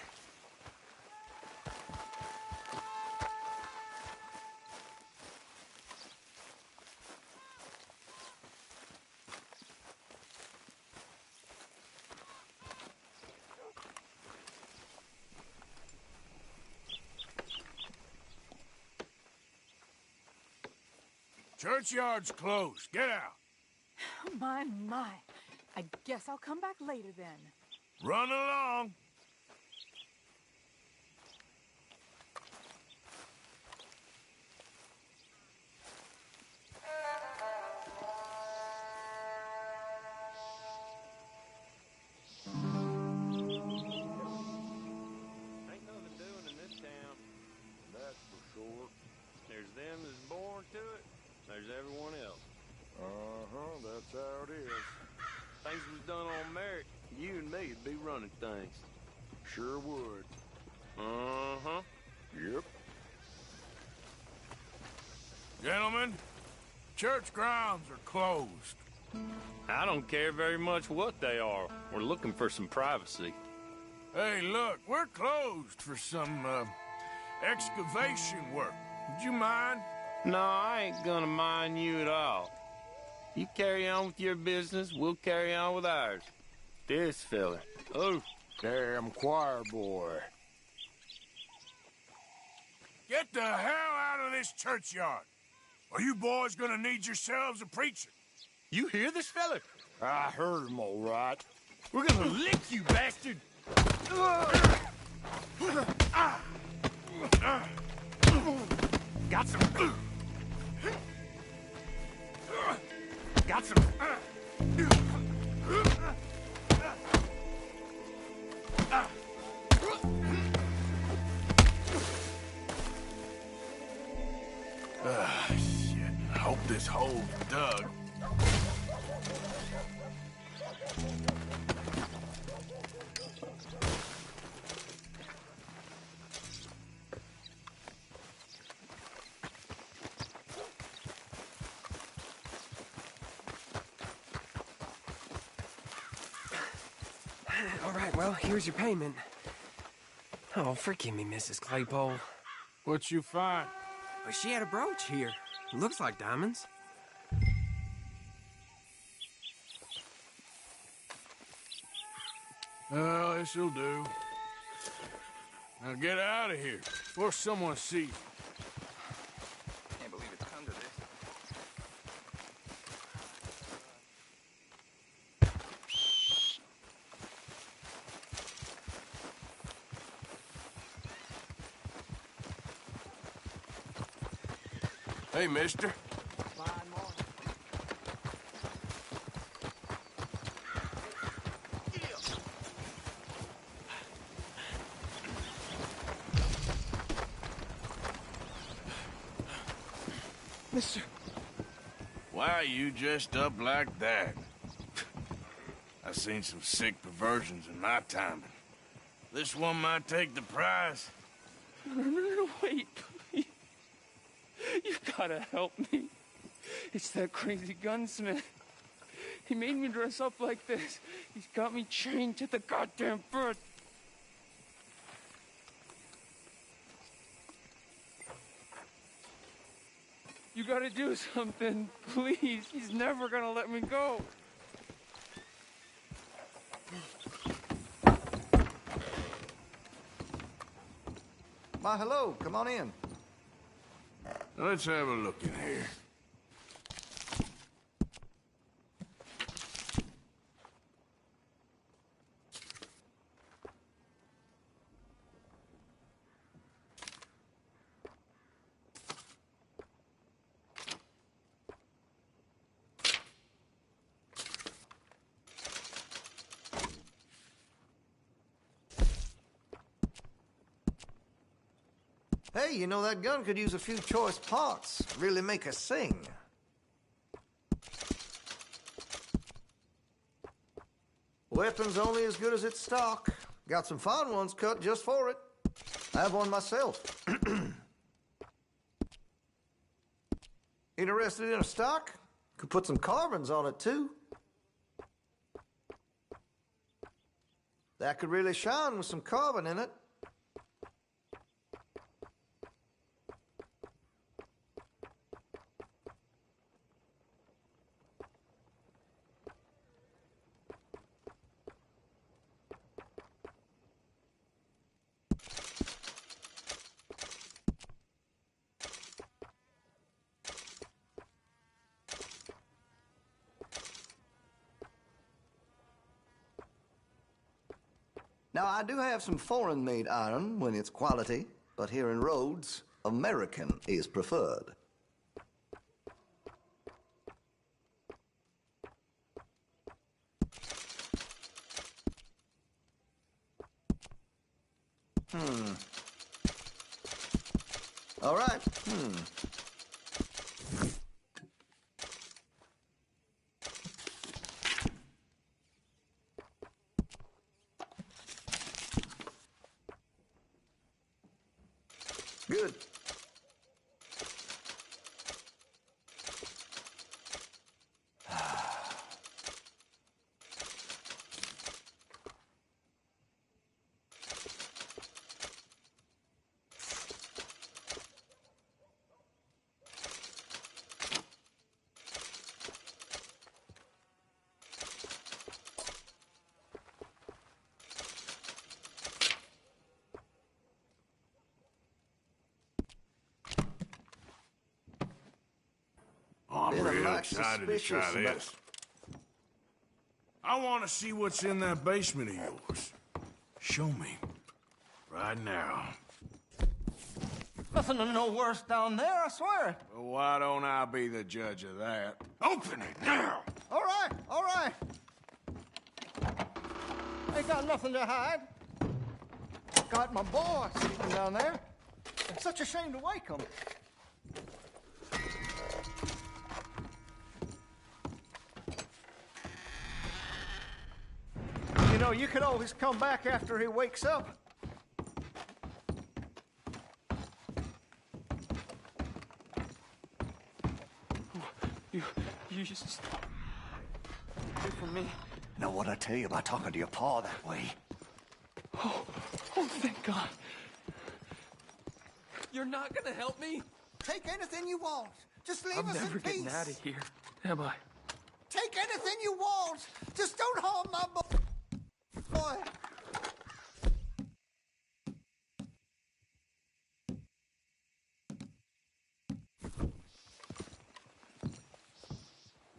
Churchyard's closed. Get out. My. I guess I'll come back later then. Run along. Ain't nothing doing in this town, that's for sure. There's them that's born to it, there's everyone else. That's how it is. Things was done on merit, you and me'd be running things. Sure would. Uh-huh. Yep. Gentlemen, Church grounds are closed. I don't care very much what they are. We're looking for some privacy. Hey, look, we're closed for some, excavation work. Would you mind? No, I ain't gonna mind you at all. You carry on with your business, we'll carry on with ours. This fella. Oh, damn choir boy. Get the hell out of this churchyard. Are you boys gonna need yourselves a preacher? You hear this fella? I heard him all right. We're gonna lick you, bastard! Got some. Got some. Shit. I hope this hole's dug. All right, well, here's your payment. Oh, forgive me, Mrs. Claypole. What you find? Well, she had a brooch here. Looks like diamonds. Well, this'll do. Now get out of here before someone sees you. Can't believe it's come to this. Hey, mister. Mister. Why are you dressed up like that? I've seen some sick perversions in my time. This one might take the prize. No, wait, please. You gotta help me. It's that crazy gunsmith. He made me dress up like this. He's got me chained to the goddamn bird. You gotta do something, please. He's never gonna let me go. Why, hello. Come on in. Let's have a look in here. Hey, you know, that gun could use a few choice parts. Really make us sing. Weapon's only as good as its stock. Got some fine ones cut just for it. I have one myself. Interested in a stock? Could put some carbons on it, too. That could really shine with some carbon in it. Now, I do have some foreign-made iron when it's quality, but here in Rhodes, American is preferred. All right. Good. excited to try this. I want to see what's in that basement of yours. Show me. Right now. Nothing no worse down there, I swear. Well, why don't I be the judge of that? Open it now! All right, all right. Ain't got nothing to hide. Got my boy sleeping down there. It's such a shame to wake him. You know, you could always come back after he wakes up. You just... Wait for me. Know what I tell you about talking to your pa that way? Oh, thank God. You're not gonna help me? Take anything you want. Just leave I'm us in never peace. getting out of here, am I? Take anything you want. Just don't harm my boy.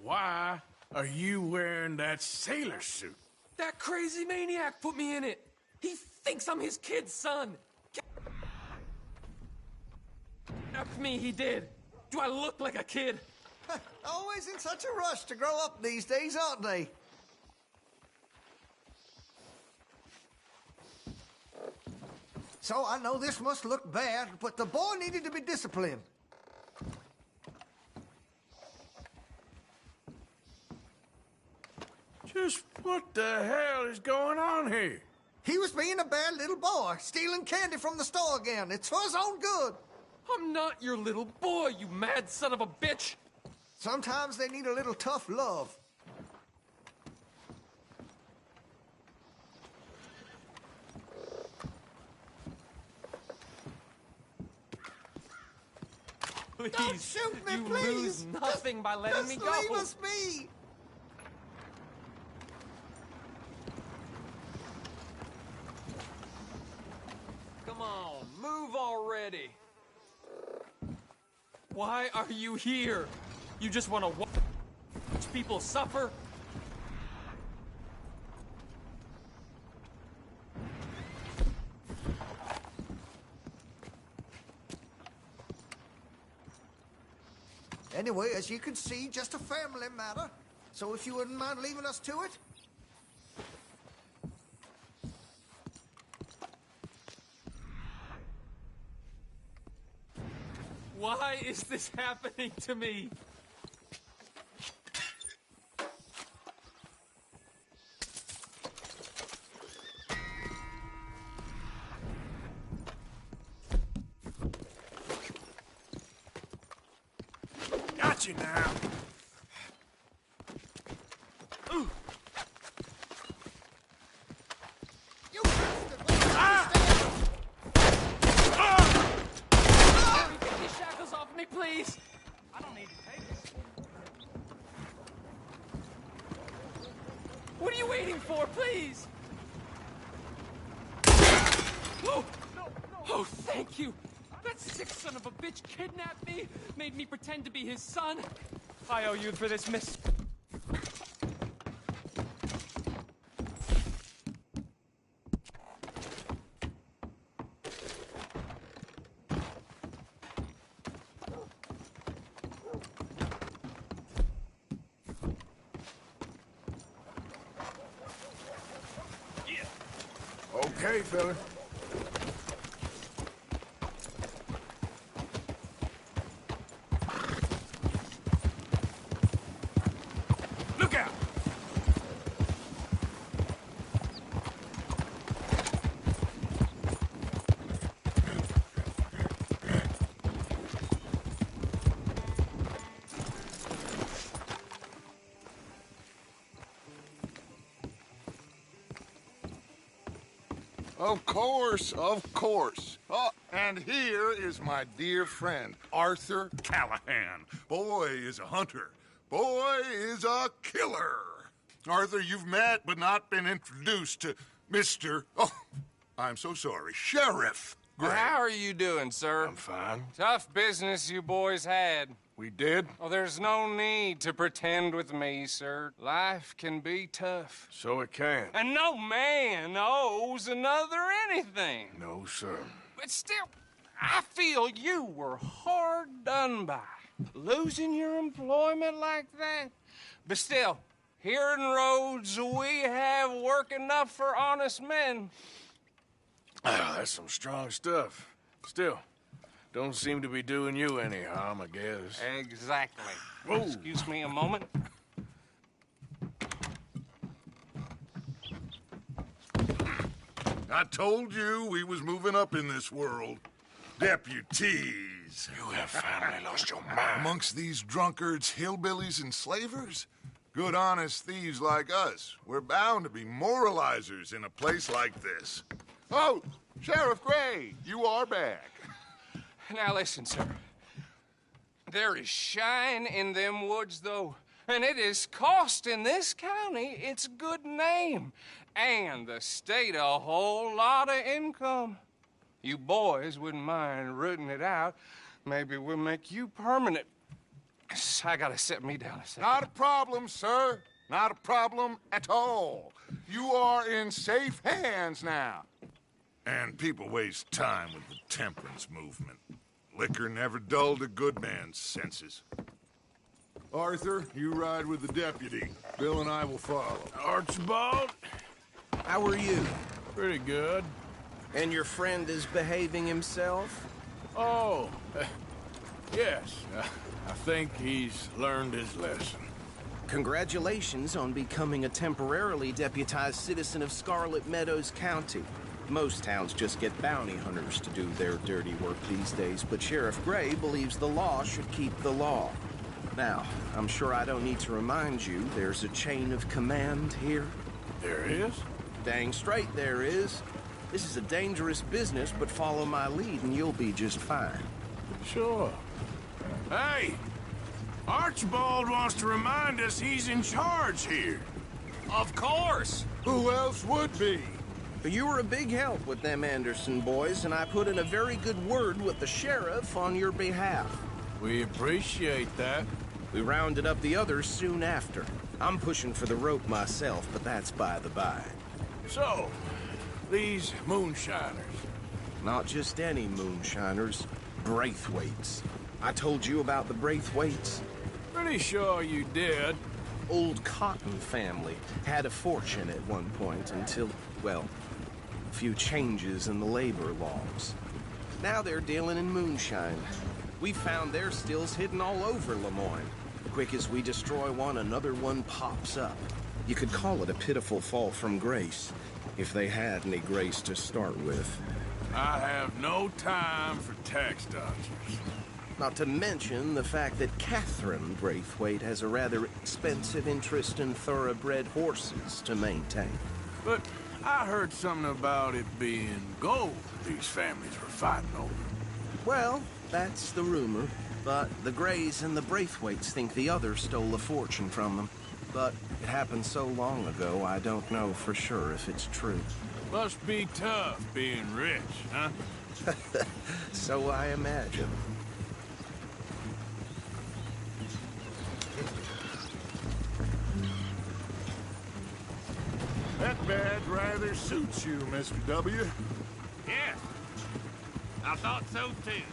Why are you wearing that sailor suit? That crazy maniac put me in it. He thinks I'm his kid's son. After me, he did. Do I look like a kid? Always in such a rush to grow up these days, aren't they? So I know this must look bad, but the boy needed to be disciplined. Just what the hell is going on here? He was being a bad little boy, stealing candy from the store again. It's for his own good. I'm not your little boy, you mad son of a bitch. Sometimes they need a little tough love. Please, Don't shoot me, you please. lose nothing by letting me go. Just leave us be. Come on, move already. Why are you here? You just want to watch people suffer? Anyway, as you can see, just a family matter. So if you wouldn't mind leaving us to it. Why is this happening to me? Got you now. You Get these shackles off me, please. I don't need to take this. What are you waiting for, please? Oh, thank you. That sick son of a bitch kidnapped me, made me pretend to be his son. I owe you for this, miss. Okay, fella. Look out! Of course, of course. Oh, and here is my dear friend, Arthur Callahan. Boy is a hunter. Boy is a killer. Arthur, you've met but not been introduced to Mr. Oh, I'm so sorry, Sheriff Gray. How are you doing, sir? I'm fine. Tough business you boys had. We did? Oh, there's no need to pretend with me, sir. Life can be tough. So it can. And no man owes another anything. No, sir. But still, I feel you were hard done by. Losing your employment like that. But still, here in Rhodes, we have work enough for honest men. That's some strong stuff. Still, don't seem to be doing you any harm, I guess. Exactly. Whoa. Excuse me a moment. I told you we was moving up in this world. Deputies. You have finally lost your mind. Amongst these drunkards, hillbillies, and slavers? Good honest thieves like us. We're bound to be moralizers in a place like this. Oh, Sheriff Gray, you are back. Now listen, sir. There is shine in them woods, though, and it is costing this county its good name and the state a whole lot of income. You boys wouldn't mind rooting it out. Maybe we'll make you permanent. I gotta set me down a second. Not a problem, sir. Not a problem at all. You are in safe hands now. And people waste time with the temperance movement. Liquor never dulled a good man's senses. Arthur, you ride with the deputy. Bill and I will follow. Archibald? How are you? Pretty good. And your friend is behaving himself? Oh, yes. I think he's learned his lesson. Congratulations on becoming a temporarily deputized citizen of Scarlet Meadows County. Most towns just get bounty hunters to do their dirty work these days, but Sheriff Gray believes the law should keep the law. Now, I'm sure I don't need to remind you there's a chain of command here. There is? Dang straight there is. This is a dangerous business, but follow my lead and you'll be just fine. Sure. Hey! Archibald wants to remind us he's in charge here. Of course! Who else would be? You were a big help with them Anderson boys, and I put in a very good word with the sheriff on your behalf. We appreciate that. We rounded up the others soon after. I'm pushing for the rope myself, but that's by the by. So, these moonshiners. Not just any moonshiners, Braithwaites. I told you about the Braithwaites? Pretty sure you did. Old Cotton family had a fortune at one point until, well, a few changes in the labor laws. Now they're dealing in moonshine. We found their stills hidden all over Lemoyne. Quick as we destroy one, another one pops up. You could call it a pitiful fall from grace, if they had any grace to start with. I have no time for tax dodgers. Not to mention the fact that Catherine Braithwaite has a rather expensive interest in thoroughbred horses to maintain. But I heard something about it being gold these families were fighting over. Well, that's the rumor. But the Grays and the Braithwaites think the others stole a fortune from them. But it happened so long ago, I don't know for sure if it's true. Must be tough being rich, huh? So I imagine. That badge rather suits you, Mr. W. Yes. I thought so, too.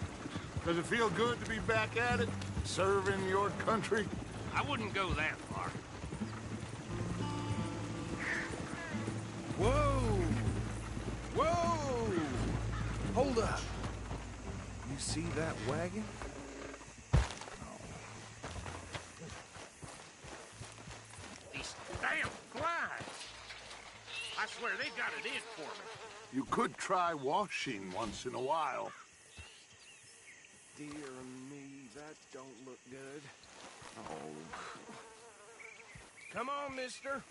Does it feel good to be back at it, serving your country? I wouldn't go that far. Whoa! Whoa! Hold up. You see that wagon? These damn flies. I swear they got it in for me. You could try washing once in a while. Dear me, that don't look good. Oh. Come on, mister.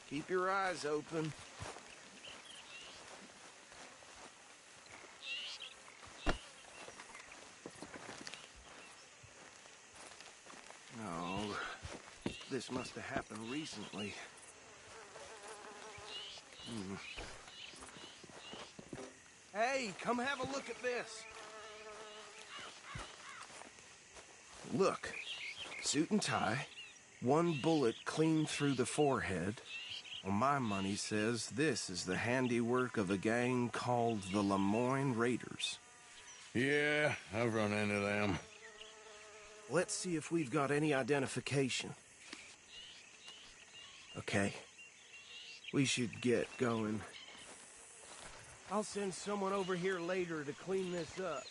Keep your eyes open. No, this must have happened recently. Hey, come have a look at this. Look, suit and tie, one bullet clean through the forehead. Well, my money says this is the handiwork of a gang called the Lemoyne Raiders. Yeah, I've run into them. Let's see if we've got any identification. Okay. We should get going. I'll send someone over here later to clean this up.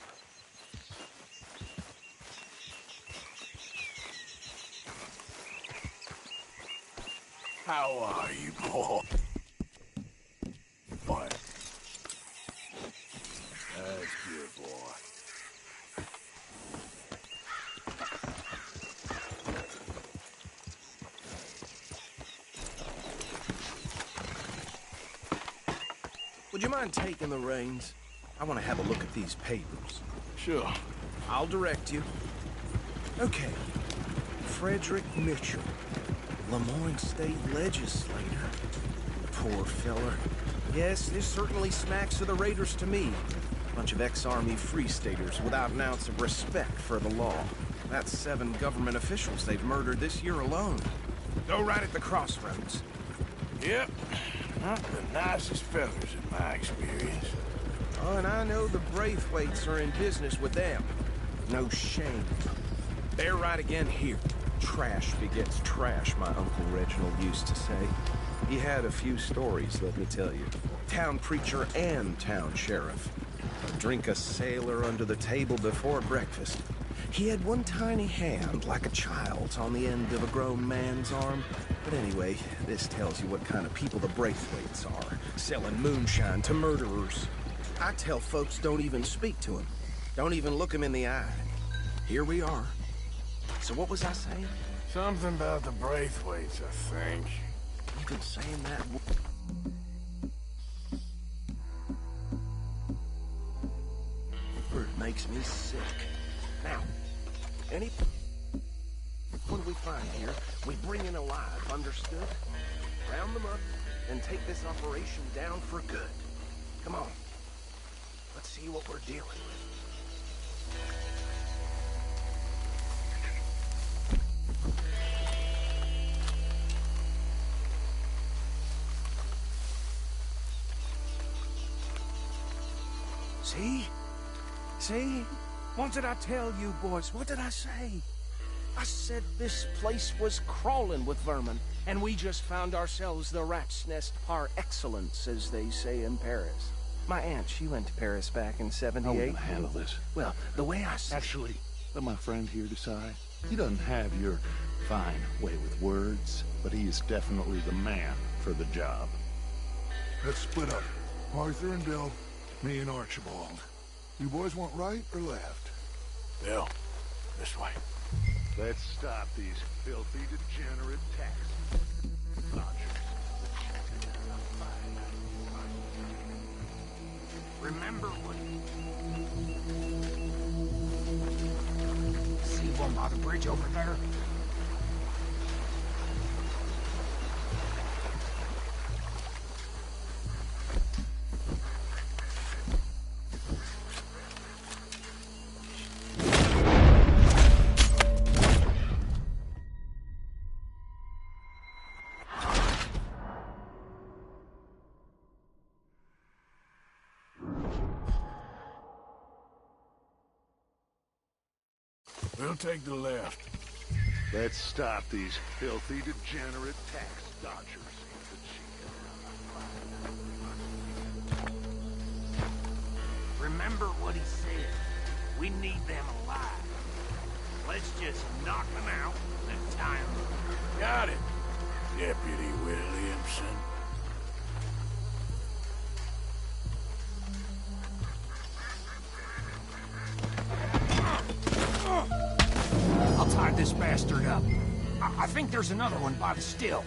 How are you, boy? Boy. That's good, boy. Would you mind taking the reins? I want to have a look at these papers. Sure. I'll direct you. Okay. Frederick Mitchell, Lemoyne State Legislator. Poor feller. Yes, this certainly smacks of the Raiders to me. Bunch of ex-Army Free Staters without an ounce of respect for the law. That's 7 government officials they've murdered this year alone. Go right at the crossroads. Yep. Not the nicest fellas in my experience. Oh, and I know the Braithwaites are in business with them. No shame. They're right again here. Trash begets trash, my Uncle Reginald used to say. He had a few stories, let me tell you. Town preacher and town sheriff. Drink a sailor under the table before breakfast. He had one tiny hand, like a child's, on the end of a grown man's arm. But anyway, this tells you what kind of people the Braithwaites are, selling moonshine to murderers. I tell folks don't even speak to him. Don't even look him in the eye. Here we are. So what was I saying? Something about the Braithwaites, I think. You've been saying that... It makes me sick. Now, any... What do we find here? We bring in alive, understood? Round them up, and take this operation down for good. Come on. Let's see what we're dealing with. See? See? What did I tell you, boys? What did I say? I said this place was crawling with vermin, and we just found ourselves the rat's nest par excellence, as they say in Paris. My aunt, she went to Paris back in '78. How are we gonna handle this? Well, the way I... Actually, let my friend here decide. He doesn't have your fine way with words, but he is definitely the man for the job. Let's split up. Arthur and Bill, me and Archibald. You boys want right or left? Bill, this way. Let's stop these filthy, degenerate tax dodgers. Remember what... See one by the bridge over there? We'll take the left. Let's stop these filthy, degenerate tax dodgers. Remember what he said. We need them alive. Let's just knock them out and tie them. Got it, Deputy Williamson. I'll tie this bastard up. I think there's another one by the still.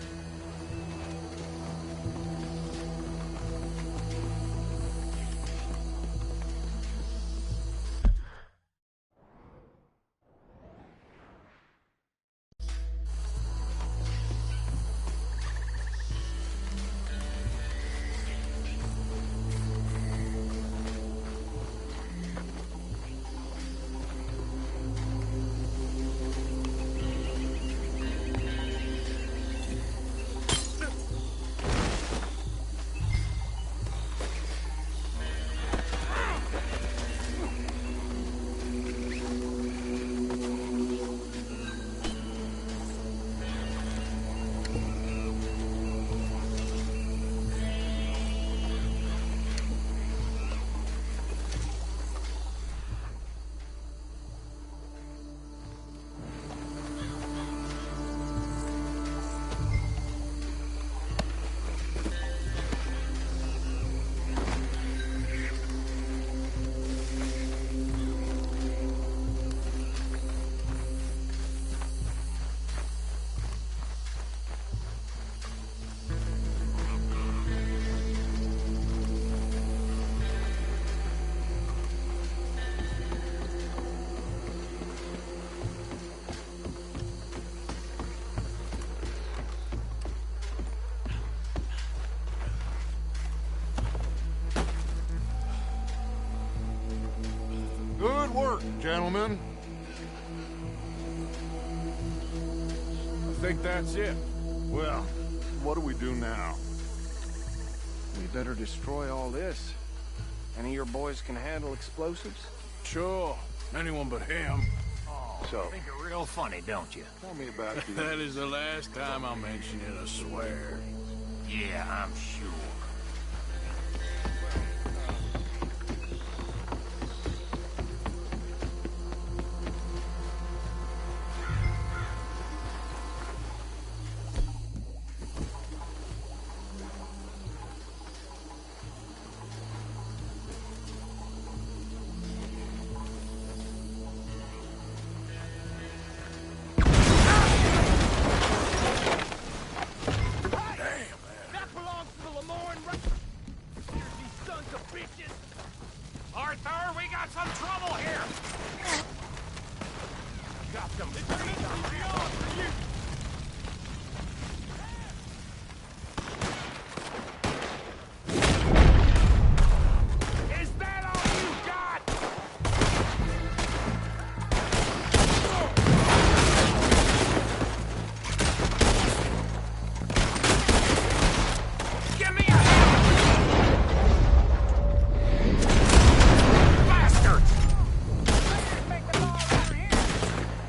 Gentlemen? I think that's it. Well, what do we do now? We better destroy all this. Any of your boys can handle explosives? Sure. Anyone but him. Oh, So, you think you're real funny, don't you? Tell me about the... That is the last time I'll mention it, I swear. Yeah, I'm sure. Arthur, we got some trouble here! Got them. Is that all you got? Give me a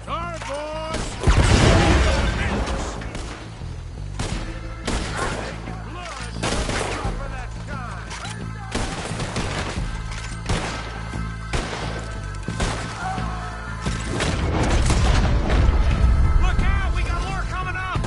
Sorry, boys! Look out! We got more coming up!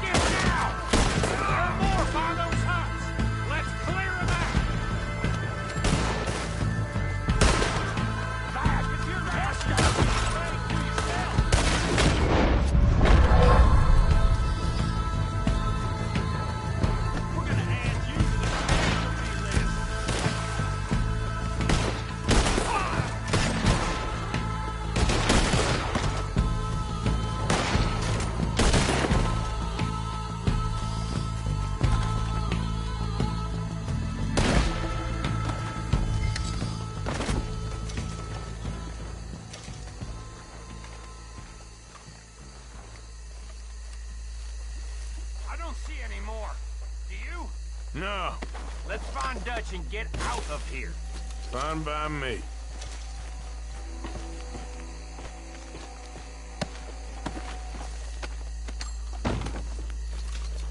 Get down! There are more by those huts! Let's clear them out! Back if you're best guy! Think to yourself! We're gonna add you to the casualty list! I don't see any more. Do you? No, Let's find Dutch and get out of here. fine by me.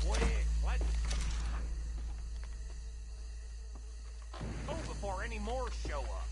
Quick, what? Go before any more show up.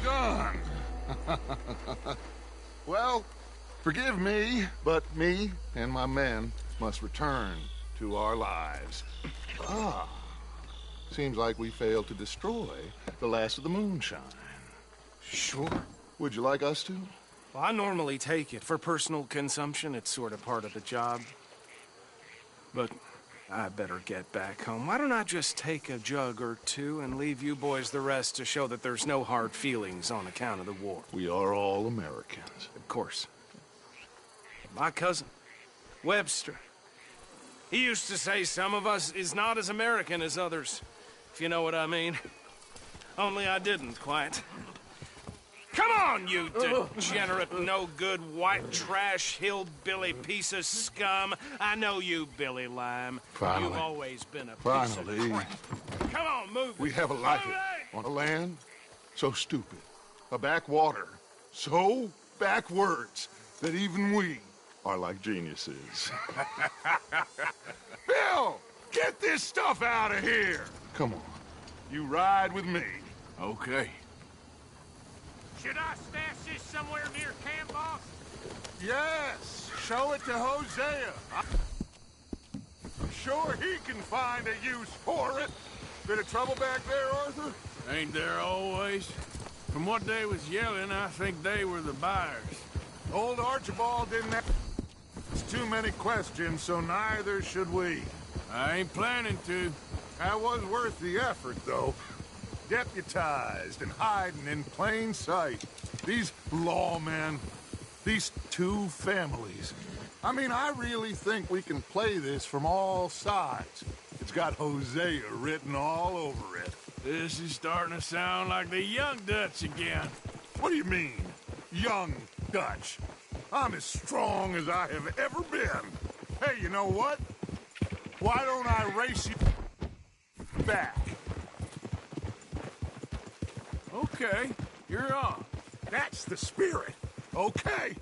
done. Well, forgive me, but me and my men must return to our lives. Ah, seems like we failed to destroy the last of the moonshine. Sure. Would you like us to? Well, I normally take it. For personal consumption, it's sort of part of the job. But I better get back home. Why don't I just take a jug or two and leave you boys the rest to show that there's no hard feelings on account of the war? We are all Americans. Of course. My cousin, Webster, he used to say some of us is not as American as others, if you know what I mean. Only I didn't quite. Come on, you degenerate, no-good, white trash, hillbilly piece of scum. I know you, Billy Lime. Finally. You've always been a piece Finally. of crap. Come on, move. We have a life on a land so stupid, a backwater so backwards that even we are like geniuses. Bill, get this stuff out of here. Come on, you ride with me. Okay. Should I stash this somewhere near camp, boss? Yes, show it to Hosea. I'm sure he can find a use for it. Bit of trouble back there, Arthur? Ain't there always? From what they was yelling, I think they were the buyers. Old Archibald didn't ask too many questions, so neither should we. I ain't planning to. That was worth the effort, though. Deputized and hiding in plain sight. These lawmen, these two families. I mean, I really think we can play this from all sides. It's got Hosea written all over it. This is starting to sound like the Young Dutch again. What do you mean, Young Dutch? I'm as strong as I have ever been. Hey, you know what? Why don't I race you back? Okay, you're on. That's the spirit. Okay,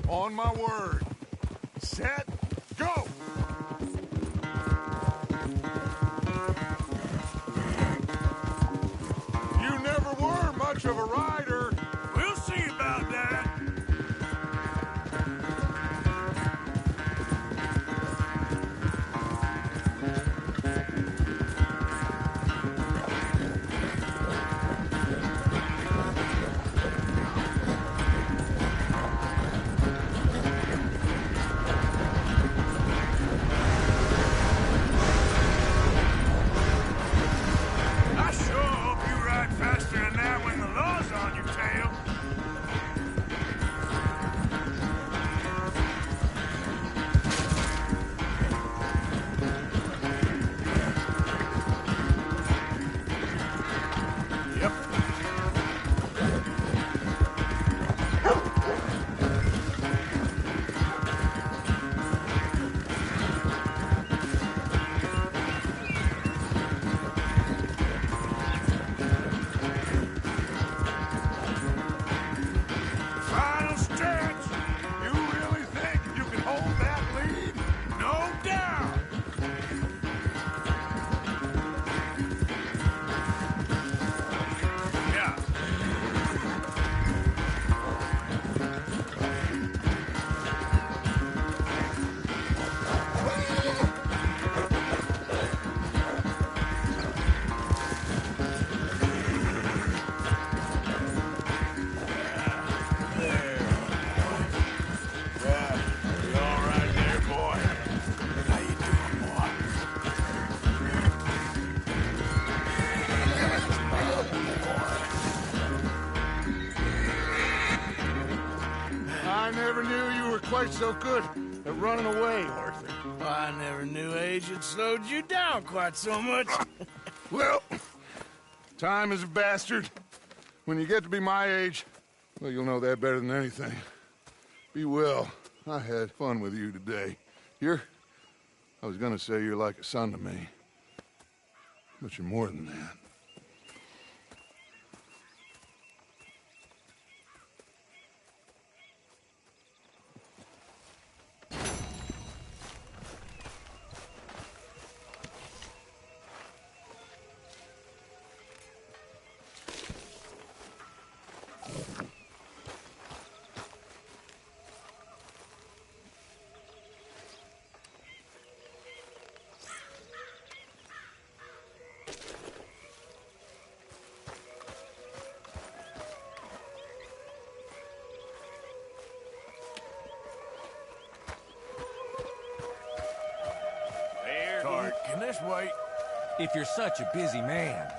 on my word. Set, go! You never were much of a rider. We'll see about that. I sure hope you ride faster than that when the law's on your tail. Yep. Final stretch. You really think you can hold that lead? No doubt. Yeah. Yeah, you all right there, boy? How you doing, boy? I never knew you were quite so good at running away, Arthur. I never knew age had slowed you down quite so much. Well, time is a bastard. When you get to be my age, well, you'll know that better than anything. Be well. I had fun with you today. I was gonna say you're like a son to me. But you're more than that. just wait. If you're such a busy man.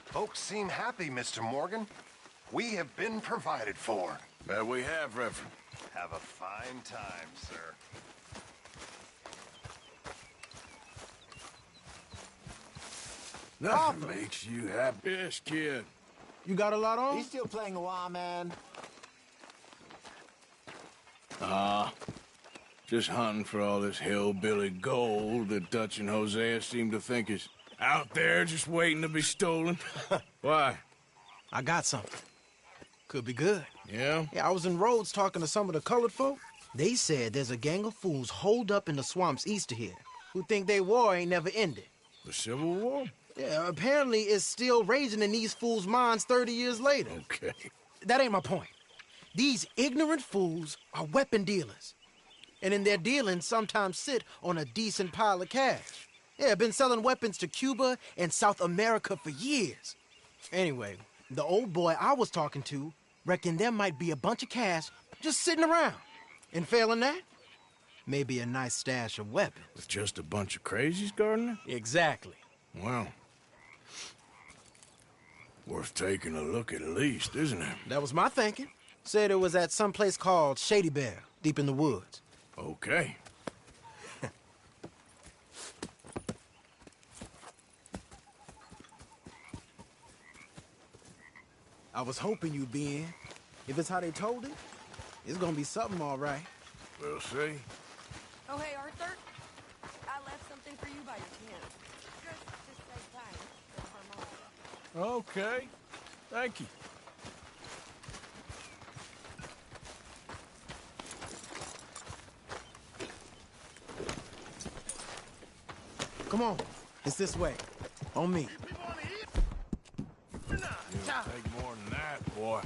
Folks seem happy, Mr. Morgan. We have been provided for. That we have, Reverend. Have a fine time, sir. Nothing makes you happy. Yes, kid. You got a lot on? He's still playing a while, man. Just hunting for all this hillbilly gold that Dutch and Hosea seem to think is out there just waiting to be stolen. Why? I got something. Could be good. Yeah? Yeah, I was in Rhodes talking to some of the colored folk. They said there's a gang of fools holed up in the swamps east of here who think their war ain't never ended. The Civil War? Yeah, apparently it's still raging in these fools' minds 30 years later. Okay. That ain't my point. These ignorant fools are weapon dealers. And in their dealing sometimes sit on a decent pile of cash. Yeah, been selling weapons to Cuba and South America for years. Anyway, the old boy I was talking to reckoned there might be a bunch of cash just sitting around. And failing that, maybe a nice stash of weapons. With just a bunch of crazies, Gardner? Exactly. Well, worth taking a look at least, isn't it? That was my thinking. Said it was at some place called Shady Bear, deep in the woods. Okay. I was hoping you'd be in. If it's how they told it, it's gonna be something all right. We'll see. Oh, hey, Arthur. I left something for you by your tent. Just say thanks for Harmon. Okay. Thank you. Come on. It's this way. On me. It'll take more than that, boy.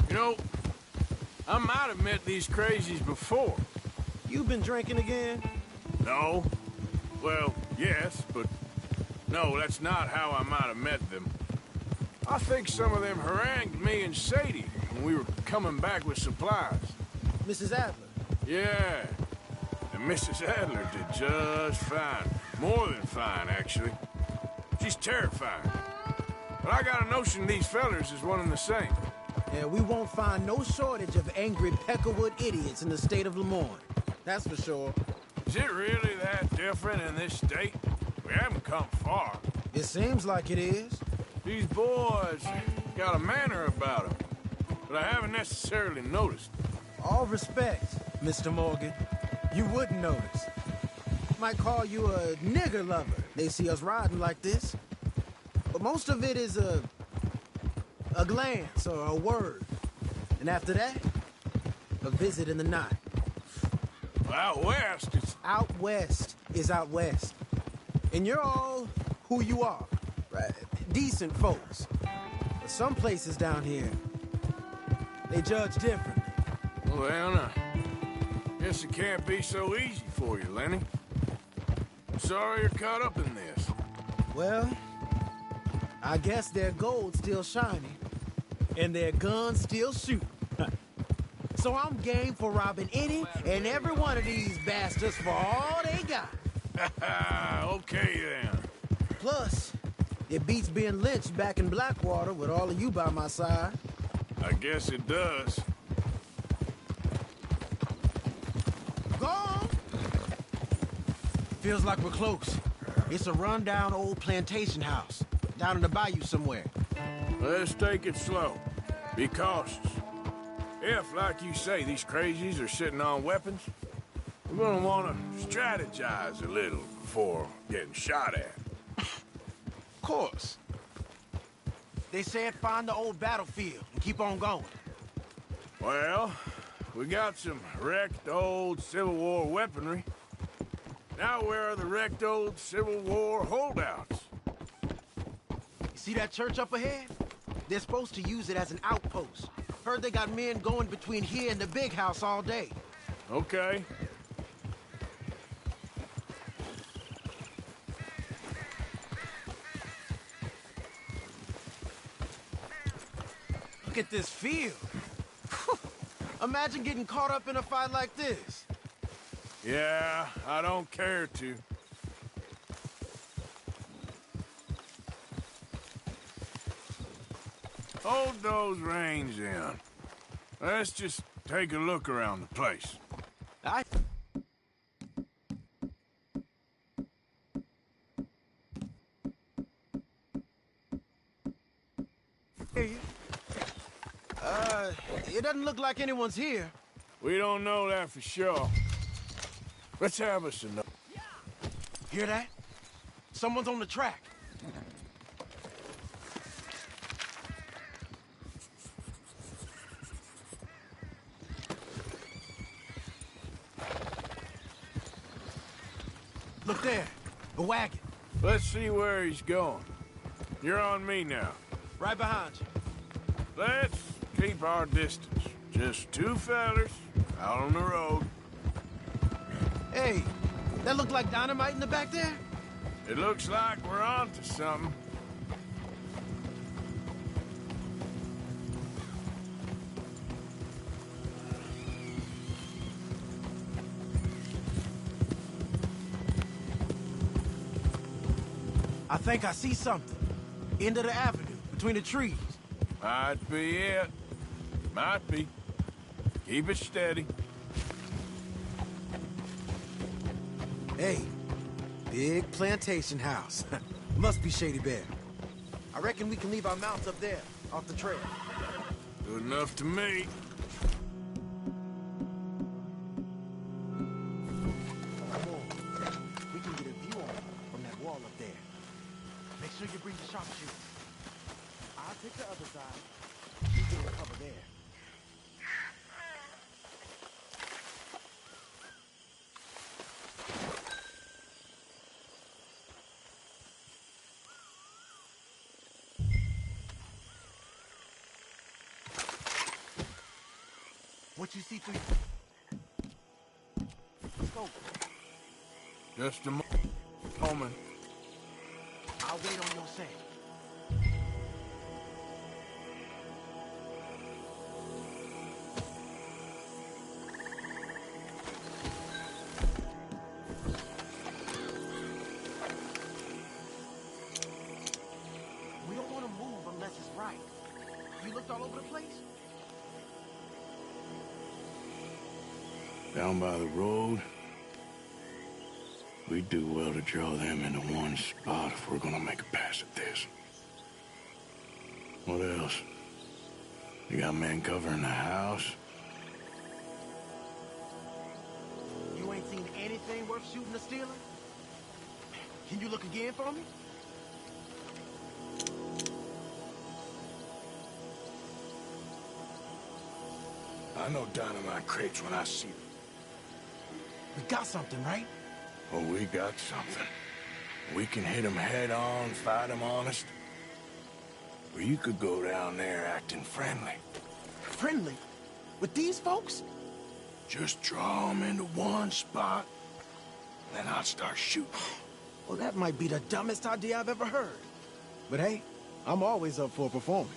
You know, I might have met these crazies before. You been drinking again? No. Well, yes, but no, that's not how I might have met them. I think some of them harangued me and Sadie when we were coming back with supplies. Mrs. Adler? Yeah. And Mrs. Adler did just fine. More than fine, actually. She's terrifying. But I got a notion these fellers is one and the same. Yeah, we won't find no shortage of angry Peckerwood idiots in the state of Lemoyne. That's for sure. Is it really that different in this state? We haven't come far. It seems like it is. These boys got a manner about them, but I haven't necessarily noticed. All respect, Mr. Morgan. You wouldn't notice. Might call you a nigger lover. They see us riding like this. But most of it is a glance or a word. And after that, a visit in the night. Out west, it's... Out west is out west. And you're all who you are. Right? Decent folks. But some places down here, they judge differently. Well, now, guess it can't be so easy for you, Lenny. I'm sorry you're caught up in this. Well, I guess their gold's still shining, and their guns still shoot. So I'm game for robbing any and every one of these bastards for all they got. Okay, then. Plus, it beats being lynched back in Blackwater with all of you by my side. I guess it does. Go on! Feels like we're close. It's a rundown old plantation house, down in the bayou somewhere. Let's take it slow. Be cautious. If, like you say, these crazies are sitting on weapons, we're gonna want to strategize a little before getting shot at. Of course. They said find the old battlefield and keep on going. Well, we got some wrecked old Civil War weaponry. Now where are the wrecked old Civil War holdouts? You see that church up ahead? They're supposed to use it as an outpost. Heard they got men going between here and the big house all day. Okay. Look at this field. Imagine getting caught up in a fight like this. Yeah, I don't care to. Hold those reins in. Let's just take a look around the place. I... It doesn't look like anyone's here. We don't know that for sure. Let's have us a look. Hear that? Someone's on the track. Look there, a wagon. Let's see where he's going. You're on me now. Right behind you. Let's keep our distance. Just two fellers out on the road. Hey, that look like dynamite in the back there? It looks like we're onto something. I think I see something. End of the avenue, between the trees. Might be it. Might be. Keep it steady. Hey, big plantation house. Must be Shady Bear. I reckon we can leave our mounts up there, off the trail. Good enough to me. Come on. We can get a view on it from that wall up there. Make sure you bring the sharpshooter. I'll take the other side. You get a cover there. What you see through? Let's go. Just a moment. I'll wait on your say. down by the road. We do well to draw them into one spot if we're gonna make a pass at this. What else? You got men covering the house? You ain't seen anything worth shooting or stealing? Can you look again for me? I know dynamite crates when I see them. We got something, right? Oh, we got something. We can hit them head on, fight them honest. Or you could go down there acting friendly. Friendly? With these folks? Just draw them into one spot, then I'll start shooting. Well, that might be the dumbest idea I've ever heard. But hey, I'm always up for a performance.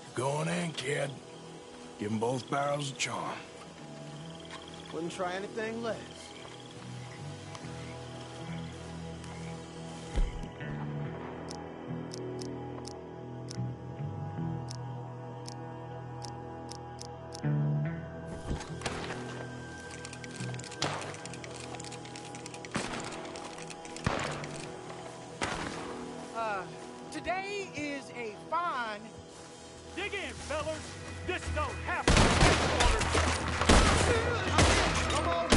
You're going in, kid. Give them both barrels a charm. Wouldn't try anything less. Today is a fine... Dig in, fellas. This don't happen in headquarters. Come on,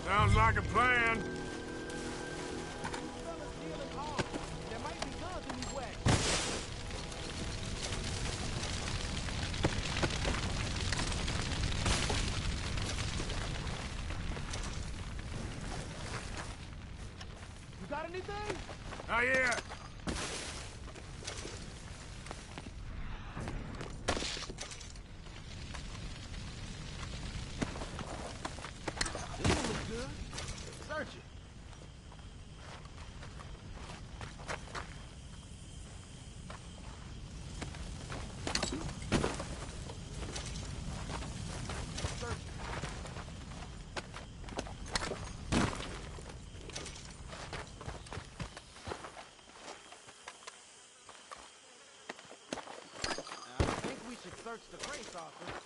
Sounds like a plan. There might be guns in these wagons. You got anything? Oh, yeah. Search it. I think we should search the crates, officer.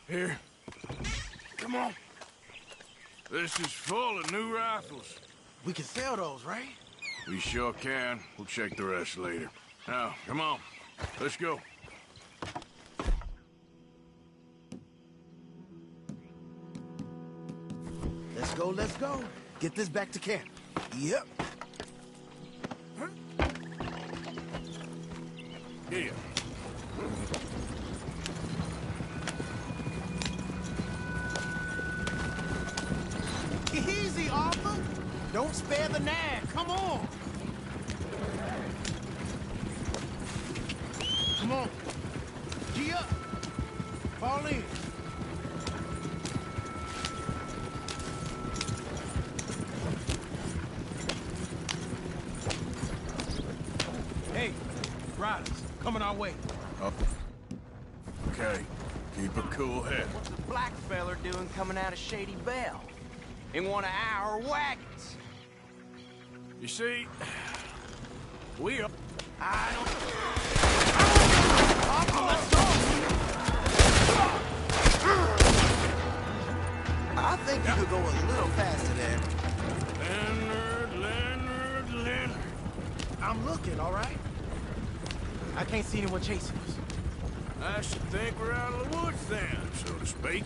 Here. Come on. This is full of new rifles. We can sell those, right? We sure can. We'll check the rest later. Now, come on. Let's go. Let's go. Get this back to camp. Yep. Here. Easy, Arthur. Don't spare the nag. Come on. Come on. Gee up. Fall in. Hey, riders, coming our way. Oh. Okay. Keep a cool head. What's the black feller doing coming out of Shady Belle? In one of our wagons? You see, we are... I don't... Let's go! I think you could go a little faster there. Leonard. I'm looking, all right? I can't see anyone chasing us. I should think we're out of the woods then, so to speak.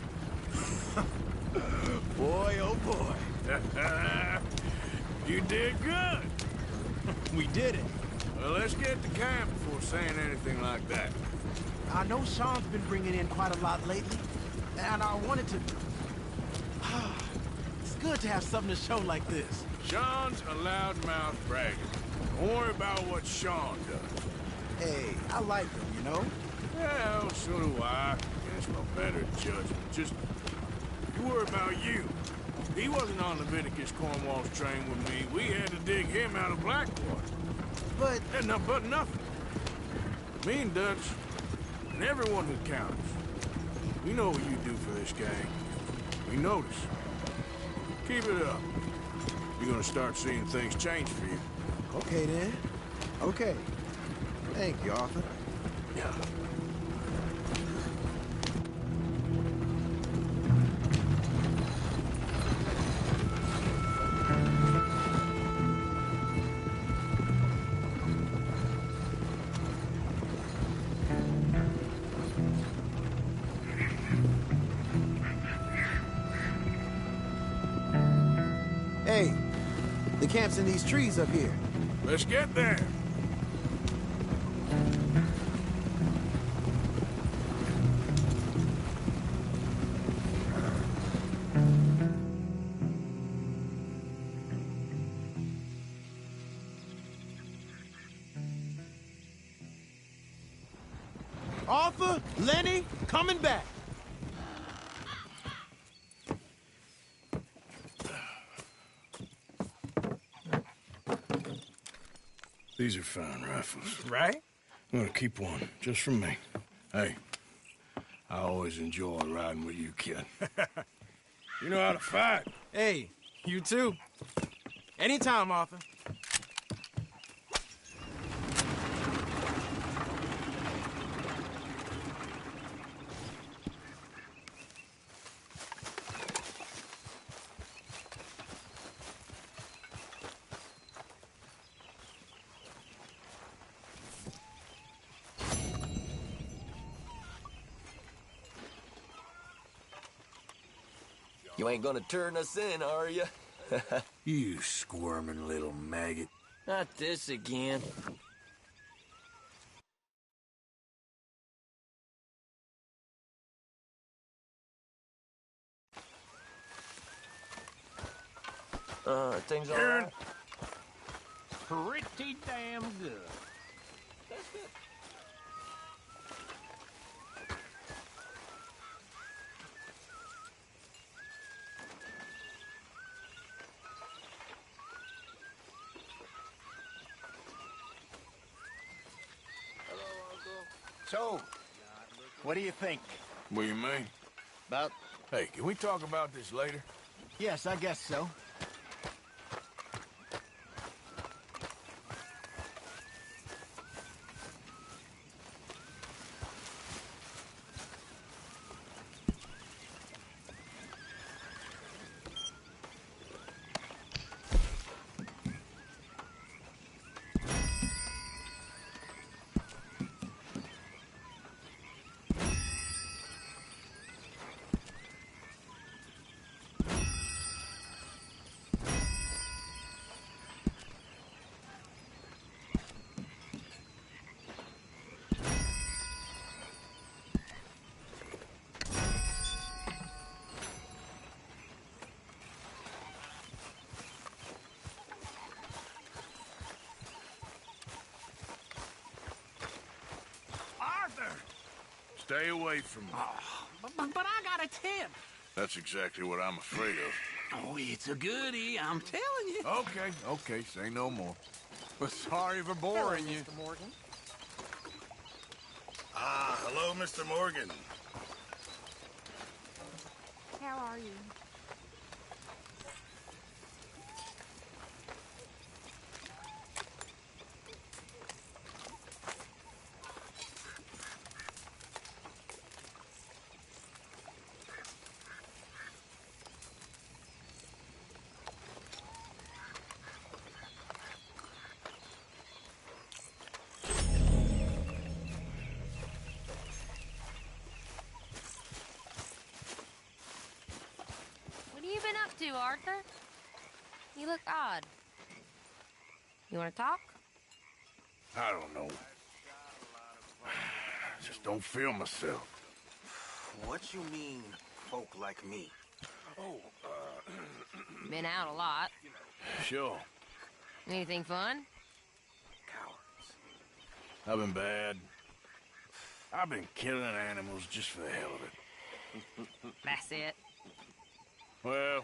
Boy, oh boy. You did good. We did it. Well, let's get to camp before saying anything like that. I know Sean's been bringing in quite a lot lately, and I wanted to... It's good to have something to show like this. Sean's a loudmouth bragger. Don't worry about what Sean does. Hey, I like him, you know? Well, so do I. Guess no better judgment. Just, you worry about you. He wasn't on Leviticus Cornwall's train with me. We had to dig him out of Blackwater. But... But nothing. Me and Dutch, and everyone who counts. We know what you do for this gang. We notice. Keep it up. You're gonna start seeing things change for you. Okay, then. Okay. Thank you, Arthur. Yeah. Hey, the camp's in these trees up here. Let's get there. Arthur, Lenny, coming back. These are fine rifles. Right? I'm gonna keep one, just for me. Hey, I always enjoy riding with you, kid. You know how to fight. Hey, you too. Anytime, Arthur. You ain't gonna turn us in, are you? You squirming little maggot. Not this again. Things all right? Pretty damn good. That's good. So, what do you think? What do you mean? About... Hey, can we talk about this later? Yes, I guess so. Stay away from me. But I got a tip. That's exactly what I'm afraid of. Oh, it's a goodie, I'm telling you. Okay, say no more. But sorry for boring you. Mr. Morgan. Ah, hello, Mr. Morgan. How are you? What have you been up to, Arthur? You look odd. You want to talk? I don't know. Just don't feel myself. What you mean, folk like me? Been out a lot. Sure. Anything fun? I've been bad. I've been killing animals just for the hell of it. That's it. Well,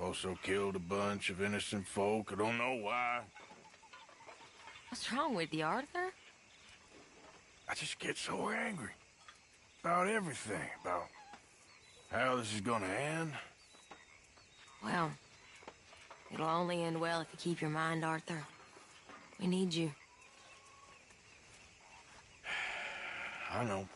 also killed a bunch of innocent folk. I don't know why. What's wrong with you, Arthur? I just get so angry. About everything. About how this is gonna end. Well, it'll only end well if you keep your mind, Arthur. We need you. I know.